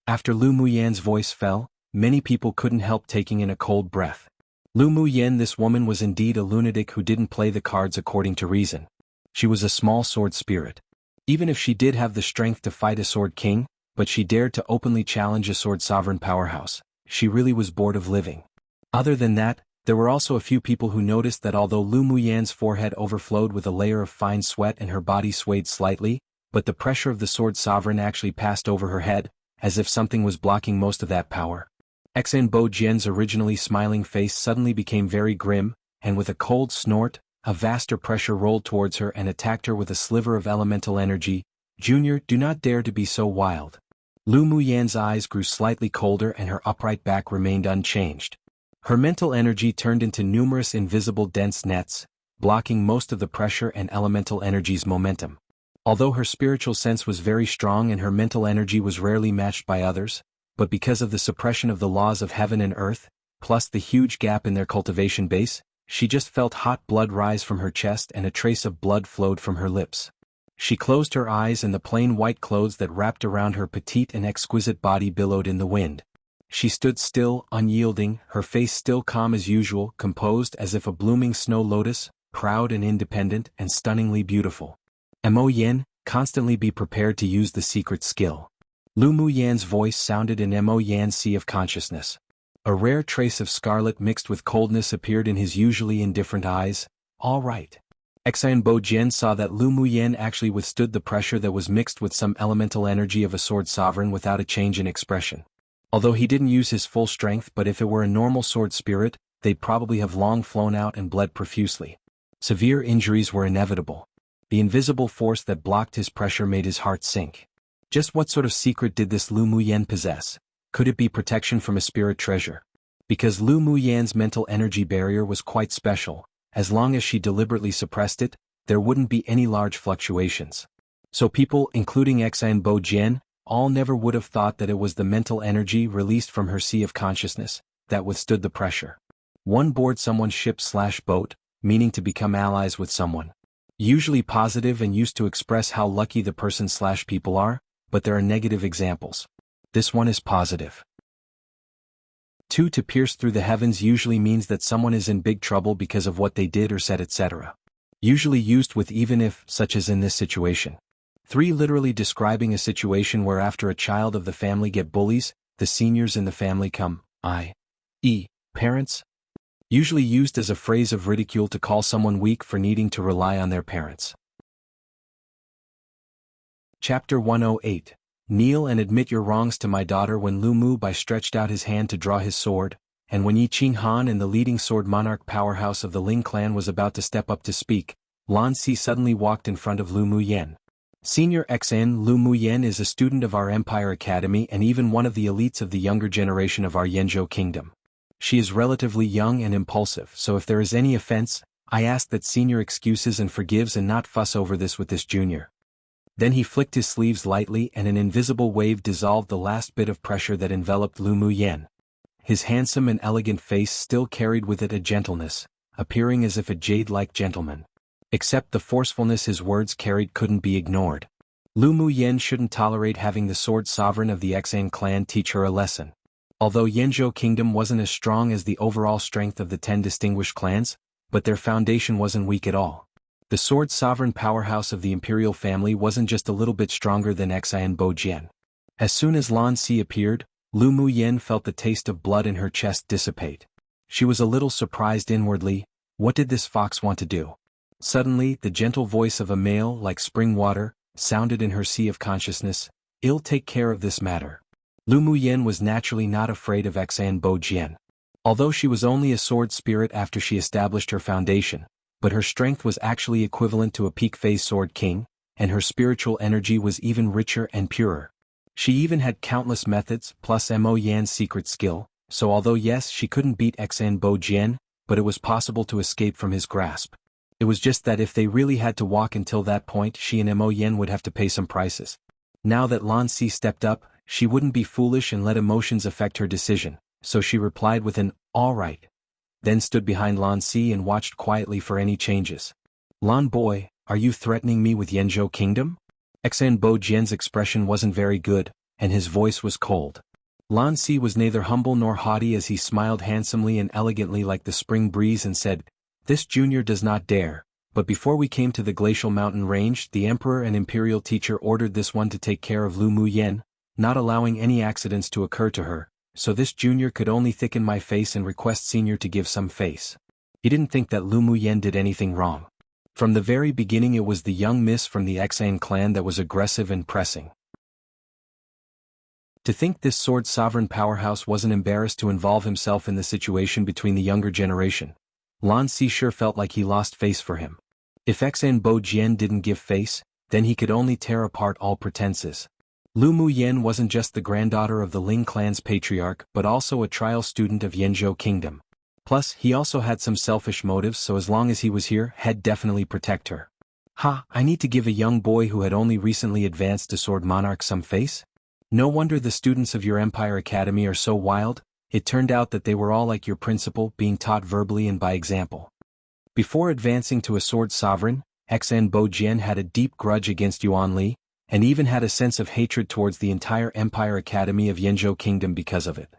After Lu Muyan's voice fell, many people couldn't help taking in a cold breath. Lu Muyan, this woman was indeed a lunatic who didn't play the cards according to reason. She was a small sword spirit. Even if she did have the strength to fight a sword king, but she dared to openly challenge a sword sovereign powerhouse, she really was bored of living. Other than that, there were also a few people who noticed that although Lu Muyan's forehead overflowed with a layer of fine sweat and her body swayed slightly, but the pressure of the sword sovereign actually passed over her head, as if something was blocking most of that power. Xian Bo Jian's originally smiling face suddenly became very grim, and with a cold snort, a vaster pressure rolled towards her and attacked her with a sliver of elemental energy. Junior, do not dare to be so wild. Lu Muyan's eyes grew slightly colder and her upright back remained unchanged. Her mental energy turned into numerous invisible dense nets, blocking most of the pressure and elemental energy's momentum. Although her spiritual sense was very strong and her mental energy was rarely matched by others, but because of the suppression of the laws of heaven and earth, plus the huge gap in their cultivation base, she just felt hot blood rise from her chest and a trace of blood flowed from her lips. She closed her eyes and the plain white clothes that wrapped around her petite and exquisite body billowed in the wind. She stood still, unyielding, her face still calm as usual, composed as if a blooming snow lotus, proud and independent and stunningly beautiful. Mo Yen, constantly be prepared to use the secret skill. Lu Muyan's voice sounded in Mo Yan's sea of consciousness. A rare trace of scarlet mixed with coldness appeared in his usually indifferent eyes. All right. Xian Bo Jian saw that Lu Muyen actually withstood the pressure that was mixed with some elemental energy of a sword sovereign without a change in expression. Although he didn't use his full strength, but if it were a normal sword spirit, they'd probably have long flown out and bled profusely. Severe injuries were inevitable. The invisible force that blocked his pressure made his heart sink. Just what sort of secret did this Lu Muyen possess? Could it be protection from a spirit treasure? Because Lu Muyen's mental energy barrier was quite special, as long as she deliberately suppressed it, there wouldn't be any large fluctuations. So people, including Xian Bo Jian, all never would have thought that it was the mental energy released from her sea of consciousness that withstood the pressure. One board someone's ship/boat, meaning to become allies with someone. Usually positive and used to express how lucky the person/people are, but there are negative examples. This one is positive. 2. To pierce through the heavens usually means that someone is in big trouble because of what they did or said, etc. Usually used with even if, such as in this situation. 3. Literally describing a situation where after a child of the family get bullies, the seniors in the family come, i.e., parents. Usually used as a phrase of ridicule to call someone weak for needing to rely on their parents. Chapter 108. Kneel and admit your wrongs to my daughter. When Lu Mu Bai stretched out his hand to draw his sword, and when Yi Qing Han and the leading sword monarch powerhouse of the Ling clan was about to step up to speak, Lan Si suddenly walked in front of Lu Muyen. Senior Xian Lu Muyen is a student of our Empire Academy and even one of the elites of the younger generation of our Yanzhou kingdom. She is relatively young and impulsive, so if there is any offense, I ask that senior excuses and forgives and not fuss over this with this junior. Then he flicked his sleeves lightly and an invisible wave dissolved the last bit of pressure that enveloped Lu Muyen. His handsome and elegant face still carried with it a gentleness, appearing as if a jade-like gentleman. Except the forcefulness his words carried couldn't be ignored. Lu Muyen shouldn't tolerate having the sword sovereign of the Xian clan teach her a lesson. Although Yanzhou kingdom wasn't as strong as the overall strength of the 10 distinguished clans, but their foundation wasn't weak at all. The sword sovereign powerhouse of the imperial family wasn't just a little bit stronger than Xian Bo Jian. As soon as Lan Si appeared, Lu Muyen felt the taste of blood in her chest dissipate. She was a little surprised inwardly. What did this fox want to do? Suddenly, the gentle voice of a male like spring water sounded in her sea of consciousness. I'll take care of this matter. Lu Muyen was naturally not afraid of Xian Bo Jian. Although she was only a sword spirit after she established her foundation, but her strength was actually equivalent to a peak phase sword king, and her spiritual energy was even richer and purer. She even had countless methods plus Mo Yan's secret skill, so although yes she couldn't beat Xian Bo Jian, but it was possible to escape from his grasp. It was just that if they really had to walk until that point she and Mo Yan would have to pay some prices. Now that Lan Si stepped up, she wouldn't be foolish and let emotions affect her decision, so she replied with an, "All right." Then stood behind Lan Si and watched quietly for any changes. "Lan boy, are you threatening me with Yanzhou kingdom?" Xian Bo Jian's expression wasn't very good, and his voice was cold. Lan Si was neither humble nor haughty as he smiled handsomely and elegantly like the spring breeze and said, "This junior does not dare, but before we came to the glacial mountain range the emperor and imperial teacher ordered this one to take care of Lu Muyen, not allowing any accidents to occur to her. So this junior could only thicken my face and request senior to give some face." He didn't think that Lu Muyen did anything wrong. From the very beginning it was the young miss from the Xian clan that was aggressive and pressing. To think this sword sovereign powerhouse wasn't embarrassed to involve himself in the situation between the younger generation. Lan Si sure felt like he lost face for him. If Xian Bo Jian didn't give face, then he could only tear apart all pretenses. Lu Muyen wasn't just the granddaughter of the Ling clan's patriarch but also a trial student of Yanzhou kingdom. Plus, he also had some selfish motives, so as long as he was here, he'd definitely protect her. I need to give a young boy who had only recently advanced to sword monarch some face? No wonder the students of your Empire Academy are so wild. It turned out that they were all like your principal, being taught verbally and by example. Before advancing to a sword sovereign, Xian Bo Jian had a deep grudge against Yuan Li, and even had a sense of hatred towards the entire Empire Academy of Yanzhou Kingdom because of it.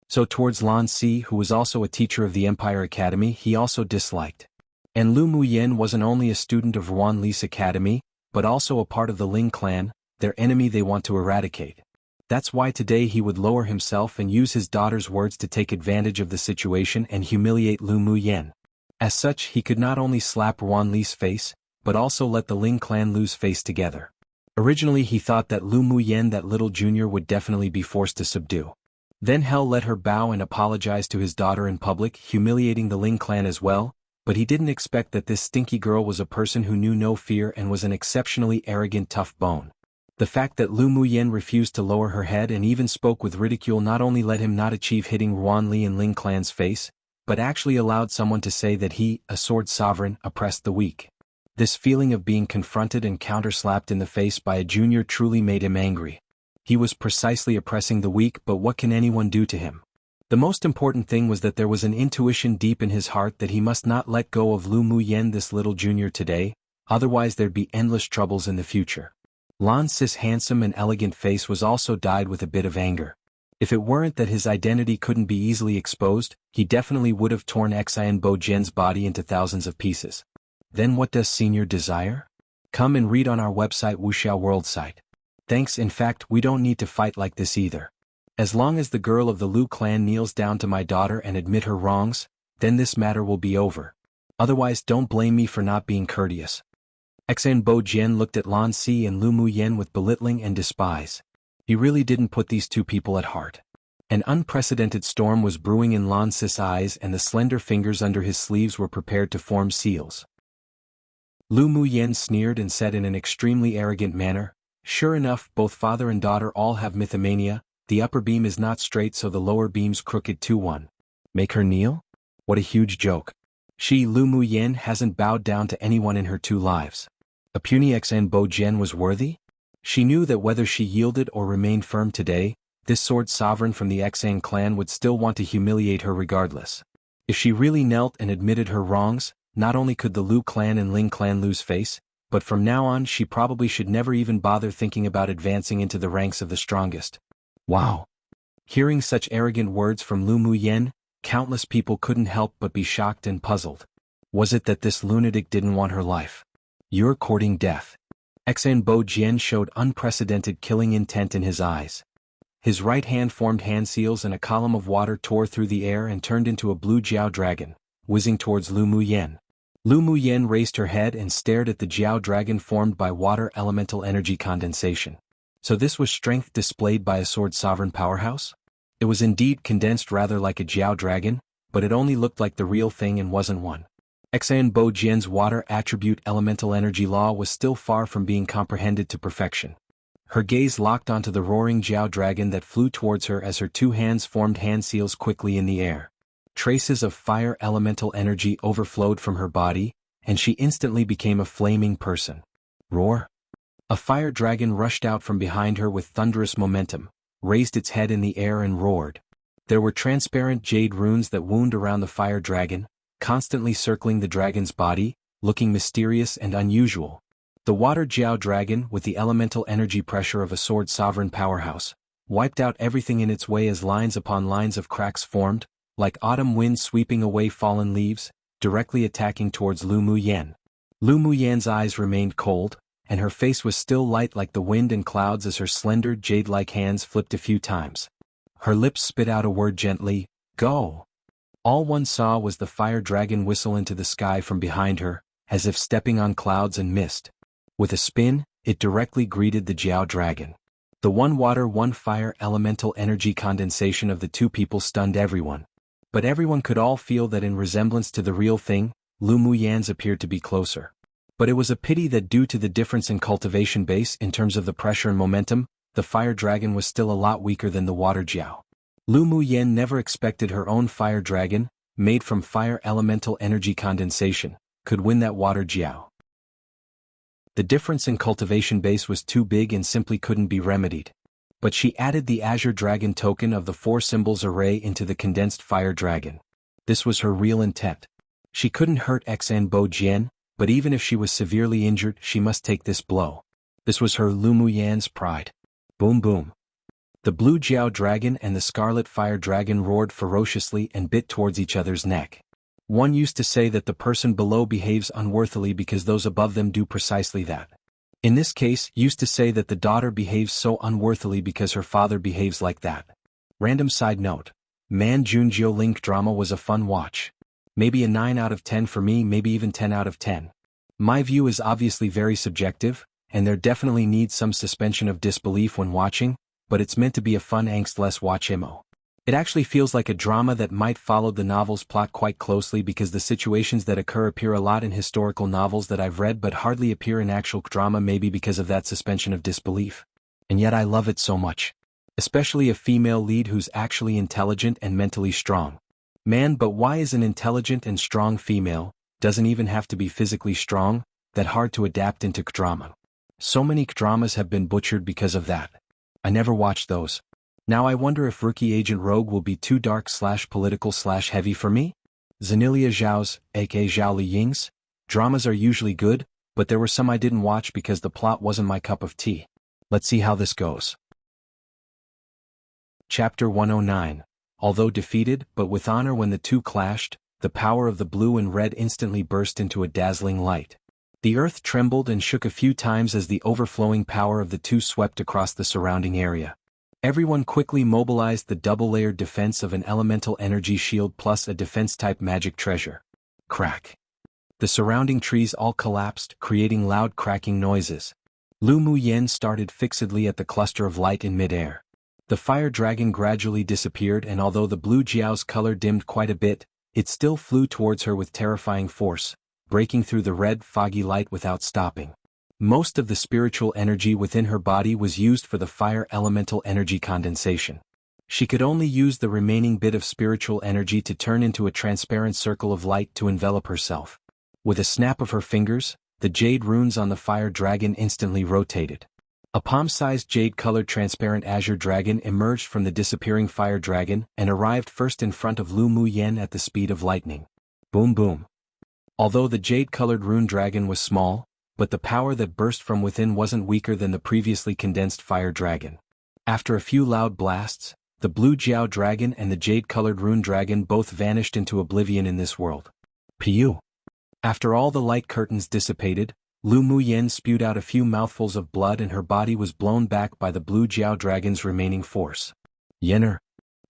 So towards Lan Si, who was also a teacher of the Empire Academy, he also disliked. And Lu Muyen wasn't only a student of Yuan Li's academy, but also a part of the Ling clan, their enemy they want to eradicate. That's why today he would lower himself and use his daughter's words to take advantage of the situation and humiliate Lu Muyen. As such, he could not only slap Yuan Li's face, but also let the Ling clan lose face together. Originally he thought that Lu Muyen, that little junior, would definitely be forced to subdue. Then Hell let her bow and apologize to his daughter in public, humiliating the Ling clan as well, but he didn't expect that this stinky girl was a person who knew no fear and was an exceptionally arrogant tough bone. The fact that Lu Muyen refused to lower her head and even spoke with ridicule not only let him not achieve hitting Ruan Li and Ling clan's face, but actually allowed someone to say that he, a sword sovereign, oppressed the weak. This feeling of being confronted and counter-slapped in the face by a junior truly made him angry. He was precisely oppressing the weak, but what can anyone do to him? The most important thing was that there was an intuition deep in his heart that he must not let go of Lu Muyen, this little junior, today, otherwise there'd be endless troubles in the future. Lan Si's handsome and elegant face was also dyed with a bit of anger. If it weren't that his identity couldn't be easily exposed, he definitely would have torn Xianbo Jian's body into thousands of pieces. Then what does Senior desire? Come and read on our website Wuxia World site. Thanks. In fact, we don't need to fight like this either. As long as the girl of the Lu clan kneels down to my daughter and admit her wrongs, then this matter will be over. Otherwise don't blame me for not being courteous. Xianbo Jian looked at Lan Si and Lu Muyen with belittling and despise. He really didn't put these two people at heart. An unprecedented storm was brewing in Lan Si's eyes, and the slender fingers under his sleeves were prepared to form seals. Lu Muyen sneered and said in an extremely arrogant manner, "Sure enough, both father and daughter all have mythomania. The upper beam is not straight, so the lower beam's crooked too. One. Make her kneel? What a huge joke. She, Lu Muyen, hasn't bowed down to anyone in her 2 lives. A puny Xianbo Jian was worthy? She knew that whether she yielded or remained firm today, this sword sovereign from the Xian clan would still want to humiliate her regardless. If she really knelt and admitted her wrongs, not only could the Lu clan and Ling clan lose face, but from now on she probably should never even bother thinking about advancing into the ranks of the strongest. Wow! Hearing such arrogant words from Lu Muyen, countless people couldn't help but be shocked and puzzled. Was it that this lunatic didn't want her life? You're courting death. Xianbo Jian showed unprecedented killing intent in his eyes. His right hand formed hand seals and a column of water tore through the air and turned into a blue Jiao dragon, whizzing towards Lu Muyen. Lu Muyen raised her head and stared at the Jiao dragon formed by water elemental energy condensation. So this was strength displayed by a sword sovereign powerhouse? It was indeed condensed rather like a Jiao dragon, but it only looked like the real thing and wasn't one. Xianbo Jian's water attribute elemental energy law was still far from being comprehended to perfection. Her gaze locked onto the roaring Jiao dragon that flew towards her as her 2 hands formed hand seals quickly in the air. Traces of fire elemental energy overflowed from her body, and she instantly became a flaming person. Roar! A fire dragon rushed out from behind her with thunderous momentum, raised its head in the air and roared. There were transparent jade runes that wound around the fire dragon, constantly circling the dragon's body, looking mysterious and unusual. The water Jiao dragon, with the elemental energy pressure of a sword sovereign powerhouse, wiped out everything in its way as lines upon lines of cracks formed, like autumn wind sweeping away fallen leaves, directly attacking towards Lu Muyen. Lu Muyen's eyes remained cold, and her face was still light like the wind and clouds as her slender jade-like hands flipped a few times. Her lips spit out a word gently, "Go!" All one saw was the fire dragon whistle into the sky from behind her, as if stepping on clouds and mist. With a spin, it directly greeted the Jiao dragon. The one water one fire elemental energy condensation of the 2 people stunned everyone. But everyone could all feel that in resemblance to the real thing, Lu Muyen's appeared to be closer. But it was a pity that due to the difference in cultivation base in terms of the pressure and momentum, the fire dragon was still a lot weaker than the water Jiao. Lu Muyen never expected her own fire dragon, made from fire elemental energy condensation, could win that water Jiao. The difference in cultivation base was too big and simply couldn't be remedied. But she added the Azure Dragon token of the 4 symbols array into the condensed fire dragon. This was her real intent. She couldn't hurt Xianbo Jian, but even if she was severely injured, she must take this blow. This was her Lu Muyen's pride. Boom boom. The blue Jiao dragon and the scarlet fire dragon roared ferociously and bit towards each other's neck. One used to say that the person below behaves unworthily because those above them do precisely that. In this case, used to say that the daughter behaves so unworthily because her father behaves like that. Random side note. Man Junjiu Link drama was a fun watch. Maybe a 9 out of 10 for me, maybe even 10 out of 10. My view is obviously very subjective, and there definitely needs some suspension of disbelief when watching, but it's meant to be a fun angstless watch emo. It actually feels like a drama that might follow the novel's plot quite closely because the situations that occur appear a lot in historical novels that I've read but hardly appear in actual drama, maybe because of that suspension of disbelief. And yet I love it so much. Especially a female lead who's actually intelligent and mentally strong. Man, but why is an intelligent and strong female, doesn't even have to be physically strong, that hard to adapt into drama? So many dramas have been butchered because of that. I never watched those. Now I wonder if Rookie Agent Rogue will be too dark/political/heavy for me? Zanilia Zhao's, aka Zhao Liying's, dramas are usually good, but there were some I didn't watch because the plot wasn't my cup of tea. Let's see how this goes. Chapter 109. Although defeated, but with honor. When the two clashed, the power of the blue and red instantly burst into a dazzling light. The earth trembled and shook a few times as the overflowing power of the two swept across the surrounding area. Everyone quickly mobilized the double-layered defense of an elemental energy shield plus a defense-type magic treasure. Crack. The surrounding trees all collapsed, creating loud cracking noises. Lu Muyen started fixedly at the cluster of light in midair. The fire dragon gradually disappeared, and although the blue Jiao's color dimmed quite a bit, it still flew towards her with terrifying force, breaking through the red, foggy light without stopping. Most of the spiritual energy within her body was used for the fire elemental energy condensation. She could only use the remaining bit of spiritual energy to turn into a transparent circle of light to envelop herself. With a snap of her fingers, the jade runes on the fire dragon instantly rotated. A palm-sized jade-colored transparent azure dragon emerged from the disappearing fire dragon and arrived first in front of Lu Muyen at the speed of lightning. Boom boom. Although the jade-colored rune dragon was small, but the power that burst from within wasn't weaker than the previously condensed fire dragon. After a few loud blasts, the blue Jiao dragon and the jade-colored rune dragon both vanished into oblivion in this world. Piu. After all the light curtains dissipated, Lu Muyen spewed out a few mouthfuls of blood and her body was blown back by the blue Jiao dragon's remaining force. Yener.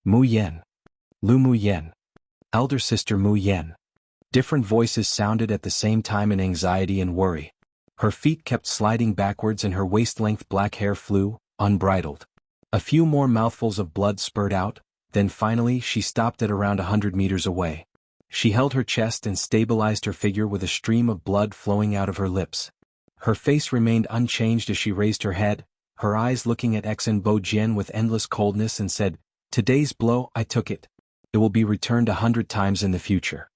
Mu Yen. Lu Muyen. Elder sister Mu Yen. Different voices sounded at the same time in anxiety and worry. Her feet kept sliding backwards and her waist-length black hair flew, unbridled. A few more mouthfuls of blood spurted out, then finally she stopped at around 100 meters away. She held her chest and stabilized her figure with a stream of blood flowing out of her lips. Her face remained unchanged as she raised her head, her eyes looking at Xen Bo Jian with endless coldness, and said, "Today's blow, I took it. It will be returned 100 times in the future."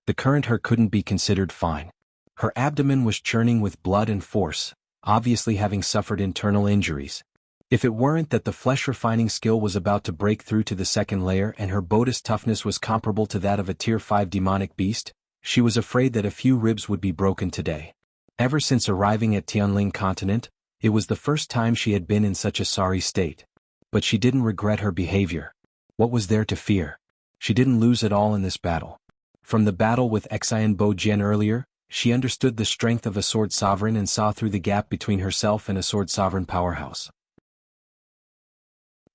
The current her couldn't be considered fine. Her abdomen was churning with blood and force, obviously having suffered internal injuries. If it weren't that the flesh-refining skill was about to break through to the second layer and her Bodhi's toughness was comparable to that of a Tier 5 demonic beast, she was afraid that a few ribs would be broken today. Ever since arriving at Tianling continent, it was the first time she had been in such a sorry state. But she didn't regret her behavior. What was there to fear? She didn't lose at all in this battle. From the battle with Xen Bo Jian earlier, she understood the strength of a sword sovereign and saw through the gap between herself and a sword sovereign powerhouse.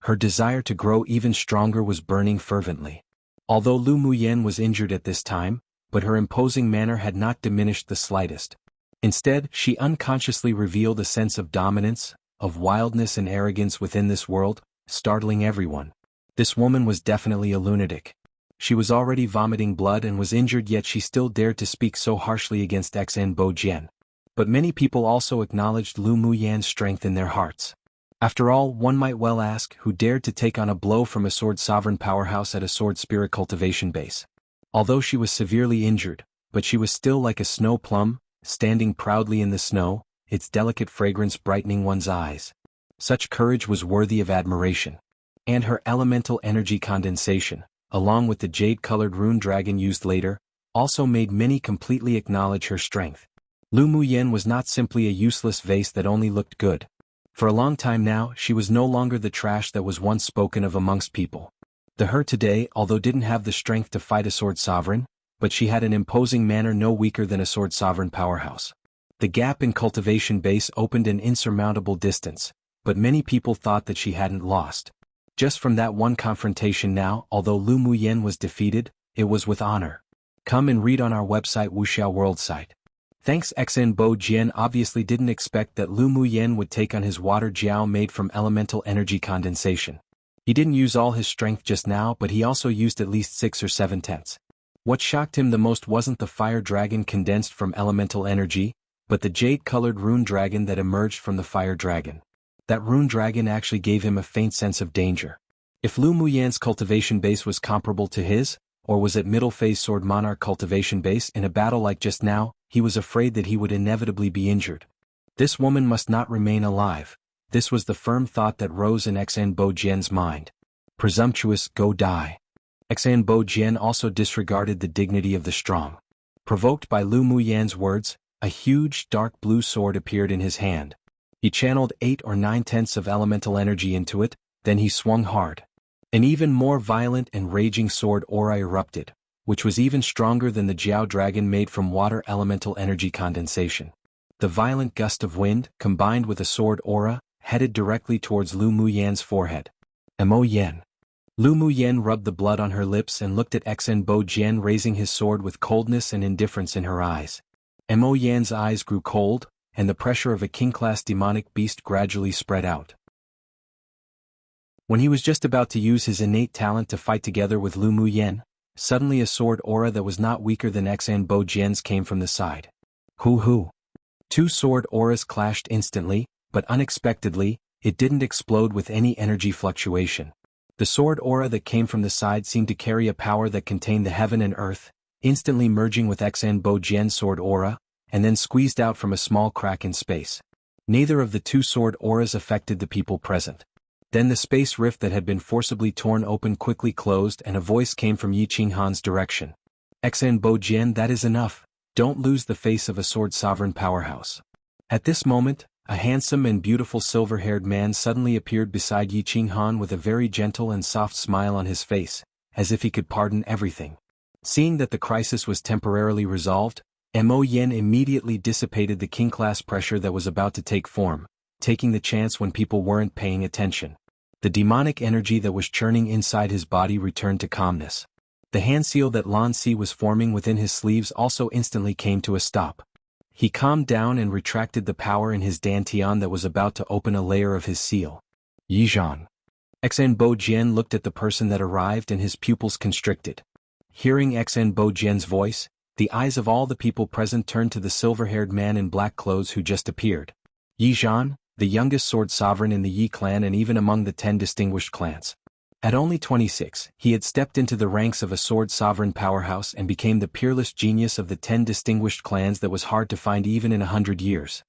Her desire to grow even stronger was burning fervently. Although Lu Muyen was injured at this time, but her imposing manner had not diminished the slightest. Instead, she unconsciously revealed a sense of dominance, of wildness and arrogance within this world, startling everyone. This woman was definitely a lunatic. She was already vomiting blood and was injured, yet she still dared to speak so harshly against Xen Bo Jian. But many people also acknowledged Lu Muyen's strength in their hearts. After all, one might well ask, who dared to take on a blow from a sword sovereign powerhouse at a sword spirit cultivation base? Although she was severely injured, but she was still like a snow plum, standing proudly in the snow, its delicate fragrance brightening one's eyes. Such courage was worthy of admiration. And her elemental energy condensation, along with the jade-colored rune dragon used later, also made many completely acknowledge her strength. Lu Muyen was not simply a useless vase that only looked good. For a long time now, she was no longer the trash that was once spoken of amongst people. The her today, although didn't have the strength to fight a sword sovereign, but she had an imposing manner no weaker than a sword sovereign powerhouse. The gap in cultivation base opened an insurmountable distance, but many people thought that she hadn't lost. Just from that one confrontation now, although Lu Muyen was defeated, it was with honor. Come and read on our website Wuxia World site. Thanks. Xan Bo Jian obviously didn't expect that Lu Muyen would take on his water jiao made from elemental energy condensation. He didn't use all his strength just now, but he also used at least 6 or 7 tenths. What shocked him the most wasn't the fire dragon condensed from elemental energy, but the jade-colored rune dragon that emerged from the fire dragon. That rune dragon actually gave him a faint sense of danger. If Lu Muyan's cultivation base was comparable to his, or was it middle phase sword monarch cultivation base in a battle like just now, he was afraid that he would inevitably be injured. This woman must not remain alive. This was the firm thought that rose in Xan Bo Jian's mind. Presumptuous, go die. Xan Bo Jian also disregarded the dignity of the strong. Provoked by Lu Muyan's words, a huge, dark blue sword appeared in his hand. He channeled 8 or 9 tenths of elemental energy into it, then he swung hard. An even more violent and raging sword aura erupted, which was even stronger than the Jiao dragon made from water elemental energy condensation. The violent gust of wind, combined with a sword aura, headed directly towards Lu Muyan's forehead. Mo Yen. Lu Muyen rubbed the blood on her lips and looked at Xan Bo Jian raising his sword with coldness and indifference in her eyes. Mo Yan's eyes grew cold, and the pressure of a king-class demonic beast gradually spread out. When he was just about to use his innate talent to fight together with Lu Muyen, suddenly a sword aura that was not weaker than Xan Bo Jian's came from the side. Hoo! 2 sword auras clashed instantly, but unexpectedly, it didn't explode with any energy fluctuation. The sword aura that came from the side seemed to carry a power that contained the heaven and earth, instantly merging with Xan Bo Jian's sword aura, and then squeezed out from a small crack in space. Neither of the 2 sword auras affected the people present. Then the space rift that had been forcibly torn open quickly closed and a voice came from Yi Qinghan's direction. Xan Bo Jian, that is enough. Don't lose the face of a sword sovereign powerhouse. At this moment, a handsome and beautiful silver-haired man suddenly appeared beside Yi Qinghan with a very gentle and soft smile on his face, as if he could pardon everything. Seeing that the crisis was temporarily resolved, Mo Yen immediately dissipated the king-class pressure that was about to take form, taking the chance when people weren't paying attention. The demonic energy that was churning inside his body returned to calmness. The hand seal that Lan Si was forming within his sleeves also instantly came to a stop. He calmed down and retracted the power in his dantian that was about to open a layer of his seal. Yi Zhan. Xan Bo Jian looked at the person that arrived and his pupils constricted. Hearing Xan Bo Jian's voice, the eyes of all the people present turned to the silver-haired man in black clothes who just appeared. Yi Zhan, the youngest sword sovereign in the Yi clan and even among the 10 distinguished clans. At only 26, he had stepped into the ranks of a sword sovereign powerhouse and became the peerless genius of the 10 distinguished clans that was hard to find even in 100 years.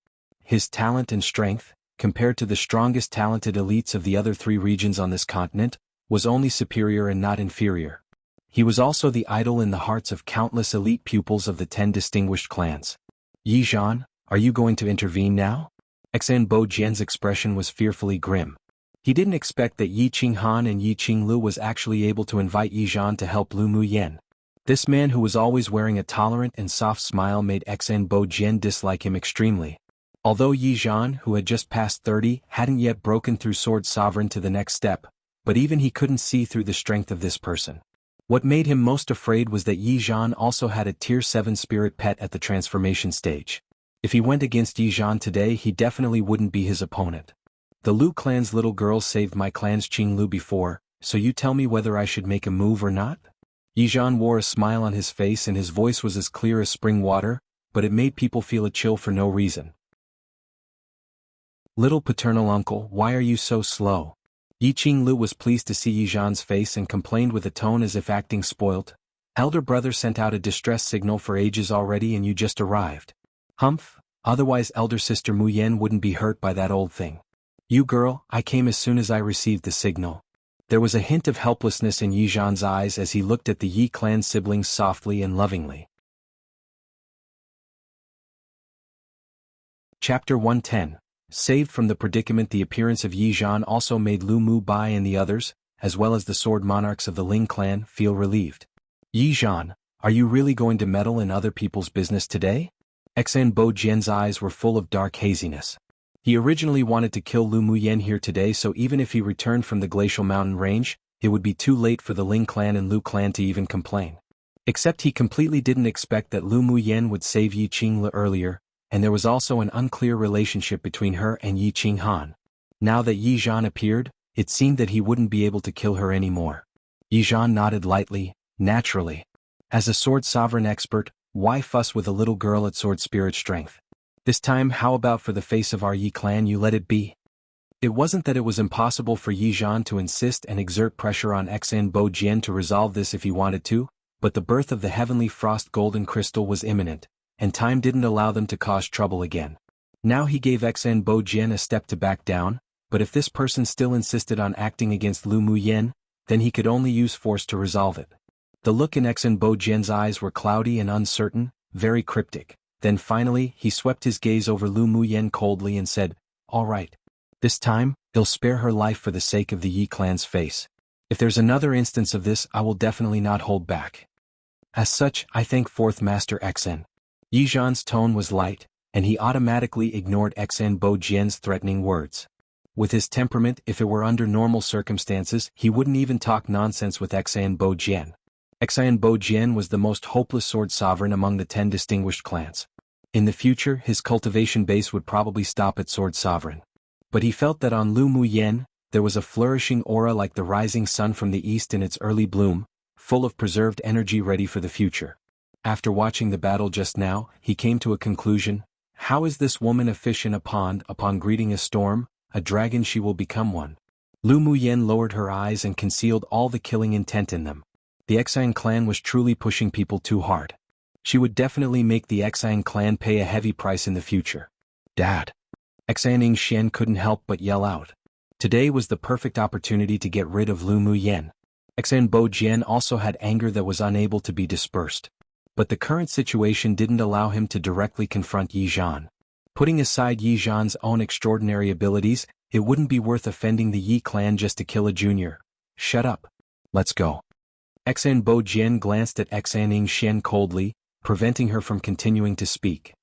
His talent and strength, compared to the strongest talented elites of the other 3 regions on this continent, was only superior and not inferior. He was also the idol in the hearts of countless elite pupils of the 10 distinguished clans. Yi Zhan, are you going to intervene now? Xan Bo Jian's expression was fearfully grim. He didn't expect that Yi Qinghan and Yi Qinglu was actually able to invite Yi Zhan to help Lu Muyen. This man who was always wearing a tolerant and soft smile made Xan Bo Jian dislike him extremely. Although Yi Zhan, who had just passed 30, hadn't yet broken through sword sovereign to the next step, but even he couldn't see through the strength of this person. What made him most afraid was that Yi Zhan also had a tier 7 spirit pet at the transformation stage. If he went against Yi Zhan today, he definitely wouldn't be his opponent. The Lu clan's little girl saved my clan's Qinglu before, so you tell me whether I should make a move or not? Yi Zhan wore a smile on his face and his voice was as clear as spring water, but it made people feel a chill for no reason. Little paternal uncle, why are you so slow? Yi Qinglu was pleased to see Yi Zhan's face and complained with a tone as if acting spoilt. Elder brother sent out a distress signal for ages already and you just arrived. Humph, otherwise elder sister Muyen wouldn't be hurt by that old thing. You girl, I came as soon as I received the signal. There was a hint of helplessness in Yi Zhan's eyes as he looked at the Yi clan siblings softly and lovingly. Chapter 110. Saved from the predicament. The appearance of Yi Zhan also made Lu Mu Bai and the others, as well as the sword monarchs of the Ling clan, feel relieved. Yi Zhan, are you really going to meddle in other people's business today? Xan Bo Jian's eyes were full of dark haziness. He originally wanted to kill Lu Muyen here today, so even if he returned from the glacial mountain range, it would be too late for the Ling clan and Lu clan to even complain. Except he completely didn't expect that Lu Muyen would save Yi Qingli earlier, and there was also an unclear relationship between her and Yi Qinghan. Now that Yi Zhan appeared, it seemed that he wouldn't be able to kill her anymore. Yi Zhan nodded lightly, naturally. As a sword sovereign expert, why fuss with a little girl at sword spirit strength? This time, how about for the face of our Yi clan you let it be? It wasn't that it was impossible for Yi Zhan to insist and exert pressure on Xan Bo Jian to resolve this if he wanted to, but the birth of the heavenly frost golden crystal was imminent, and time didn't allow them to cause trouble again. Now he gave Xan Bo Jian a step to back down, but if this person still insisted on acting against Lu Muyen, then he could only use force to resolve it. The look in Xan Bo Jian's eyes were cloudy and uncertain, very cryptic. Then finally, he swept his gaze over Lu Muyen coldly and said, "All right. This time, he'll spare her life for the sake of the Yi clan's face. If there's another instance of this, I will definitely not hold back. As such, I thank Fourth Master Xen." Yi Zhan's tone was light, and he automatically ignored Xan Bo Jian's threatening words. With his temperament, if it were under normal circumstances, he wouldn't even talk nonsense with Xan Bo Jian. Xan Bo Jian was the most hopeless sword sovereign among the 10 distinguished clans. In the future, his cultivation base would probably stop at sword sovereign. But he felt that on Lu Muyen, there was a flourishing aura like the rising sun from the east in its early bloom, full of preserved energy ready for the future. After watching the battle just now, he came to a conclusion. How is this woman a fish in a pond? Upon greeting a storm, a dragon she will become one. Lu Muyen lowered her eyes and concealed all the killing intent in them. The Xang clan was truly pushing people too hard. She would definitely make the Xang clan pay a heavy price in the future. Dad! Xan Xian couldn't help but yell out. Today was the perfect opportunity to get rid of Lu Muyen. Xan Bo Jian also had anger that was unable to be dispersed. But the current situation didn't allow him to directly confront Yi Zhan. Putting aside Yi Zhan's own extraordinary abilities, it wouldn't be worth offending the Yi clan just to kill a junior. Shut up. Let's go. Xan Bo Jian glanced at Xan Xian coldly, preventing her from continuing to speak.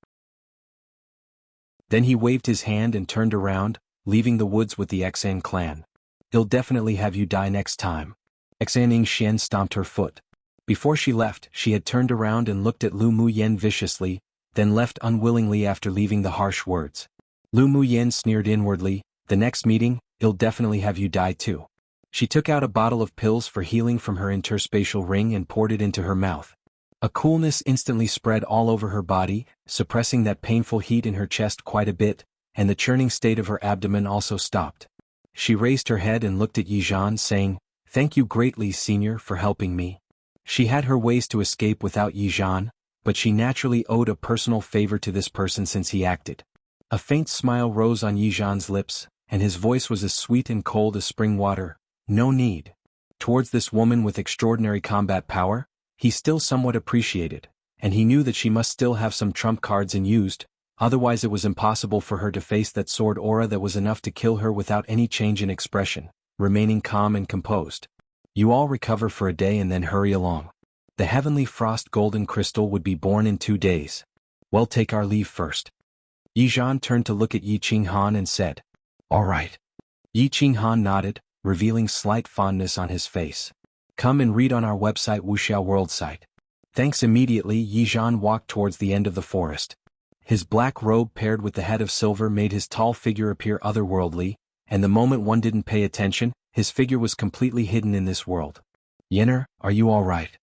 Then he waved his hand and turned around, leaving the woods with the Xan clan. He'll definitely have you die next time. Xan Xian stomped her foot. Before she left, she had turned around and looked at Lu Muyen viciously, then left unwillingly after leaving the harsh words. Lu Muyen sneered inwardly, "The next meeting, he'll definitely have you die too." She took out a bottle of pills for healing from her interspatial ring and poured it into her mouth. A coolness instantly spread all over her body, suppressing that painful heat in her chest quite a bit, and the churning state of her abdomen also stopped. She raised her head and looked at Yi Zhan, saying, "Thank you greatly, Senior, for helping me." She had her ways to escape without Yi Zhan, but she naturally owed a personal favor to this person since he acted. A faint smile rose on Yi Zhan's lips, and his voice was as sweet and cold as spring water. No need. Towards this woman with extraordinary combat power, he still somewhat appreciated, and he knew that she must still have some trump cards unused, otherwise it was impossible for her to face that sword aura that was enough to kill her without any change in expression, remaining calm and composed. You all recover for a day and then hurry along. The heavenly frost golden crystal would be born in 2 days. Well, take our leave first. Yi Zhan turned to look at Yi Qinghan and said, "All right." Yi Qinghan nodded, revealing slight fondness on his face. Come and read on our website Wuxia World site. Thanks. Immediately Yi Zhan walked towards the end of the forest. His black robe paired with the head of silver made his tall figure appear otherworldly, and the moment one didn't pay attention, his figure was completely hidden in this world. "Yenner, are you all right?"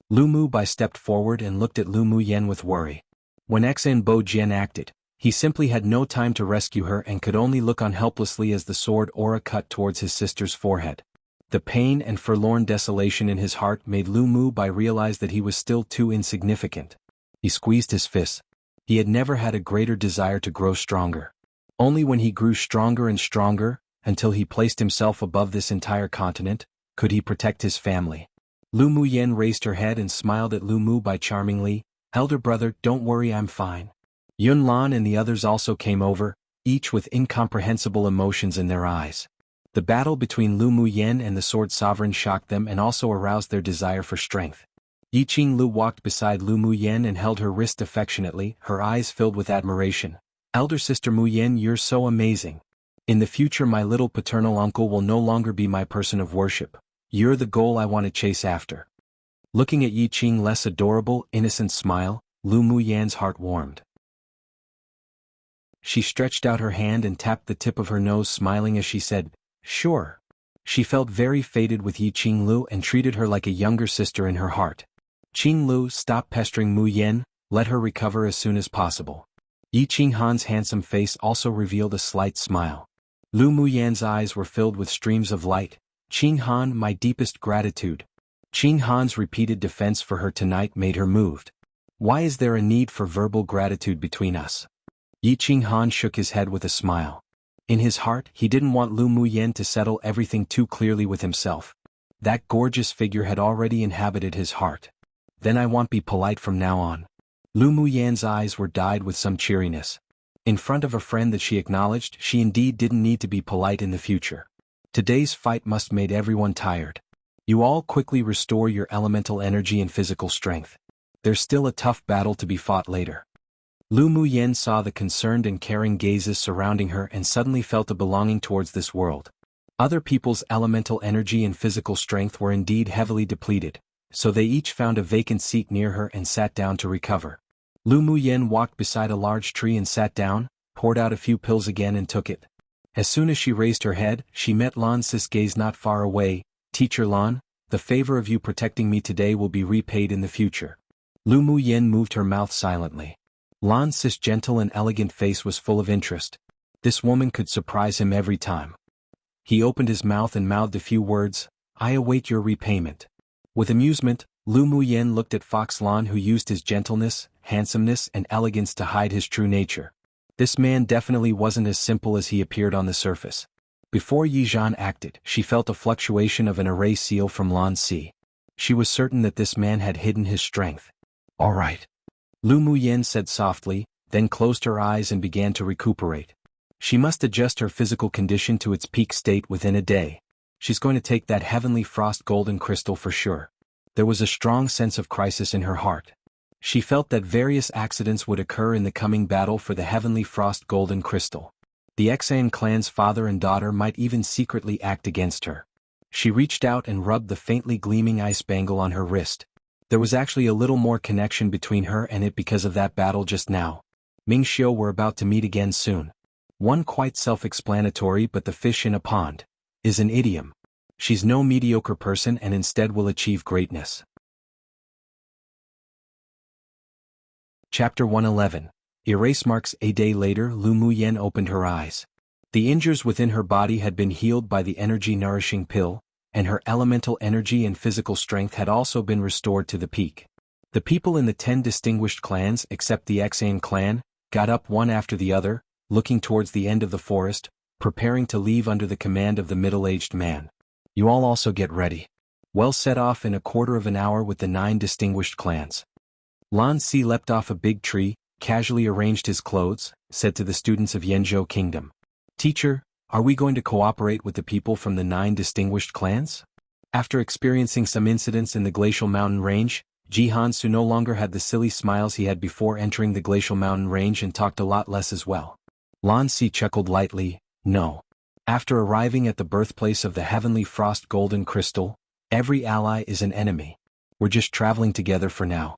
Lu Mu Bai stepped forward and looked at Lu Muyen with worry. When Xan Bo Jian acted, he simply had no time to rescue her and could only look on helplessly as the sword aura cut towards his sister's forehead. The pain and forlorn desolation in his heart made Lu Mu Bai realize that he was still too insignificant. He squeezed his fists. He had never had a greater desire to grow stronger. Only when he grew stronger and stronger, until he placed himself above this entire continent, could he protect his family. Lu Muyen raised her head and smiled at Lu Mu Bai charmingly. "Elder brother, don't worry, I'm fine." Yun Lan and the others also came over, each with incomprehensible emotions in their eyes. The battle between Lu Muyen and the Sword Sovereign shocked them and also aroused their desire for strength. Yi Qinglu walked beside Lu Muyen and held her wrist affectionately, her eyes filled with admiration. "Elder sister Muyen, you're so amazing. In the future my little paternal uncle will no longer be my person of worship. You're the goal I want to chase after." Looking at Yi Qing's less adorable, innocent smile, Lu Muyan's heart warmed. She stretched out her hand and tapped the tip of her nose, smiling as she said, "Sure." She felt very fated with Yi Qinglu and treated her like a younger sister in her heart. Qinglu, stop pestering Mu Yan, let her recover as soon as possible. Yi Qinghan's handsome face also revealed a slight smile. Lu Muyan's eyes were filled with streams of light. "Qinghan, my deepest gratitude." Qinghan's repeated defense for her tonight made her moved. "Why is there a need for verbal gratitude between us?" Yi Qinghan shook his head with a smile. In his heart, he didn't want Lu Muyan to settle everything too clearly with himself. That gorgeous figure had already inhabited his heart. "Then I won't be polite from now on." Lu Muyan's eyes were dyed with some cheeriness. In front of a friend that she acknowledged, she indeed didn't need to be polite in the future. Today's fight must made everyone tired. You all quickly restore your elemental energy and physical strength. There's still a tough battle to be fought later. Lu Muyan saw the concerned and caring gazes surrounding her and suddenly felt a belonging towards this world. Other people's elemental energy and physical strength were indeed heavily depleted, so they each found a vacant seat near her and sat down to recover. Lu Muyan walked beside a large tree and sat down, poured out a few pills again and took it. As soon as she raised her head, she met Lan Si's gaze not far away. "Teacher Lan, the favor of you protecting me today will be repaid in the future." Lu Muyan moved her mouth silently. Lan Si's gentle and elegant face was full of interest. This woman could surprise him every time. He opened his mouth and mouthed a few words, "I await your repayment." With amusement, Lu Muyan looked at Fox Lan, who used his gentleness, handsomeness and elegance to hide his true nature. This man definitely wasn't as simple as he appeared on the surface. Before Yi Zhan acted, she felt a fluctuation of an array seal from Lan Si. She was certain that this man had hidden his strength. "All right," Lu Muyan said softly, then closed her eyes and began to recuperate. She must adjust her physical condition to its peak state within a day. She's going to take that heavenly frost golden crystal for sure. There was a strong sense of crisis in her heart. She felt that various accidents would occur in the coming battle for the heavenly frost golden crystal. The Xan clan's father and daughter might even secretly act against her. She reached out and rubbed the faintly gleaming ice bangle on her wrist. There was actually a little more connection between her and it because of that battle just now. Ming Xiu were about to meet again soon. One quite self-explanatory, but the fish in a pond is an idiom. She's no mediocre person and instead will achieve greatness. Chapter 111. Erase marks. A day later, Lu Muyan opened her eyes. The injuries within her body had been healed by the energy-nourishing pill, and her elemental energy and physical strength had also been restored to the peak. The people in the 10 distinguished clans, except the Xan clan, got up one after the other, looking towards the end of the forest, preparing to leave under the command of the middle-aged man. "You all also get ready. We'll set off in a quarter of an hour with the 9 distinguished clans." Lan Si leapt off a big tree, casually arranged his clothes, said to the students of Yanzhou Kingdom, "Teacher, are we going to cooperate with the people from the 9 distinguished clans?" After experiencing some incidents in the glacial mountain range, Jihansu no longer had the silly smiles he had before entering the glacial mountain range and talked a lot less as well. Lan Si chuckled lightly, "No. After arriving at the birthplace of the heavenly frost golden crystal, every ally is an enemy. We're just traveling together for now."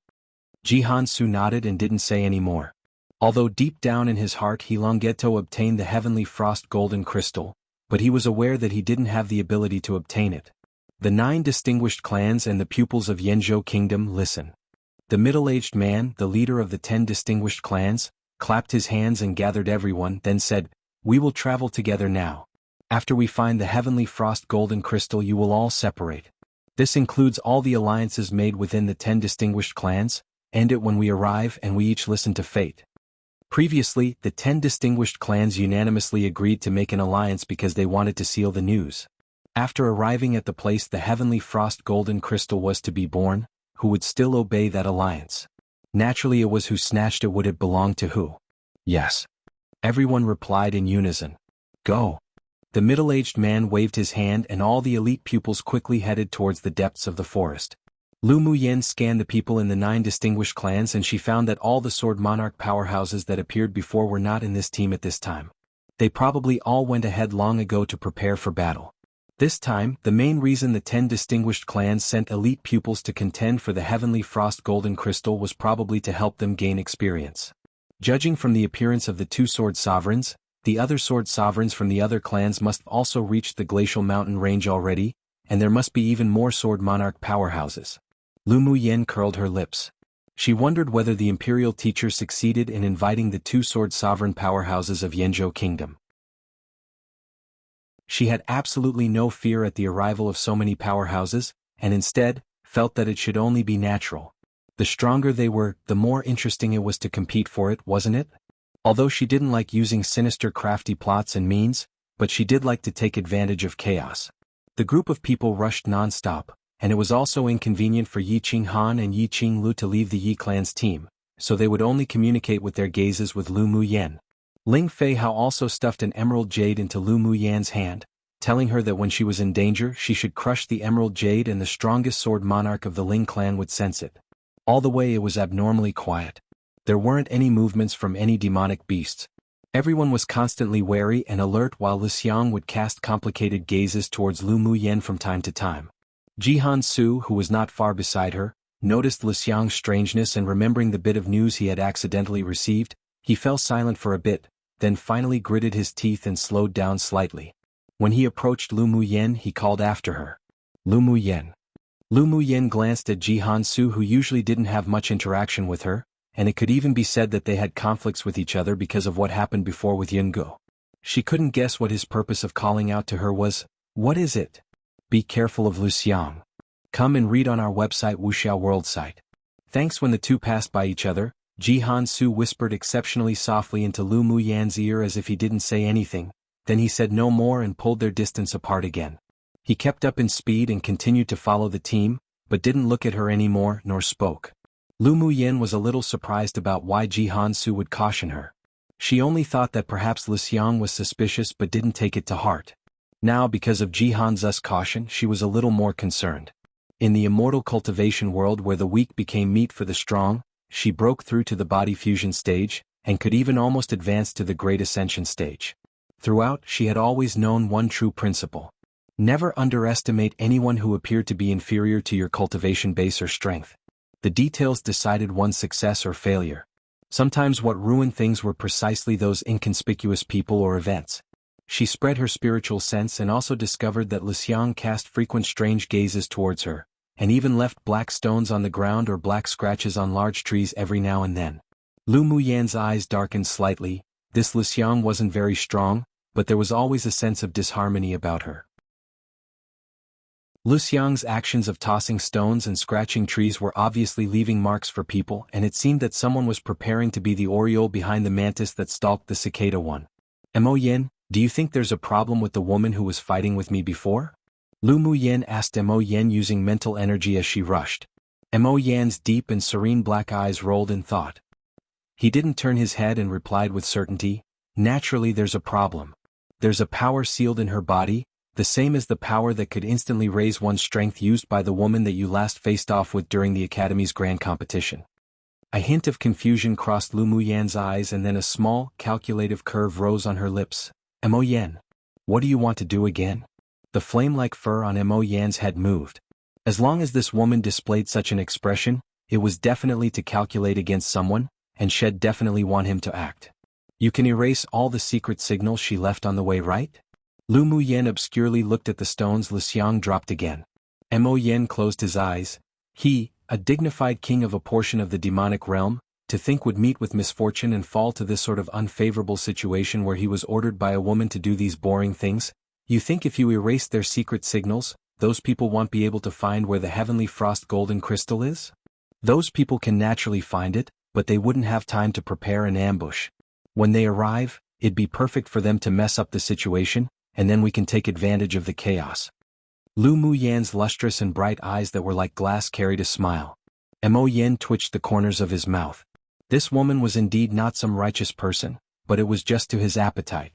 Jihansu nodded and didn't say any more. Although deep down in his heart he longed to obtain the heavenly frost golden crystal, but he was aware that he didn't have the ability to obtain it. The 9 distinguished clans and the pupils of Yanzhou Kingdom listen. The middle-aged man, the leader of the 10 distinguished clans, clapped his hands and gathered everyone, then said, "We will travel together now. After we find the heavenly frost golden crystal you will all separate. This includes all the alliances made within the 10 distinguished clans, end it when we arrive and we each listen to fate." Previously, the 10 distinguished clans unanimously agreed to make an alliance because they wanted to seal the news. After arriving at the place the heavenly frost golden crystal was to be born, who would still obey that alliance? Naturally it was who snatched it. Would it belong to who? Yes. Everyone replied in unison. "Go." The middle-aged man waved his hand and all the elite pupils quickly headed towards the depths of the forest. Lu Muyan scanned the people in the 9 distinguished clans and she found that all the Sword Monarch powerhouses that appeared before were not in this team at this time. They probably all went ahead long ago to prepare for battle. This time, the main reason the 10 distinguished clans sent elite pupils to contend for the Heavenly Frost Golden Crystal was probably to help them gain experience. Judging from the appearance of the 2 sword sovereigns, the other sword sovereigns from the other clans must have also reached the glacial mountain range already, and there must be even more sword monarch powerhouses. Lu Muyen curled her lips. She wondered whether the imperial teacher succeeded in inviting the 2 sword sovereign powerhouses of Yanzhou Kingdom. She had absolutely no fear at the arrival of so many powerhouses, and instead, felt that it should only be natural. The stronger they were, the more interesting it was to compete for it, wasn't it? Although she didn't like using sinister crafty plots and means, but she did like to take advantage of chaos. The group of people rushed non-stop, and it was also inconvenient for Yi Qinghan and Yi Qinglu to leave the Yi clan's team, so they would only communicate with their gazes with Lu Muyen. Ling Feihao also stuffed an emerald jade into Lu Muyen's hand, telling her that when she was in danger she should crush the emerald jade and the strongest sword monarch of the Ling clan would sense it. All the way it was abnormally quiet. There weren't any movements from any demonic beasts. Everyone was constantly wary and alert while Lu Xiang would cast complicated gazes towards Lu Muyen from time to time. Jihan Su, who was not far beside her, noticed Lu Xiang's strangeness and remembering the bit of news he had accidentally received, he fell silent for a bit, then finally gritted his teeth and slowed down slightly. When he approached Lu Muyen he called after her. Lu Muyen. Lu Muyen glanced at Jihan Su, who usually didn't have much interaction with her, and it could even be said that they had conflicts with each other because of what happened before with Yungo. She couldn't guess what his purpose of calling out to her was. What is it? Be careful of Lu Xiang. Come and read on our website Wuxia World site. Thanks. When the two passed by each other, Jihan Su whispered exceptionally softly into Lu Muyen's ear as if he didn't say anything, then he said no more and pulled their distance apart again. He kept up in speed and continued to follow the team, but didn't look at her anymore nor spoke. Lu Muyen was a little surprised about why Jihan Su would caution her. She only thought that perhaps Lu Xiang was suspicious but didn't take it to heart. Now because of Jihan Su's caution she was a little more concerned. In the immortal cultivation world where the weak became meat for the strong, she broke through to the body fusion stage, and could even almost advance to the great ascension stage. Throughout, she had always known one true principle. Never underestimate anyone who appeared to be inferior to your cultivation base or strength. The details decided one's success or failure. Sometimes what ruined things were precisely those inconspicuous people or events. She spread her spiritual sense and also discovered that Lu Xiang cast frequent strange gazes towards her, and even left black stones on the ground or black scratches on large trees every now and then. Lu Muyen's eyes darkened slightly. This Lu Xiang wasn't very strong, but there was always a sense of disharmony about her. Lu Xiang's actions of tossing stones and scratching trees were obviously leaving marks for people, and it seemed that someone was preparing to be the oriole behind the mantis that stalked the cicada one. Mo Yin, do you think there's a problem with the woman who was fighting with me before? Lu Muyen asked Mo Yin using mental energy as she rushed. Mo Yan's deep and serene black eyes rolled in thought. He didn't turn his head and replied with certainty, naturally there's a problem. There's a power sealed in her body, the same as the power that could instantly raise one's strength used by the woman that you last faced off with during the Academy's grand competition. A hint of confusion crossed Lu Muyen's eyes and then a small, calculative curve rose on her lips. Mo Yen, what do you want to do again? The flame-like fur on Mo Yan's head moved. As long as this woman displayed such an expression, it was definitely to calculate against someone, and she'd definitely want him to act. You can erase all the secret signals she left on the way, right? Lu Muyen obscurely looked at the stones Lu Xiang dropped again. Mo Yen closed his eyes. He, a dignified king of a portion of the demonic realm, to think would meet with misfortune and fall to this sort of unfavorable situation where he was ordered by a woman to do these boring things? You think if you erase their secret signals, those people won't be able to find where the Heavenly Frost Golden Crystal is? Those people can naturally find it, but they wouldn't have time to prepare an ambush. When they arrive, it'd be perfect for them to mess up the situation, and then we can take advantage of the chaos. Lu Muyen's lustrous and bright eyes that were like glass carried a smile. Mo Yen twitched the corners of his mouth. This woman was indeed not some righteous person, but it was just to his appetite.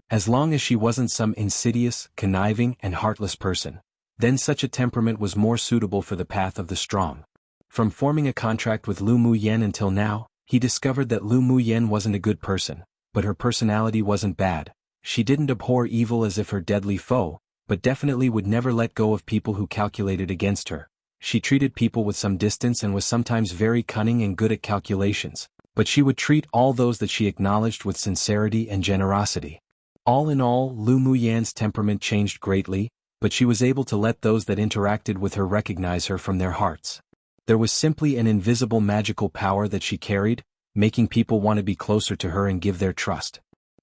As long as she wasn't some insidious, conniving, and heartless person, then such a temperament was more suitable for the path of the strong. From forming a contract with Lu Muyen until now, he discovered that Lu Muyen wasn't a good person, but her personality wasn't bad. She didn't abhor evil as if her deadly foe, but definitely would never let go of people who calculated against her. She treated people with some distance and was sometimes very cunning and good at calculations, but she would treat all those that she acknowledged with sincerity and generosity. All in all, Lu Muyan's temperament changed greatly, but she was able to let those that interacted with her recognize her from their hearts. There was simply an invisible magical power that she carried, making people want to be closer to her and give their trust.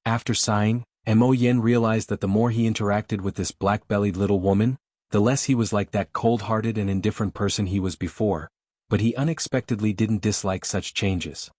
After sighing, Mo Yen realized that the more he interacted with this black-bellied little woman, the less he was like that cold-hearted and indifferent person he was before, but he unexpectedly didn't dislike such changes.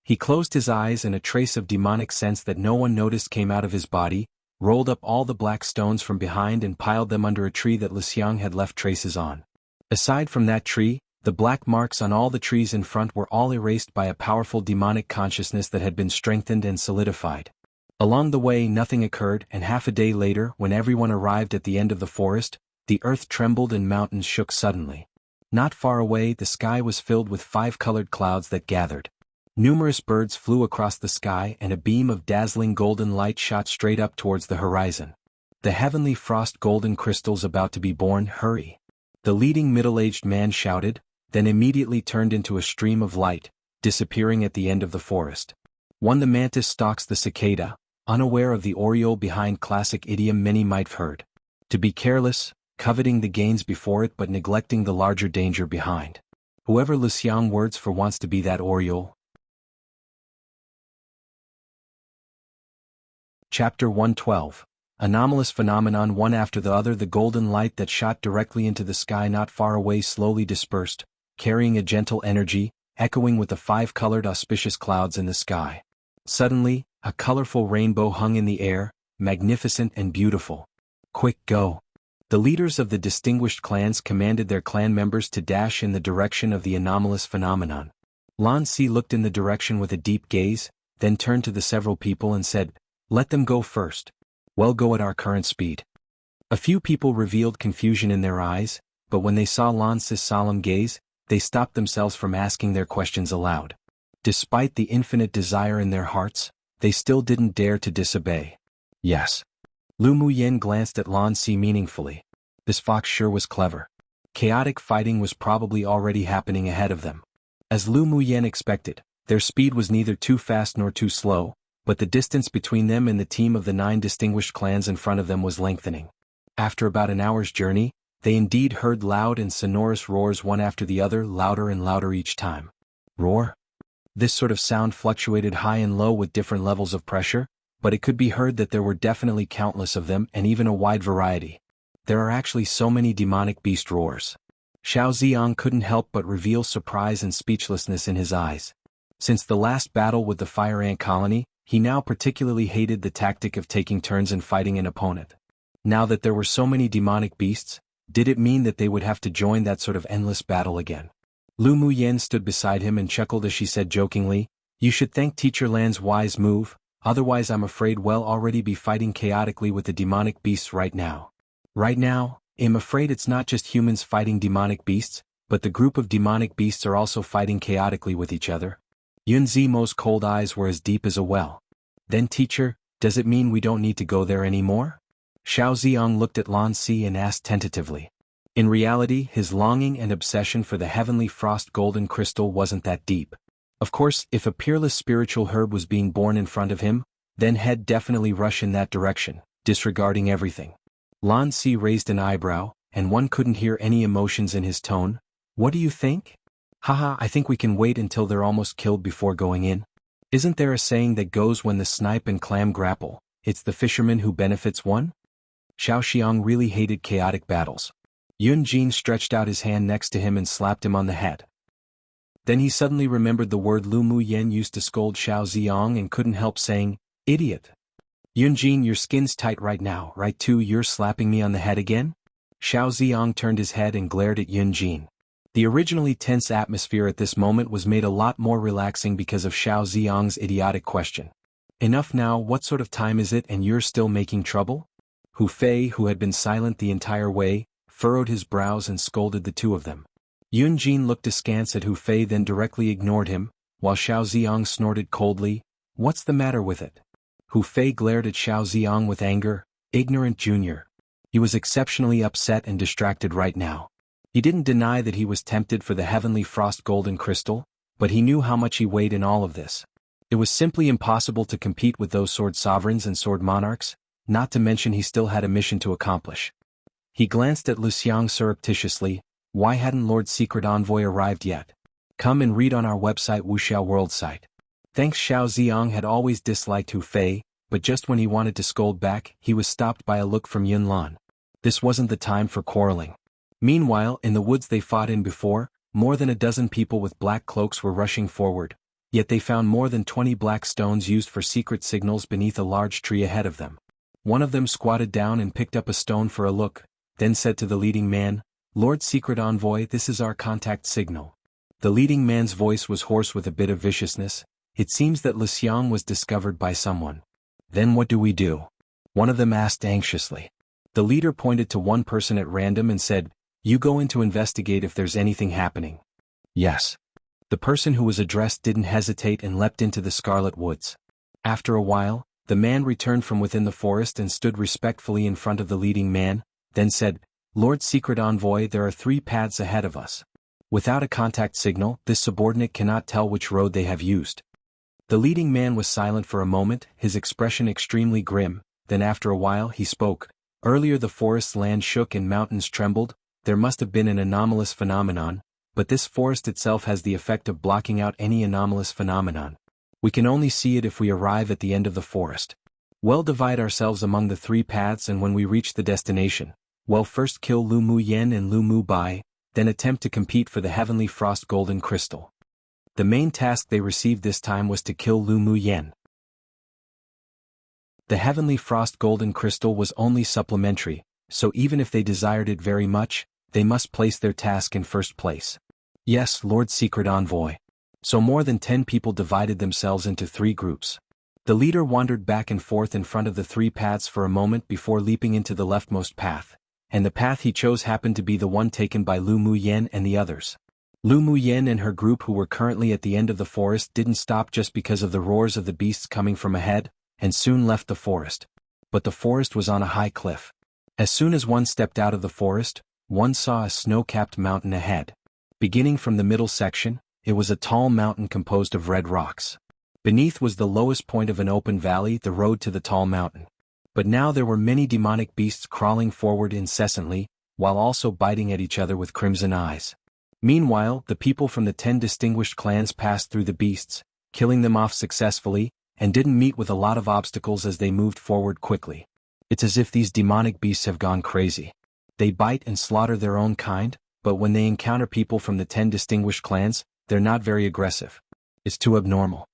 He closed his eyes and a trace of demonic sense that no one noticed came out of his body, rolled up all the black stones from behind and piled them under a tree that Lixiang had left traces on. Aside from that tree, the black marks on all the trees in front were all erased by a powerful demonic consciousness that had been strengthened and solidified. Along the way nothing occurred, and half a day later, when everyone arrived at the end of the forest, the earth trembled and mountains shook suddenly. Not far away the sky was filled with 5-colored clouds that gathered. Numerous birds flew across the sky and a beam of dazzling golden light shot straight up towards the horizon. The heavenly frost golden crystals about to be born, hurry! The leading middle-aged man shouted, then immediately turned into a stream of light, disappearing at the end of the forest. One the mantis stalks the cicada, unaware of the oriole behind classic idiom many might have heard. To be careless, coveting the gains before it but neglecting the larger danger behind. Whoever Lixiang words for wants to be that oriole. Chapter 112. Anomalous phenomenon. One after the other the golden light that shot directly into the sky not far away slowly dispersed, carrying a gentle energy, echoing with the 5-colored auspicious clouds in the sky. Suddenly, a colorful rainbow hung in the air, magnificent and beautiful. Quick, go! The leaders of the distinguished clans commanded their clan members to dash in the direction of the anomalous phenomenon. Lan Si looked in the direction with a deep gaze, then turned to the several people and said, "Let them go first. Well, go at our current speed." A few people revealed confusion in their eyes, but when they saw Lan Si's solemn gaze, they stopped themselves from asking their questions aloud. Despite the infinite desire in their hearts, they still didn't dare to disobey. Yes. Lu Muyan glanced at Lan Si meaningfully. This fox sure was clever. Chaotic fighting was probably already happening ahead of them. As Lu Muyan expected, their speed was neither too fast nor too slow, but the distance between them and the team of the 9 distinguished clans in front of them was lengthening. After about an hour's journey, they indeed heard loud and sonorous roars one after the other, louder and louder each time. Roar? This sort of sound fluctuated high and low with different levels of pressure, but it could be heard that there were definitely countless of them and even a wide variety. There are actually so many demonic beast roars. Xiao Ziong couldn't help but reveal surprise and speechlessness in his eyes. Since the last battle with the fire ant colony, he now particularly hated the tactic of taking turns in fighting an opponent. Now that there were so many demonic beasts, did it mean that they would have to join that sort of endless battle again? Lu Muyan stood beside him and chuckled as she said jokingly, "You should thank Teacher Lan's wise move, otherwise I'm afraid we'll already be fighting chaotically with the demonic beasts right now." Right now, I'm afraid it's not just humans fighting demonic beasts, but the group of demonic beasts are also fighting chaotically with each other. Yun Zimo's cold eyes were as deep as a well. Then teacher, does it mean we don't need to go there anymore? Xiao Ziong looked at Lan Si and asked tentatively. In reality, his longing and obsession for the heavenly frost golden crystal wasn't that deep. Of course, if a peerless spiritual herb was being born in front of him, then he'd definitely rush in that direction, disregarding everything. Lan Si raised an eyebrow, and one couldn't hear any emotions in his tone. What do you think? Haha, I think we can wait until they're almost killed before going in. Isn't there a saying that goes when the snipe and clam grapple, it's the fisherman who benefits one? Xiao Xiang really hated chaotic battles. Yun Jin stretched out his hand next to him and slapped him on the head. Then he suddenly remembered the word Lu Muyan used to scold Xiao Ziong and couldn't help saying, "Idiot. Yun Jin, your skin's tight right now, right too? You're slapping me on the head again?" Xiao Ziong turned his head and glared at Yun Jin. The originally tense atmosphere at this moment was made a lot more relaxing because of Xiao Ziong's idiotic question. "Enough now, what sort of time is it and you're still making trouble?" Hu Fei, who had been silent the entire way, furrowed his brows and scolded the two of them. Yun Jin looked askance at Hu Fei then directly ignored him, while Xiao Ziong snorted coldly, "What's the matter with it?" Hu Fei glared at Xiao Ziong with anger. Ignorant junior. He was exceptionally upset and distracted right now. He didn't deny that he was tempted for the heavenly frost golden crystal, but he knew how much he weighed in all of this. It was simply impossible to compete with those sword sovereigns and sword monarchs, not to mention he still had a mission to accomplish. He glanced at Lu Xiang surreptitiously. Why hadn't Lord Secret Envoy arrived yet? Come and read on our website Wuxia World site. Thanks. Xiao Ziong had always disliked Hu Fei, but just when he wanted to scold back, he was stopped by a look from Yun Lan. This wasn't the time for quarreling. Meanwhile, in the woods they fought in before, more than a dozen people with black cloaks were rushing forward, yet they found more than 20 black stones used for secret signals beneath a large tree ahead of them. One of them squatted down and picked up a stone for a look, then said to the leading man, "Lord Secret Envoy, this is our contact signal." The leading man's voice was hoarse with a bit of viciousness. It seems that Lu Xiang was discovered by someone. Then what do we do? One of them asked anxiously. The leader pointed to one person at random and said, "You go in to investigate if there's anything happening." Yes. The person who was addressed didn't hesitate and leapt into the Scarlet Woods. After a while, the man returned from within the forest and stood respectfully in front of the leading man, then said, "Lord Secret Envoy, there are 3 paths ahead of us. Without a contact signal, this subordinate cannot tell which road they have used." The leading man was silent for a moment, his expression extremely grim, then after a while he spoke. "Earlier the forest's land shook and mountains trembled. There must have been an anomalous phenomenon, but this forest itself has the effect of blocking out any anomalous phenomenon. We can only see it if we arrive at the end of the forest. We'll divide ourselves among the 3 paths, and when we reach the destination, we'll first kill Lu Mu Yen and Lu Mu Bai, then attempt to compete for the heavenly frost golden crystal." The main task they received this time was to kill Lu Mu Yen. The heavenly frost golden crystal was only supplementary, so even if they desired it very much, they must place their task in first place. Yes, Lord Secret Envoy. So more than 10 people divided themselves into 3 groups. The leader wandered back and forth in front of the 3 paths for a moment before leaping into the leftmost path, and the path he chose happened to be the one taken by Lu Mu Yen and the others. Lu Mu Yen and her group, who were currently at the end of the forest, didn't stop just because of the roars of the beasts coming from ahead, and soon left the forest. But the forest was on a high cliff. As soon as one stepped out of the forest, one saw a snow-capped mountain ahead. Beginning from the middle section, it was a tall mountain composed of red rocks. Beneath was the lowest point of an open valley, the road to the tall mountain. But now there were many demonic beasts crawling forward incessantly, while also biting at each other with crimson eyes. Meanwhile, the people from the 10 distinguished clans passed through the beasts, killing them off successfully, and didn't meet with a lot of obstacles as they moved forward quickly. It's as if these demonic beasts have gone crazy. They bite and slaughter their own kind, but when they encounter people from the 10 distinguished clans, they're not very aggressive. It's too abnormal.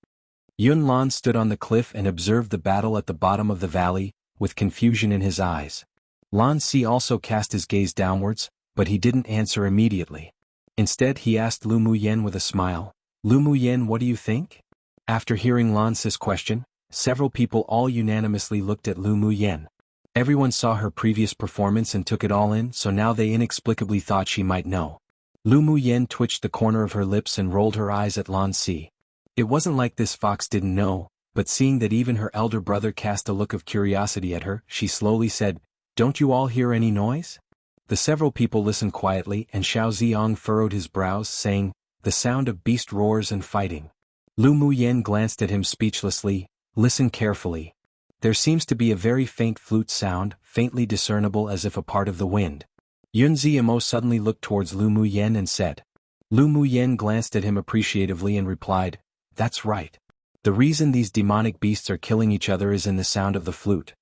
Yun Lan stood on the cliff and observed the battle at the bottom of the valley, with confusion in his eyes. Lan Si also cast his gaze downwards, but he didn't answer immediately. Instead he asked Lu Mu Yen with a smile, "Lu Mu Yen, what do you think?" After hearing Lan Si's question, several people all unanimously looked at Lu Mu Yen. Everyone saw her previous performance and took it all in, so now they inexplicably thought she might know. Lu Mu Yen twitched the corner of her lips and rolled her eyes at Lan Si. It wasn't like this fox didn't know, but seeing that even her elder brother cast a look of curiosity at her, she slowly said, "Don't you all hear any noise?" The several people listened quietly, and Xiao Ziong furrowed his brows, saying, "The sound of beast roars and fighting." Lu Mu Yen glanced at him speechlessly. "Listen carefully. There seems to be a very faint flute sound, faintly discernible as if a part of the wind." Yun Ziamo suddenly looked towards Lu Mu Yen and said. Lu Mu Yen glanced at him appreciatively and replied, "That's right. The reason these demonic beasts are killing each other is in the sound of the flute.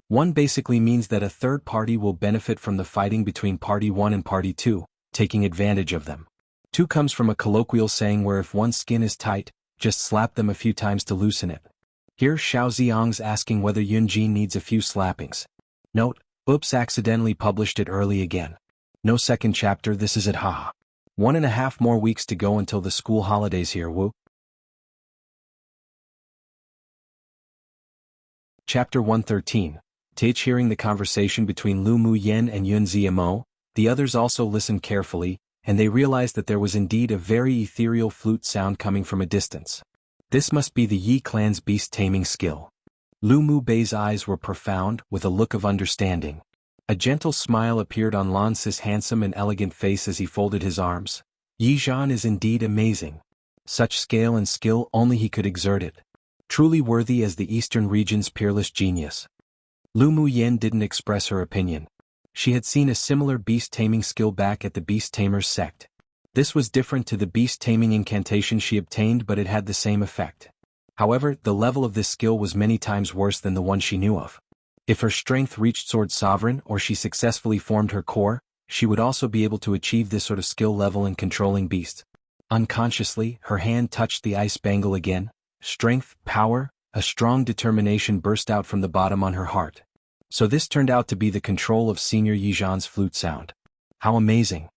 One basically means that a third party will benefit from the fighting between Party 1 and Party 2, taking advantage of them. 2 comes from a colloquial saying where if one's skin is tight, just slap them a few times to loosen it. Here Xiao Ziong's asking whether Yunji needs a few slappings. Note, oops, accidentally published it early again. No second chapter, this is it, haha. 1.5 more weeks to go until the school holidays here, woo. Chapter 113. Tage. Hearing the conversation between Lu Mu Yen and Yun Ziamo, the others also listened carefully, and they realized that there was indeed a very ethereal flute sound coming from a distance. This must be the Yi clan's beast-taming skill. Lu Mu Bei's eyes were profound, with a look of understanding. A gentle smile appeared on Lan Si's handsome and elegant face as he folded his arms. Yi Zhan is indeed amazing. Such scale and skill, only he could exert it. Truly worthy as the Eastern region's peerless genius. Lu Mu Yen didn't express her opinion. She had seen a similar beast-taming skill back at the Beast Tamers sect. This was different to the beast-taming incantation she obtained, but it had the same effect. However, the level of this skill was many times worse than the one she knew of. If her strength reached Sword Sovereign or she successfully formed her core, she would also be able to achieve this sort of skill level in controlling beasts. Unconsciously, her hand touched the ice bangle again. Strength, power, a strong determination burst out from the bottom on her heart. So this turned out to be the control of Senior Yi Zhan's flute sound. How amazing!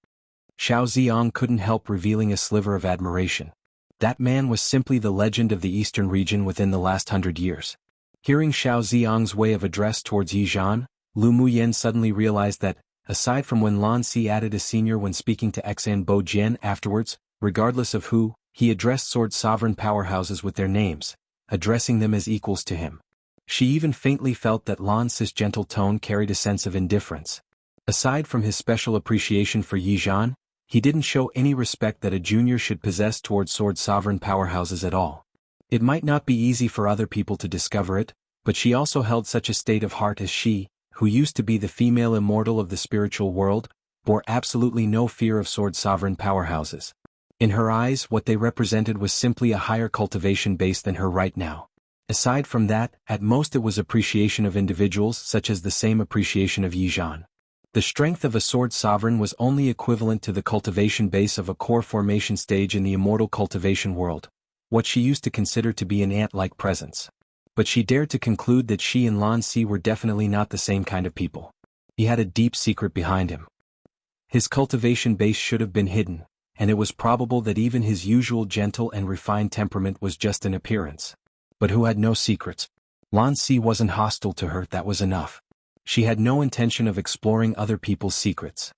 Xiao Ziong couldn't help revealing a sliver of admiration. That man was simply the legend of the Eastern region within the last 100 years. Hearing Xiao Ziong's way of address towards Yi Zhan, Lu Mu Yen suddenly realized that, aside from when Lan Si added a senior when speaking to Xan Bo Jian afterwards, regardless of who, he addressed Sword Sovereign powerhouses with their names, addressing them as equals to him. She even faintly felt that Lan Si's gentle tone carried a sense of indifference. Aside from his special appreciation for Yi Zhan, he didn't show any respect that a junior should possess towards Sword Sovereign powerhouses at all. It might not be easy for other people to discover it, but she also held such a state of heart as she, who used to be the female immortal of the spiritual world, bore absolutely no fear of Sword Sovereign powerhouses. In her eyes, what they represented was simply a higher cultivation base than her right now. Aside from that, at most it was appreciation of individuals such as the same appreciation of Yi Zhan. The strength of a Sword Sovereign was only equivalent to the cultivation base of a core formation stage in the immortal cultivation world, what she used to consider to be an ant-like presence. But she dared to conclude that she and Lan Si were definitely not the same kind of people. He had a deep secret behind him. His cultivation base should have been hidden, and it was probable that even his usual gentle and refined temperament was just an appearance. But who had no secrets? Lan Si wasn't hostile to her, that was enough. She had no intention of exploring other people's secrets.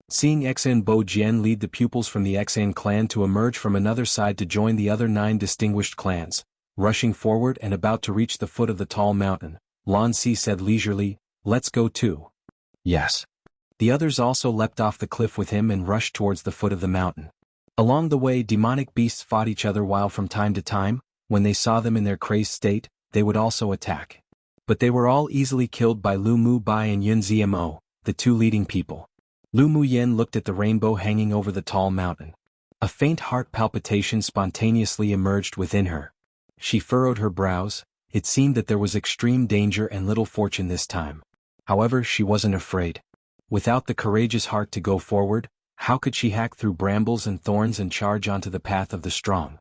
Seeing Xan Bo Jian lead the pupils from the Xan clan to emerge from another side to join the other 9 distinguished clans, rushing forward and about to reach the foot of the tall mountain, Lan Si said leisurely, "Let's go too." Yes. The others also leapt off the cliff with him and rushed towards the foot of the mountain. Along the way, demonic beasts fought each other, while from time to time, when they saw them in their crazed state, they would also attack. But they were all easily killed by Lu Mu Bai and Yun Zmo, the 2 leading people. Lu Mu Yen looked at the rainbow hanging over the tall mountain. A faint heart palpitation spontaneously emerged within her. She furrowed her brows. It seemed that there was extreme danger and little fortune this time. However, she wasn't afraid. Without the courageous heart to go forward, how could she hack through brambles and thorns and charge onto the path of the strong?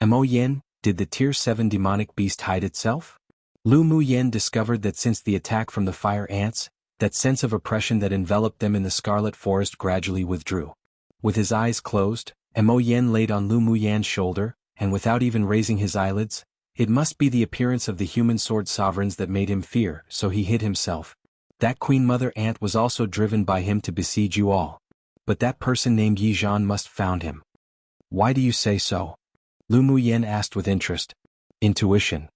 Mo Yen, did the Tier 7 demonic beast hide itself? Lu Mu Yen discovered that since the attack from the fire ants, that sense of oppression that enveloped them in the scarlet forest gradually withdrew. With his eyes closed, Mo Yen laid on Lu Mu Yan's shoulder, and without even raising his eyelids, it must be the appearance of the human Sword Sovereigns that made him fear, so he hid himself. That Queen Mother Ant was also driven by him to besiege you all. But that person named Yi Zhan must found him. Why do you say so? Lu Mu Yen asked with interest. Intuition.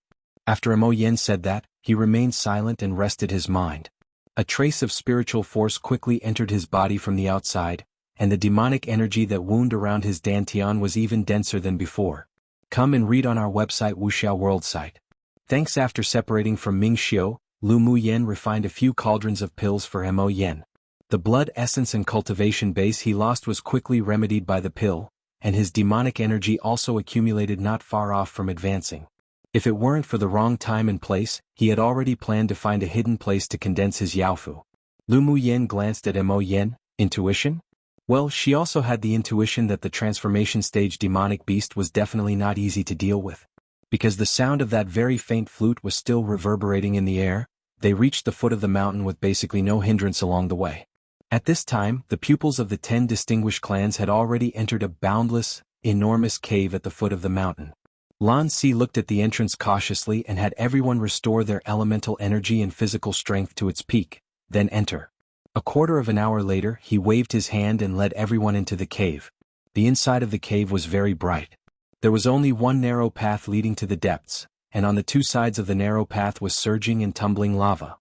After Mo Yen said that, he remained silent and rested his mind. A trace of spiritual force quickly entered his body from the outside, and the demonic energy that wound around his dantian was even denser than before. Come and read on our website Wuxia World site. Thanks. After separating from Ming Xiu, Lu Mu Yen refined a few cauldrons of pills for Mo Yen. The blood essence and cultivation base he lost was quickly remedied by the pill, and his demonic energy also accumulated not far off from advancing. If it weren't for the wrong time and place, he had already planned to find a hidden place to condense his Yaofu. Lu Mu Yen glanced at Mo Yen. Intuition? Well, she also had the intuition that the transformation stage demonic beast was definitely not easy to deal with. Because the sound of that very faint flute was still reverberating in the air, they reached the foot of the mountain with basically no hindrance along the way. At this time, the pupils of the 10 distinguished clans had already entered a boundless, enormous cave at the foot of the mountain. Lan Si looked at the entrance cautiously and had everyone restore their elemental energy and physical strength to its peak, then enter. A quarter of an hour later, he waved his hand and led everyone into the cave. The inside of the cave was very bright. There was only one narrow path leading to the depths, and on the two sides of the narrow path was surging and tumbling lava.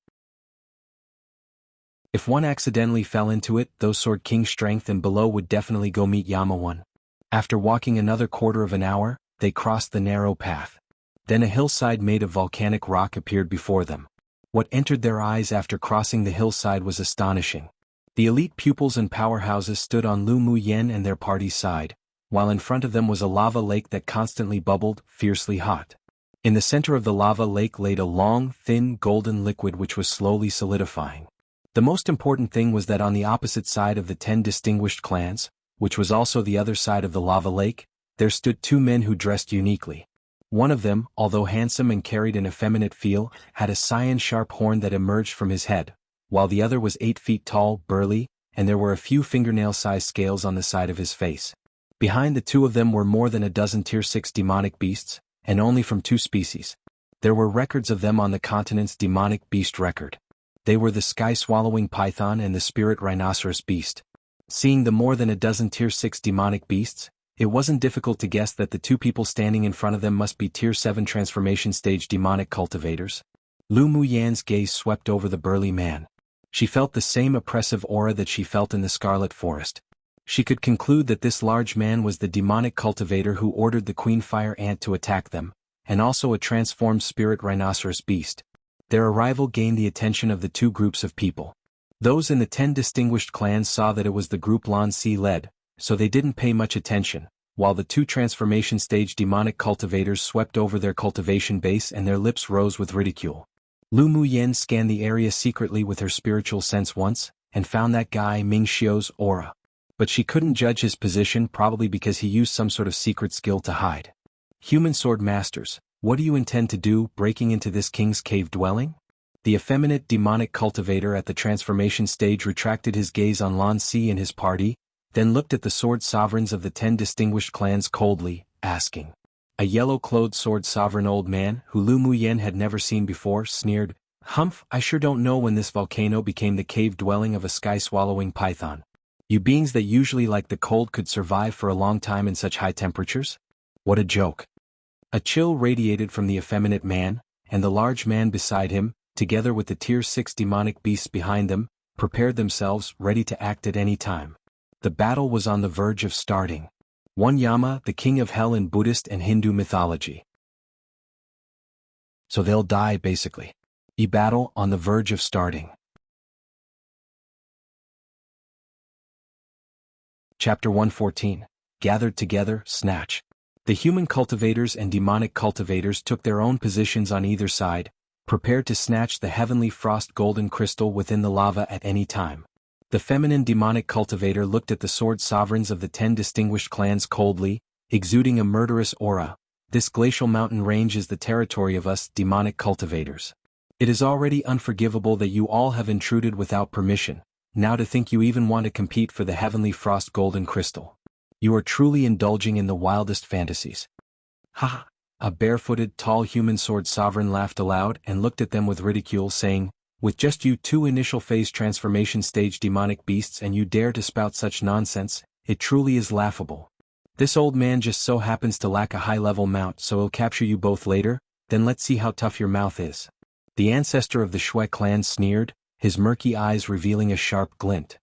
If one accidentally fell into it, those Sword King strength and below would definitely go meet Yama-one. After walking another quarter of an hour, they crossed the narrow path. Then a hillside made of volcanic rock appeared before them. What entered their eyes after crossing the hillside was astonishing. The elite pupils and powerhouses stood on Lu Muyen and their party's side, while in front of them was a lava lake that constantly bubbled, fiercely hot. In the center of the lava lake laid a long, thin, golden liquid which was slowly solidifying. The most important thing was that on the opposite side of the 10 distinguished clans, which was also the other side of the lava lake, there stood two men who dressed uniquely. One of them, although handsome and carried an effeminate feel, had a cyan-sharp horn that emerged from his head, while the other was 8 feet tall, burly, and there were a few fingernail-sized scales on the side of his face. Behind the two of them were more than a dozen Tier 6 demonic beasts, and only from 2 species. There were records of them on the continent's demonic beast record. They were the sky-swallowing python and the spirit rhinoceros beast. Seeing the more than a dozen Tier 6 demonic beasts, it wasn't difficult to guess that the two people standing in front of them must be Tier 7 transformation stage demonic cultivators. Lu Muyan's gaze swept over the burly man. She felt the same oppressive aura that she felt in the Scarlet Forest. She could conclude that this large man was the demonic cultivator who ordered the Queen Fire Ant to attack them, and also a transformed spirit rhinoceros beast. Their arrival gained the attention of the two groups of people. Those in the 10 distinguished clans saw that it was the group Lan Si led, so they didn't pay much attention, while the 2 transformation stage demonic cultivators swept over their cultivation base and their lips rose with ridicule. Lu Muyen scanned the area secretly with her spiritual sense once, and found that guy Ming Xiu's aura. But she couldn't judge his position, probably because he used some sort of secret skill to hide. Human sword masters, what do you intend to do, breaking into this king's cave dwelling? The effeminate demonic cultivator at the transformation stage retracted his gaze on Lan Si and his party, then looked at the sword sovereigns of the 10 distinguished clans coldly, asking. A yellow-clothed sword sovereign old man, who Lu Muyen had never seen before, sneered, "Humph, I sure don't know when this volcano became the cave dwelling of a sky-swallowing python. You beings that usually like the cold could survive for a long time in such high temperatures? What a joke." A chill radiated from the effeminate man, and the large man beside him, together with the Tier 6 demonic beasts behind them, prepared themselves, ready to act at any time. The battle was on the verge of starting. One Yama, the king of hell in Buddhist and Hindu mythology. So they'll die, basically. E-battle on the verge of starting. Chapter 114. Gathered together, snatch. The human cultivators and demonic cultivators took their own positions on either side, prepared to snatch the heavenly frost golden crystal within the lava at any time. The feminine demonic cultivator looked at the sword sovereigns of the 10 distinguished clans coldly, exuding a murderous aura. This glacial mountain range is the territory of us demonic cultivators. It is already unforgivable that you all have intruded without permission, now to think you even want to compete for the heavenly frost golden crystal. You are truly indulging in the wildest fantasies. Ha ha! A barefooted, tall human sword sovereign laughed aloud and looked at them with ridicule, saying, "With just you 2 initial phase transformation stage demonic beasts and you dare to spout such nonsense, it truly is laughable. This old man just so happens to lack a high-level mount, so he'll capture you both later, then let's see how tough your mouth is." The ancestor of the Shui clan sneered, his murky eyes revealing a sharp glint.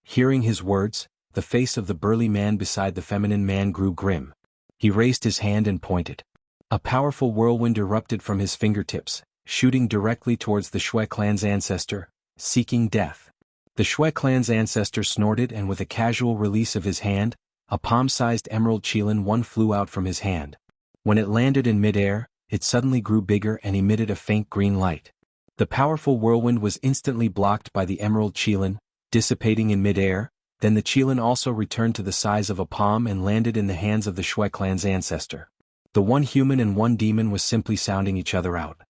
Hearing his words, the face of the burly man beside the feminine man grew grim. He raised his hand and pointed. A powerful whirlwind erupted from his fingertips, shooting directly towards the Shui clan's ancestor, seeking death. The Shui clan's ancestor snorted, and with a casual release of his hand, a palm-sized emerald qilin one flew out from his hand. When it landed in midair, it suddenly grew bigger and emitted a faint green light. The powerful whirlwind was instantly blocked by the emerald qilin, dissipating in midair. Then the qilin also returned to the size of a palm and landed in the hands of the Shui clan's ancestor. The one human and one demon was simply sounding each other out.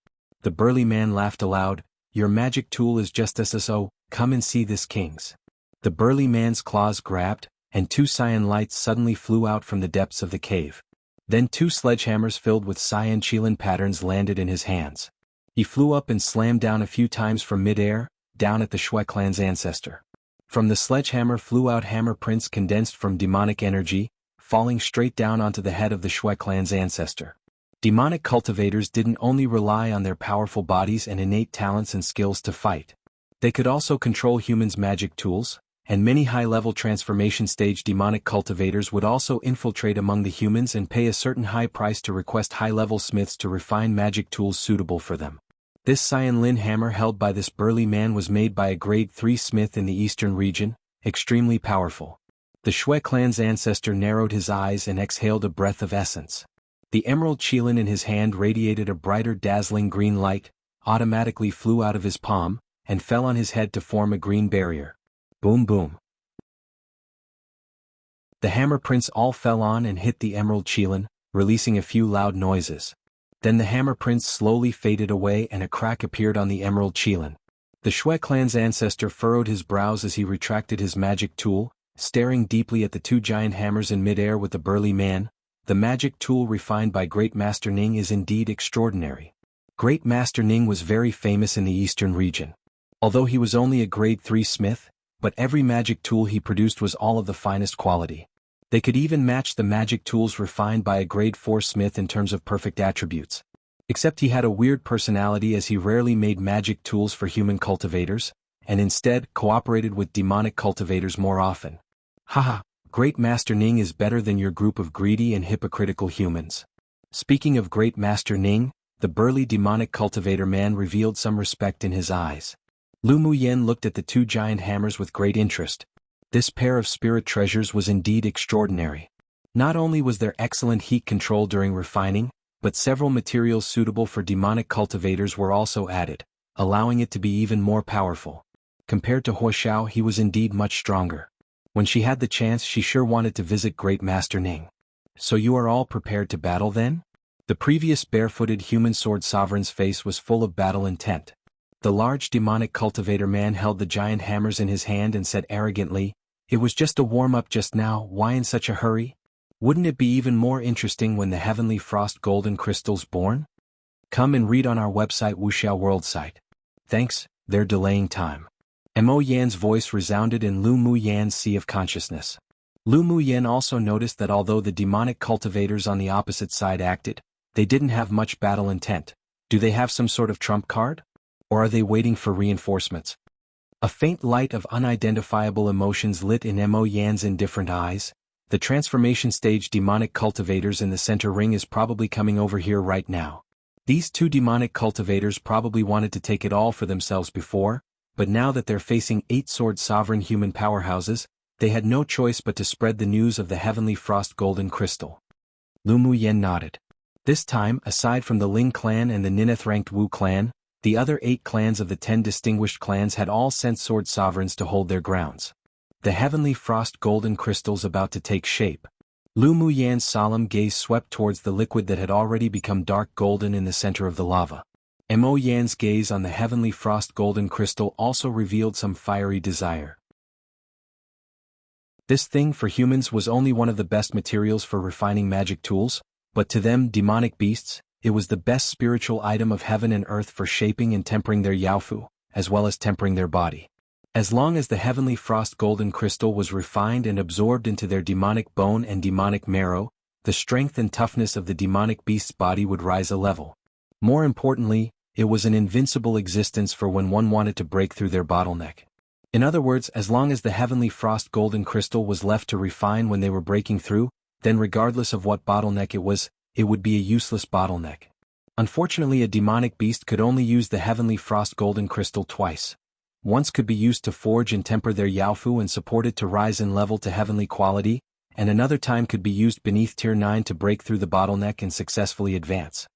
The burly man laughed aloud, "Your magic tool is just SSO, come and see this king's." The burly man's claws grabbed, and 2 cyan lights suddenly flew out from the depths of the cave. Then 2 sledgehammers filled with cyan qilin patterns landed in his hands. He flew up and slammed down a few times from midair, down at the Shui clan's ancestor. From the sledgehammer flew out hammer prints condensed from demonic energy, falling straight down onto the head of the Shui clan's ancestor. Demonic cultivators didn't only rely on their powerful bodies and innate talents and skills to fight. They could also control humans' magic tools, and many high-level transformation stage demonic cultivators would also infiltrate among the humans and pay a certain high price to request high-level smiths to refine magic tools suitable for them. This Cyan Lin hammer held by this burly man was made by a grade 3 smith in the eastern region, extremely powerful. The Shui clan's ancestor narrowed his eyes and exhaled a breath of essence. The emerald qilin in his hand radiated a brighter dazzling green light, automatically flew out of his palm, and fell on his head to form a green barrier. Boom boom. The hammer prints all fell on and hit the emerald qilin, releasing a few loud noises. Then the hammer prints slowly faded away and a crack appeared on the emerald qilin. The Shui clan's ancestor furrowed his brows as he retracted his magic tool, staring deeply at the two giant hammers in midair with the burly man. The magic tool refined by Great Master Ning is indeed extraordinary. Great Master Ning was very famous in the eastern region. Although he was only a grade 3 smith, but every magic tool he produced was all of the finest quality. They could even match the magic tools refined by a grade 4 smith in terms of perfect attributes. Except he had a weird personality as he rarely made magic tools for human cultivators, and instead cooperated with demonic cultivators more often. Haha, Great Master Ning is better than your group of greedy and hypocritical humans. Speaking of Great Master Ning, the burly demonic cultivator man revealed some respect in his eyes. Lu Muyen looked at the two giant hammers with great interest. This pair of spirit treasures was indeed extraordinary. Not only was there excellent heat control during refining, but several materials suitable for demonic cultivators were also added, allowing it to be even more powerful. Compared to Huoxiao, he was indeed much stronger. When she had the chance, she sure wanted to visit Great Master Ning. So you are all prepared to battle then? The previous barefooted human sword sovereign's face was full of battle intent. The large demonic cultivator man held the giant hammers in his hand and said arrogantly, "It was just a warm-up just now, why in such a hurry? Wouldn't it be even more interesting when the heavenly frost golden crystal's born? Come and read on our website Wuxia World site. Thanks, they're delaying time." Mo Yan's voice resounded in Lu Muyan's sea of consciousness. Lu Muyan also noticed that although the demonic cultivators on the opposite side acted, they didn't have much battle intent. Do they have some sort of trump card? Or are they waiting for reinforcements? A faint light of unidentifiable emotions lit in Mo Yan's indifferent eyes. The transformation stage demonic cultivators in the center ring is probably coming over here right now. These two demonic cultivators probably wanted to take it all for themselves before, but now that they're facing 8-sword sovereign human powerhouses, they had no choice but to spread the news of the heavenly frost golden crystal. Lu Muyen nodded. This time, aside from the Ling clan and the Nineth-ranked Wu clan, the other 8 clans of the 10 distinguished clans had all sent sword sovereigns to hold their grounds. The heavenly frost golden crystal's about to take shape. Lu Muyan's solemn gaze swept towards the liquid that had already become dark golden in the center of the lava. Mo Yan's gaze on the heavenly frost golden crystal also revealed some fiery desire. This thing for humans was only one of the best materials for refining magic tools, but to them demonic beasts, it was the best spiritual item of heaven and earth for shaping and tempering their yaofu, as well as tempering their body. As long as the heavenly frost golden crystal was refined and absorbed into their demonic bone and demonic marrow, the strength and toughness of the demonic beast's body would rise a level. More importantly, it was an invincible existence for when one wanted to break through their bottleneck. In other words, as long as the heavenly frost golden crystal was left to refine when they were breaking through, then regardless of what bottleneck it would be a useless bottleneck. Unfortunately, a demonic beast could only use the heavenly frost golden crystal twice. Once could be used to forge and temper their yaofu and support it to rise in level to heavenly quality, and another time could be used beneath tier 9 to break through the bottleneck and successfully advance.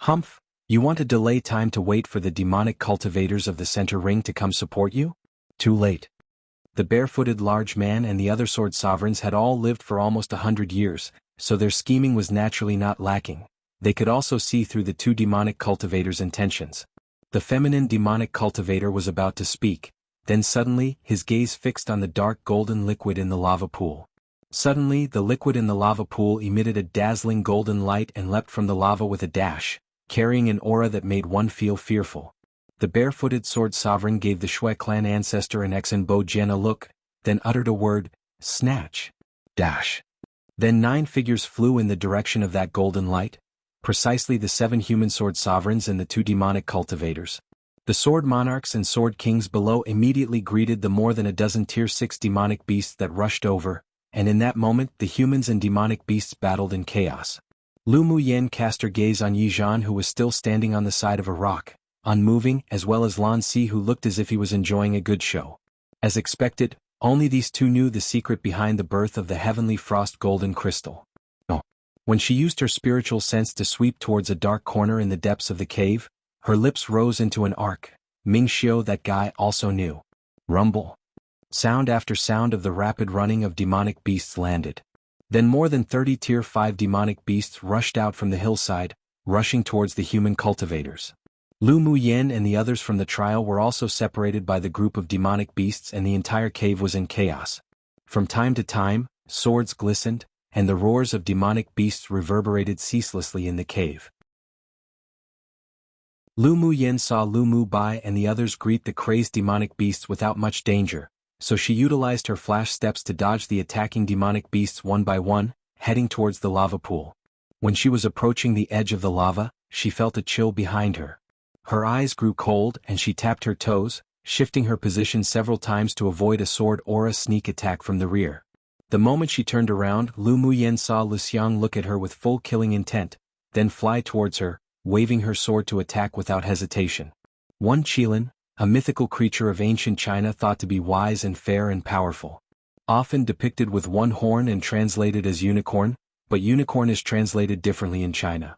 Humph, you want to delay time to wait for the demonic cultivators of the center ring to come support you? Too late. The barefooted large man and the other sword sovereigns had all lived for almost 100 years, so their scheming was naturally not lacking. They could also see through the two demonic cultivators' intentions. The feminine demonic cultivator was about to speak, then suddenly, his gaze fixed on the dark golden liquid in the lava pool. Suddenly, the liquid in the lava pool emitted a dazzling golden light and leapt from the lava with a dash, carrying an aura that made one feel fearful. The barefooted sword sovereign gave the Shui clan ancestor an Exen Bo Jian a look, then uttered a word, snatch. Dash. Then 9 figures flew in the direction of that golden light, precisely the 7 human sword sovereigns and the 2 demonic cultivators. The sword monarchs and sword kings below immediately greeted the more than a dozen tier 6 demonic beasts that rushed over, and in that moment the humans and demonic beasts battled in chaos. Lu Muyen cast her gaze on Yi Zhan, who was still standing on the side of a rock, unmoving, as well as Lan Si, who looked as if he was enjoying a good show. As expected, only these two knew the secret behind the birth of the heavenly frost golden crystal. When she used her spiritual sense to sweep towards a dark corner in the depths of the cave, her lips rose into an arc. Ming Xiu, that guy, also knew. Rumble. Sound after sound of the rapid running of demonic beasts landed. Then more than 30 tier 5 demonic beasts rushed out from the hillside, rushing towards the human cultivators. Lu Muyen and the others from the trial were also separated by the group of demonic beasts, and the entire cave was in chaos. From time to time, swords glistened, and the roars of demonic beasts reverberated ceaselessly in the cave. Lu Muyen saw Lu Mu Bai and the others greet the crazed demonic beasts without much danger, so she utilized her flash steps to dodge the attacking demonic beasts one by one, heading towards the lava pool. When she was approaching the edge of the lava, she felt a chill behind her. Her eyes grew cold and she tapped her toes, shifting her position several times to avoid a sword aura sneak attack from the rear. The moment she turned around, Lu Muyen saw Luxiang look at her with full killing intent, then fly towards her, waving her sword to attack without hesitation. One Qilin, a mythical creature of ancient China thought to be wise and fair and powerful. Often depicted with one horn and translated as unicorn, but unicorn is translated differently in China.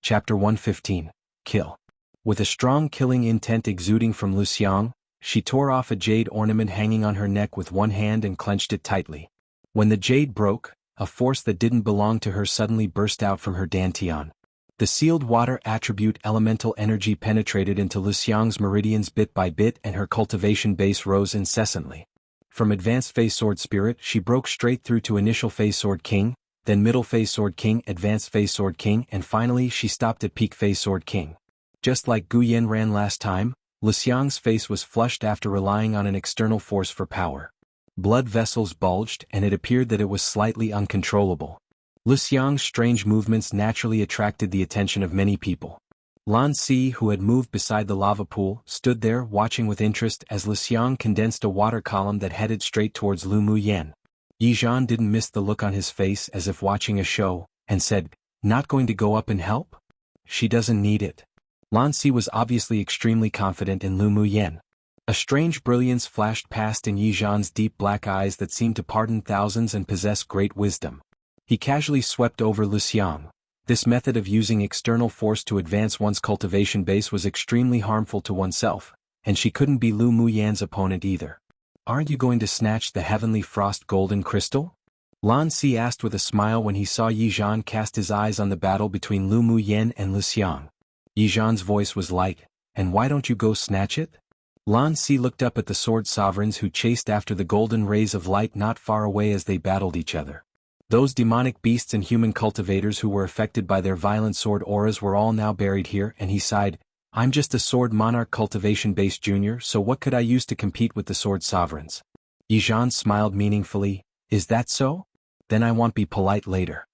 Chapter 115. Kill. With a strong killing intent exuding from Luxiang, she tore off a jade ornament hanging on her neck with one hand and clenched it tightly. When the jade broke, a force that didn't belong to her suddenly burst out from her dantian. The sealed water attribute elemental energy penetrated into Luxiang's meridians bit by bit, and her cultivation base rose incessantly. From advanced phase sword spirit she broke straight through to initial phase sword king, then middle phase sword king, advanced phase sword king, and finally she stopped at peak phase sword king. Just like Gu Yan ran last time, Luxiang's face was flushed after relying on an external force for power. Blood vessels bulged and it appeared that it was slightly uncontrollable. Luxiang's strange movements naturally attracted the attention of many people. Lan Si, who had moved beside the lava pool, stood there watching with interest as Luxiang condensed a water column that headed straight towards Lu Muyen. Yi Zhan didn't miss the look on his face as if watching a show, and said, "Not going to go up and help? She doesn't need it." Lan Si was obviously extremely confident in Lu Muyen. A strange brilliance flashed past in Yi Zhan's deep black eyes that seemed to pardon thousands and possess great wisdom. He casually swept over Luxiang. This method of using external force to advance one's cultivation base was extremely harmful to oneself, and she couldn't be Lu Muyen's opponent either. "Aren't you going to snatch the heavenly frost golden crystal?" Lan Si asked with a smile when he saw Yi Zhan cast his eyes on the battle between Lu Muyen and Luxiang. Yi Zhan's voice was light. "And why don't you go snatch it?" Lan Si looked up at the sword sovereigns who chased after the golden rays of light not far away as they battled each other. Those demonic beasts and human cultivators who were affected by their violent sword auras were all now buried here, and he sighed, "I'm just a sword monarch cultivation-based junior, so what could I use to compete with the sword sovereigns?" Yi Zhan smiled meaningfully. "Is that so? Then I won't be polite later."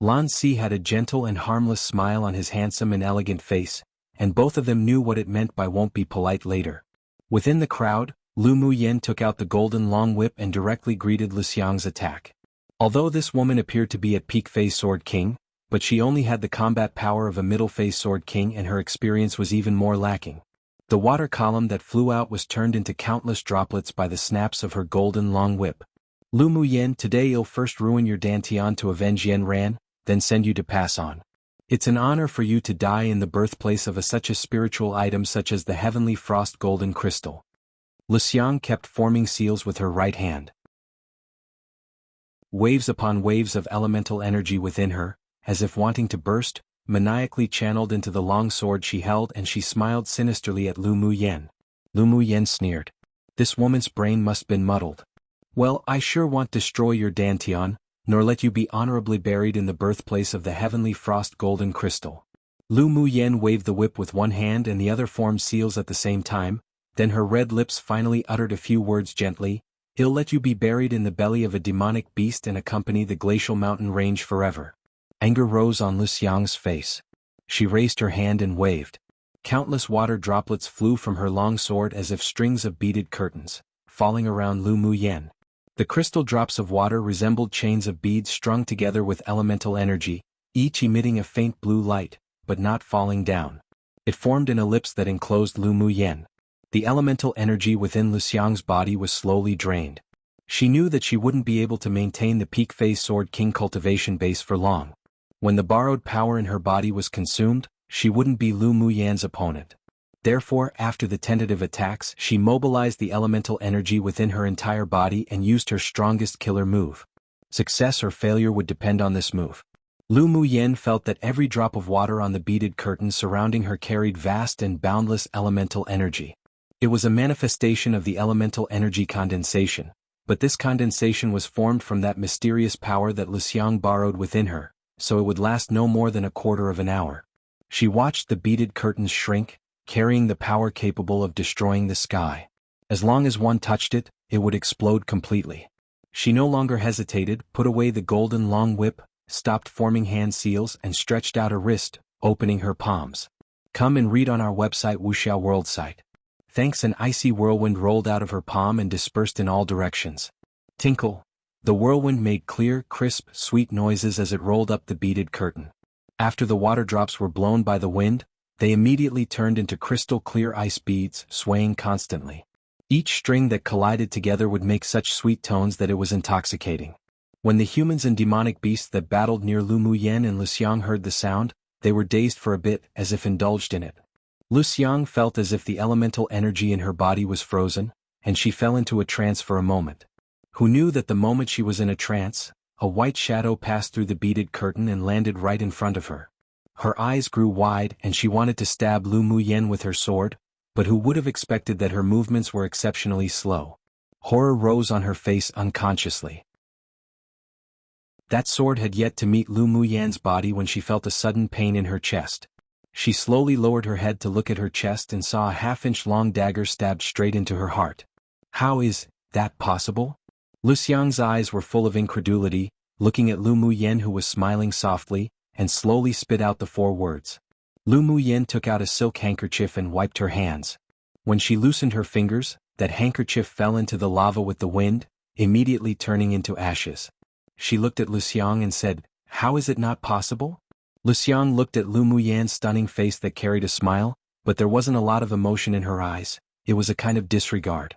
Lan Si had a gentle and harmless smile on his handsome and elegant face, and both of them knew what it meant by "won't be polite later." Within the crowd, Lu Muyen took out the golden long whip and directly greeted Luxiang's attack. Although this woman appeared to be at peak phase sword king, but she only had the combat power of a middle phase sword king, and her experience was even more lacking. The water column that flew out was turned into countless droplets by the snaps of her golden long whip. "Lu Muyen, today you'll first ruin your dantian to avenge Yen Ran, then send you to pass on. It's an honor for you to die in the birthplace of such a spiritual item such as the heavenly frost golden crystal." Luxiang kept forming seals with her right hand. Waves upon waves of elemental energy within her, as if wanting to burst, maniacally channeled into the long sword she held, and she smiled sinisterly at Lu Muyen. Lu Muyen sneered. "This woman's brain must been muddled. Well, I sure won't destroy your dantian, nor let you be honorably buried in the birthplace of the heavenly frost golden crystal." Lu Muyen waved the whip with one hand and the other formed seals at the same time, Then her red lips finally uttered a few words gently. "He'll let you be buried in the belly of a demonic beast and accompany the glacial mountain range forever." Anger rose on Lu Xiang's face. She raised her hand and waved. Countless water droplets flew from her long sword as if strings of beaded curtains, falling around Lu Muyen. The crystal drops of water resembled chains of beads strung together with elemental energy, each emitting a faint blue light, but not falling down. It formed an ellipse that enclosed Lu Muyen. The elemental energy within Lu Xiang's body was slowly drained. She knew that she wouldn't be able to maintain the peak phase Sword King cultivation base for long. When the borrowed power in her body was consumed, she wouldn't be Lu Muyen's opponent. Therefore, after the tentative attacks, she mobilized the elemental energy within her entire body and used her strongest killer move. Success or failure would depend on this move. Lu Muyen felt that every drop of water on the beaded curtain surrounding her carried vast and boundless elemental energy. It was a manifestation of the elemental energy condensation, but this condensation was formed from that mysterious power that Lu Xiang borrowed within her, so it would last no more than a quarter of an hour. She watched the beaded curtains shrink, carrying the power capable of destroying the sky. As long as one touched it, it would explode completely. She no longer hesitated, put away the golden long whip, stopped forming hand seals and stretched out a wrist, opening her palms. Come and read on our website Wuxia World site. Thanks. An icy whirlwind rolled out of her palm and dispersed in all directions. Tinkle. The whirlwind made clear, crisp, sweet noises as it rolled up the beaded curtain. After the water drops were blown by the wind, they immediately turned into crystal-clear ice beads, swaying constantly. Each string that collided together would make such sweet tones that it was intoxicating. When the humans and demonic beasts that battled near Lu Muyen and Lu Xiang heard the sound, they were dazed for a bit, as if indulged in it. Lu Xiang felt as if the elemental energy in her body was frozen, and she fell into a trance for a moment. Who knew that the moment she was in a trance, a white shadow passed through the beaded curtain and landed right in front of her. Her eyes grew wide and she wanted to stab Lu Muyen with her sword, but who would have expected that her movements were exceptionally slow? Horror rose on her face unconsciously. That sword had yet to meet Lu Muyen's body when she felt a sudden pain in her chest. She slowly lowered her head to look at her chest and saw a half-inch long dagger stabbed straight into her heart. How is that possible? Lu Xiang's eyes were full of incredulity, looking at Lu Muyen, who was smiling softly, and slowly spit out the 4 words. Lu Muyen took out a silk handkerchief and wiped her hands. When she loosened her fingers, that handkerchief fell into the lava with the wind, immediately turning into ashes. She looked at Lu Xiang and said, "How is it not possible?" Lu Xiang looked at Lu Muyen's stunning face that carried a smile, but there wasn't a lot of emotion in her eyes. It was a kind of disregard.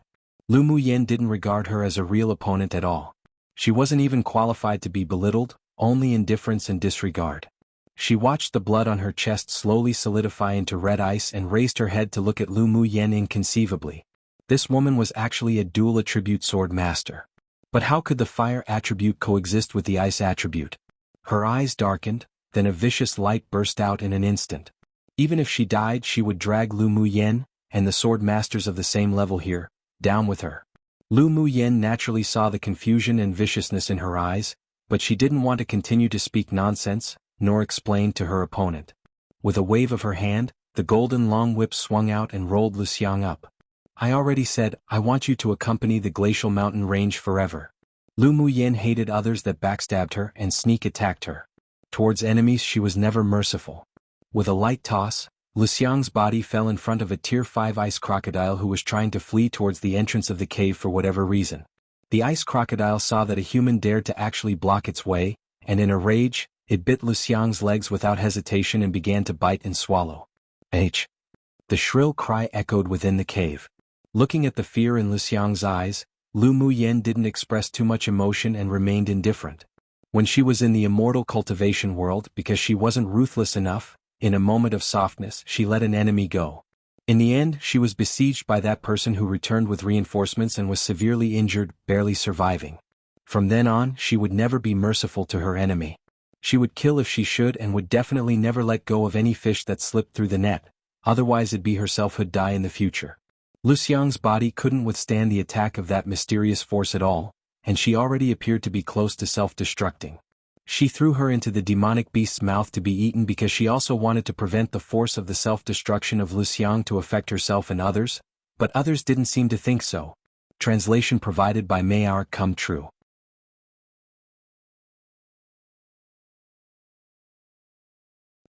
Lu Muyen didn't regard her as a real opponent at all. She wasn't even qualified to be belittled, only indifference and disregard. She watched the blood on her chest slowly solidify into red ice and raised her head to look at Lu Muyen inconceivably. This woman was actually a dual attribute sword master. But how could the fire attribute coexist with the ice attribute? Her eyes darkened, then a vicious light burst out in an instant. Even if she died, she would drag Lu Muyen, and the sword masters of the same level here, down with her. Lu Muyen naturally saw the confusion and viciousness in her eyes, but she didn't want to continue to speak nonsense, nor explain to her opponent. With a wave of her hand, the golden long whip swung out and rolled Lu Xiang up. "I already said, I want you to accompany the glacial mountain range forever." Lu Muyen hated others that backstabbed her and sneak attacked her. Towards enemies she was never merciful. With a light toss, Lu Xiang's body fell in front of a Tier 5 ice crocodile who was trying to flee towards the entrance of the cave for whatever reason. The ice crocodile saw that a human dared to actually block its way, and in a rage, it bit Lu Xiang's legs without hesitation and began to bite and swallow. H. The shrill cry echoed within the cave. Looking at the fear in Lu Xiang's eyes, Lu Muyen didn't express too much emotion and remained indifferent. When she was in the immortal cultivation world, because she wasn't ruthless enough, in a moment of softness she let an enemy go. In the end, she was besieged by that person who returned with reinforcements and was severely injured, barely surviving. From then on, she would never be merciful to her enemy. She would kill if she should and would definitely never let go of any fish that slipped through the net, otherwise it'd be herself who'd die in the future. Lu Xiang's body couldn't withstand the attack of that mysterious force at all, and she already appeared to be close to self-destructing. She threw her into the demonic beast's mouth to be eaten because she also wanted to prevent the force of the self-destruction of Lu Xiang to affect herself and others, But others didn't seem to think so. Translation provided by Mayar Come True.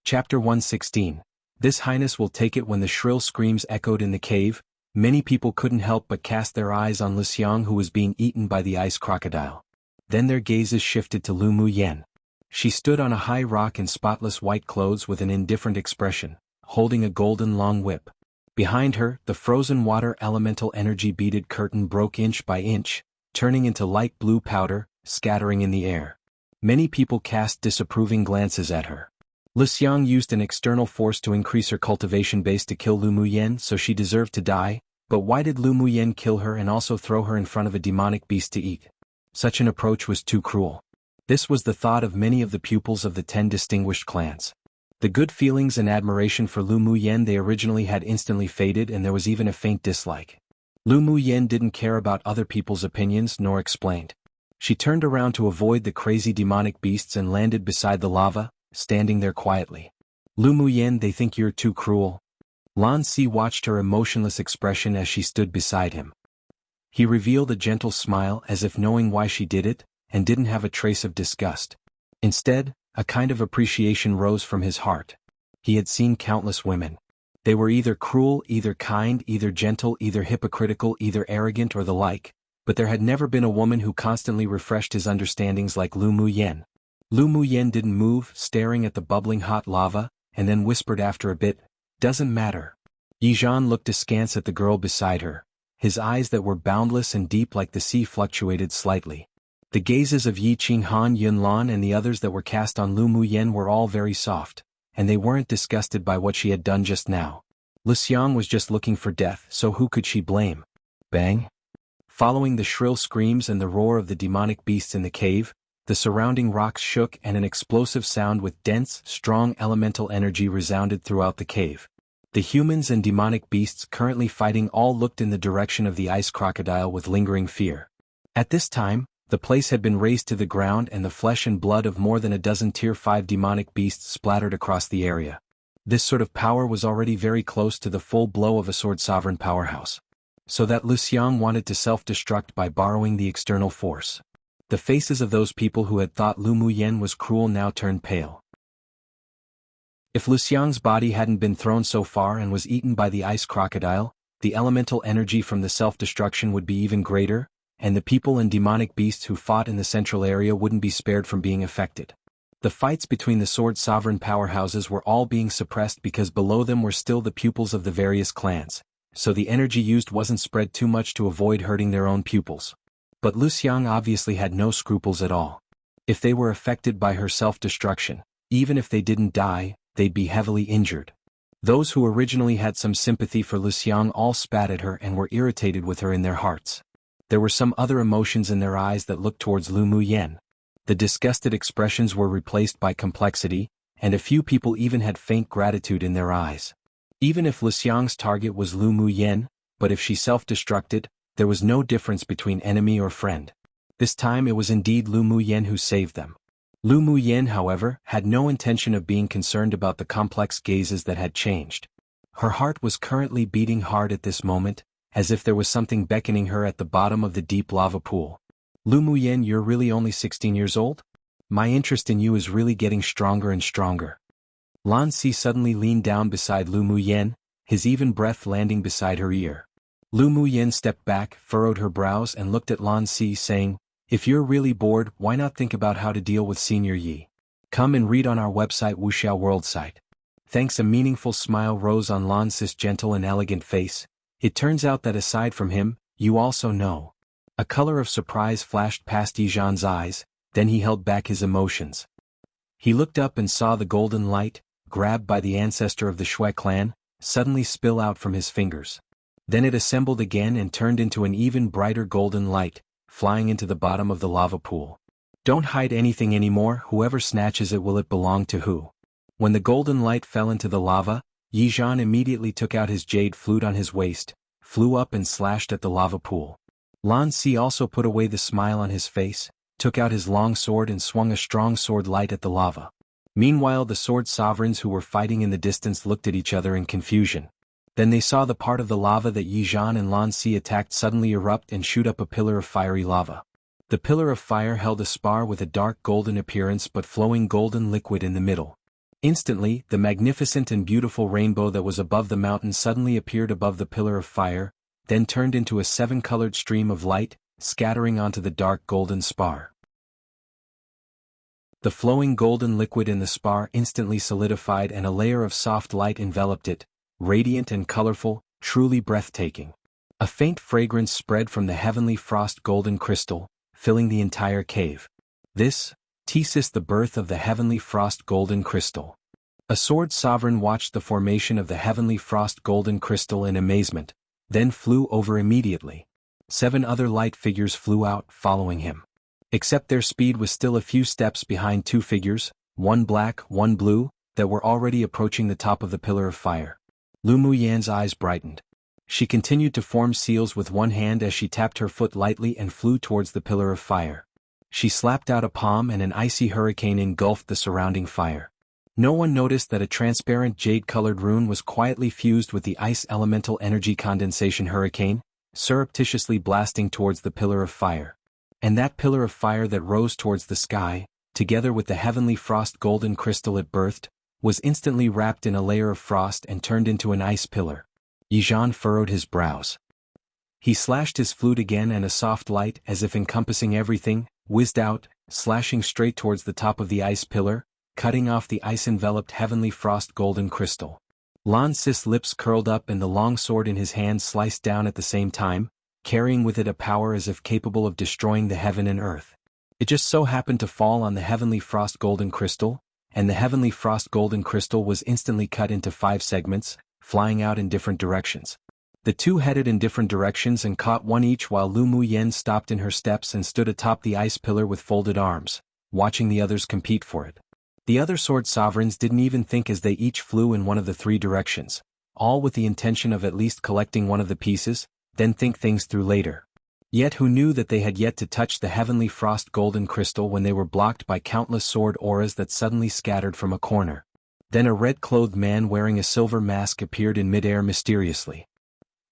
Chapter 116. This Highness will take it. When the shrill screams echoed in the cave, many people couldn't help but cast their eyes on Luxiang, who was being eaten by the ice crocodile. Then their gazes shifted to Lu Muyen. She stood on a high rock in spotless white clothes with an indifferent expression, holding a golden long whip. Behind her, the frozen water elemental energy beaded curtain broke inch by inch, turning into light blue powder, scattering in the air. Many people cast disapproving glances at her. Luxiang used an external force to increase her cultivation base to kill Lu Muyen, so she deserved to die, but why did Lu Muyen kill her and also throw her in front of a demonic beast to eat? Such an approach was too cruel. This was the thought of many of the pupils of the 10 distinguished clans. The good feelings and admiration for Lu Muyen they originally had instantly faded, and there was even a faint dislike. Lu Muyen didn't care about other people's opinions nor explained. She turned around to avoid the crazy demonic beasts and landed beside the lava, standing there quietly. Lu Muyen, they think you're too cruel. Lan Si watched her emotionless expression as she stood beside him. He revealed a gentle smile as if knowing why she did it, and didn't have a trace of disgust. Instead, a kind of appreciation rose from his heart. He had seen countless women. They were either cruel, either kind, either gentle, either hypocritical, either arrogant or the like, but there had never been a woman who constantly refreshed his understandings like Lu Muyen. Lu Muyen didn't move, staring at the bubbling hot lava, and then whispered after a bit, "Doesn't matter." Yizhan looked askance at the girl beside her. His eyes that were boundless and deep like the sea fluctuated slightly. The gazes of Yi Qinghan, Yunlan and the others that were cast on Lu Muyen were all very soft, and they weren't disgusted by what she had done just now. Luxiang was just looking for death, so who could she blame? Bang! Following the shrill screams and the roar of the demonic beasts in the cave, the surrounding rocks shook and an explosive sound with dense, strong elemental energy resounded throughout the cave. The humans and demonic beasts currently fighting all looked in the direction of the ice crocodile with lingering fear. At this time, the place had been razed to the ground and the flesh and blood of more than a dozen Tier 5 demonic beasts splattered across the area. This sort of power was already very close to the full blow of a sword sovereign powerhouse. So that Luxiang wanted to self-destruct by borrowing the external force. The faces of those people who had thought Lu Muyen was cruel now turned pale. If Luxiang's body hadn't been thrown so far and was eaten by the ice crocodile, the elemental energy from the self-destruction would be even greater, and the people and demonic beasts who fought in the central area wouldn't be spared from being affected. The fights between the sword sovereign powerhouses were all being suppressed because below them were still the pupils of the various clans, so the energy used wasn't spread too much to avoid hurting their own pupils. But Luxiang obviously had no scruples at all. If they were affected by her self-destruction, even if they didn't die, they'd be heavily injured. Those who originally had some sympathy for Luxiang all spat at her and were irritated with her in their hearts. There were some other emotions in their eyes that looked towards Lu Muyen. The disgusted expressions were replaced by complexity, and a few people even had faint gratitude in their eyes. Even if Luxiang's target was Lu Muyen, but if she self-destructed, there was no difference between enemy or friend. This time it was indeed Lu Muyen who saved them. Lu Muyen, however, had no intention of being concerned about the complex gazes that had changed. Her heart was currently beating hard at this moment, as if there was something beckoning her at the bottom of the deep lava pool. Lu Muyen, you're really only 16 years old? My interest in you is really getting stronger and stronger. Lan Si suddenly leaned down beside Lu Muyen, his even breath landing beside her ear. Lu Muyen stepped back, furrowed her brows and looked at Lan Si saying, "If you're really bored, why not think about how to deal with Senior Yi? Come and read on our website Wuxia World site." Thanks. A meaningful smile rose on Lan Si's gentle and elegant face. It turns out that aside from him, you also know. A color of surprise flashed past Yizhan's eyes, then he held back his emotions. He looked up and saw the golden light, grabbed by the ancestor of the Shui clan, suddenly spill out from his fingers. Then it assembled again and turned into an even brighter golden light, flying into the bottom of the lava pool. Don't hide anything anymore. Whoever snatches it, will it belong to who? When the golden light fell into the lava, Yizhan immediately took out his jade flute on his waist, flew up and slashed at the lava pool. Lan Si also put away the smile on his face, took out his long sword and swung a strong sword light at the lava. Meanwhile the sword sovereigns who were fighting in the distance looked at each other in confusion. Then they saw the part of the lava that Yizhan and Lan Si attacked suddenly erupt and shoot up a pillar of fiery lava. The pillar of fire held a spar with a dark golden appearance but flowing golden liquid in the middle. Instantly, the magnificent and beautiful rainbow that was above the mountain suddenly appeared above the pillar of fire, then turned into a seven-colored stream of light, scattering onto the dark golden spar. The flowing golden liquid in the spar instantly solidified and a layer of soft light enveloped it, radiant and colorful, truly breathtaking. A faint fragrance spread from the heavenly frost golden crystal, filling the entire cave. This is the birth of the heavenly frost golden crystal. A sword sovereign watched the formation of the heavenly frost golden crystal in amazement, then flew over immediately. 7 other light figures flew out, following him. Except their speed was still a few steps behind 2 figures, one black, one blue, that were already approaching the top of the pillar of fire. Lu Muyan's eyes brightened. She continued to form seals with one hand as she tapped her foot lightly and flew towards the pillar of fire. She slapped out a palm and an icy hurricane engulfed the surrounding fire. No one noticed that a transparent jade-colored rune was quietly fused with the ice elemental energy condensation hurricane, surreptitiously blasting towards the pillar of fire. And that pillar of fire that rose towards the sky, together with the heavenly frost golden crystal it birthed, was instantly wrapped in a layer of frost and turned into an ice pillar. Yizhan furrowed his brows. He slashed his flute again and a soft light, as if encompassing everything, whizzed out, slashing straight towards the top of the ice pillar, cutting off the ice-enveloped heavenly frost golden crystal. Lan Si's lips curled up and the long sword in his hand sliced down at the same time, carrying with it a power as if capable of destroying the heaven and earth. It just so happened to fall on the heavenly frost golden crystal, and the heavenly frost golden crystal was instantly cut into 5 segments, flying out in different directions. The 2 headed in different directions and caught one each while Lu Muyan stopped in her steps and stood atop the ice pillar with folded arms, watching the others compete for it. The other sword sovereigns didn't even think as they each flew in one of the 3 directions, all with the intention of at least collecting one of the pieces, then think things through later. Yet who knew that they had yet to touch the heavenly frost golden crystal when they were blocked by countless sword auras that suddenly scattered from a corner. Then a red-clothed man wearing a silver mask appeared in midair mysteriously.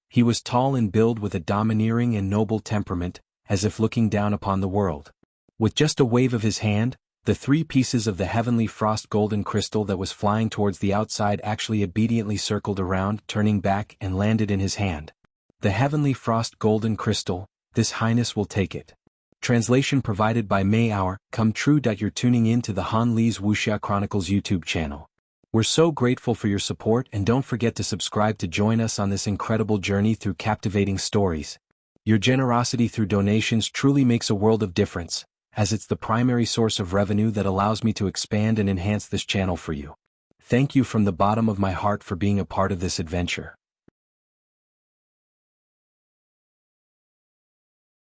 He was tall in build with a domineering and noble temperament, as if looking down upon the world. With just a wave of his hand, the 3 pieces of the heavenly frost golden crystal that was flying towards the outside actually obediently circled around, turning back and landed in his hand. The heavenly frost golden crystal, This Highness will take it. Translation provided by May Hour. Come true. You're tuning in to the Han Li's Wuxia Chronicles YouTube channel. We're so grateful for your support, and don't forget to subscribe to join us on this incredible journey through captivating stories. Your generosity through donations truly makes a world of difference, as it's the primary source of revenue that allows me to expand and enhance this channel for you. Thank you from the bottom of my heart for being a part of this adventure.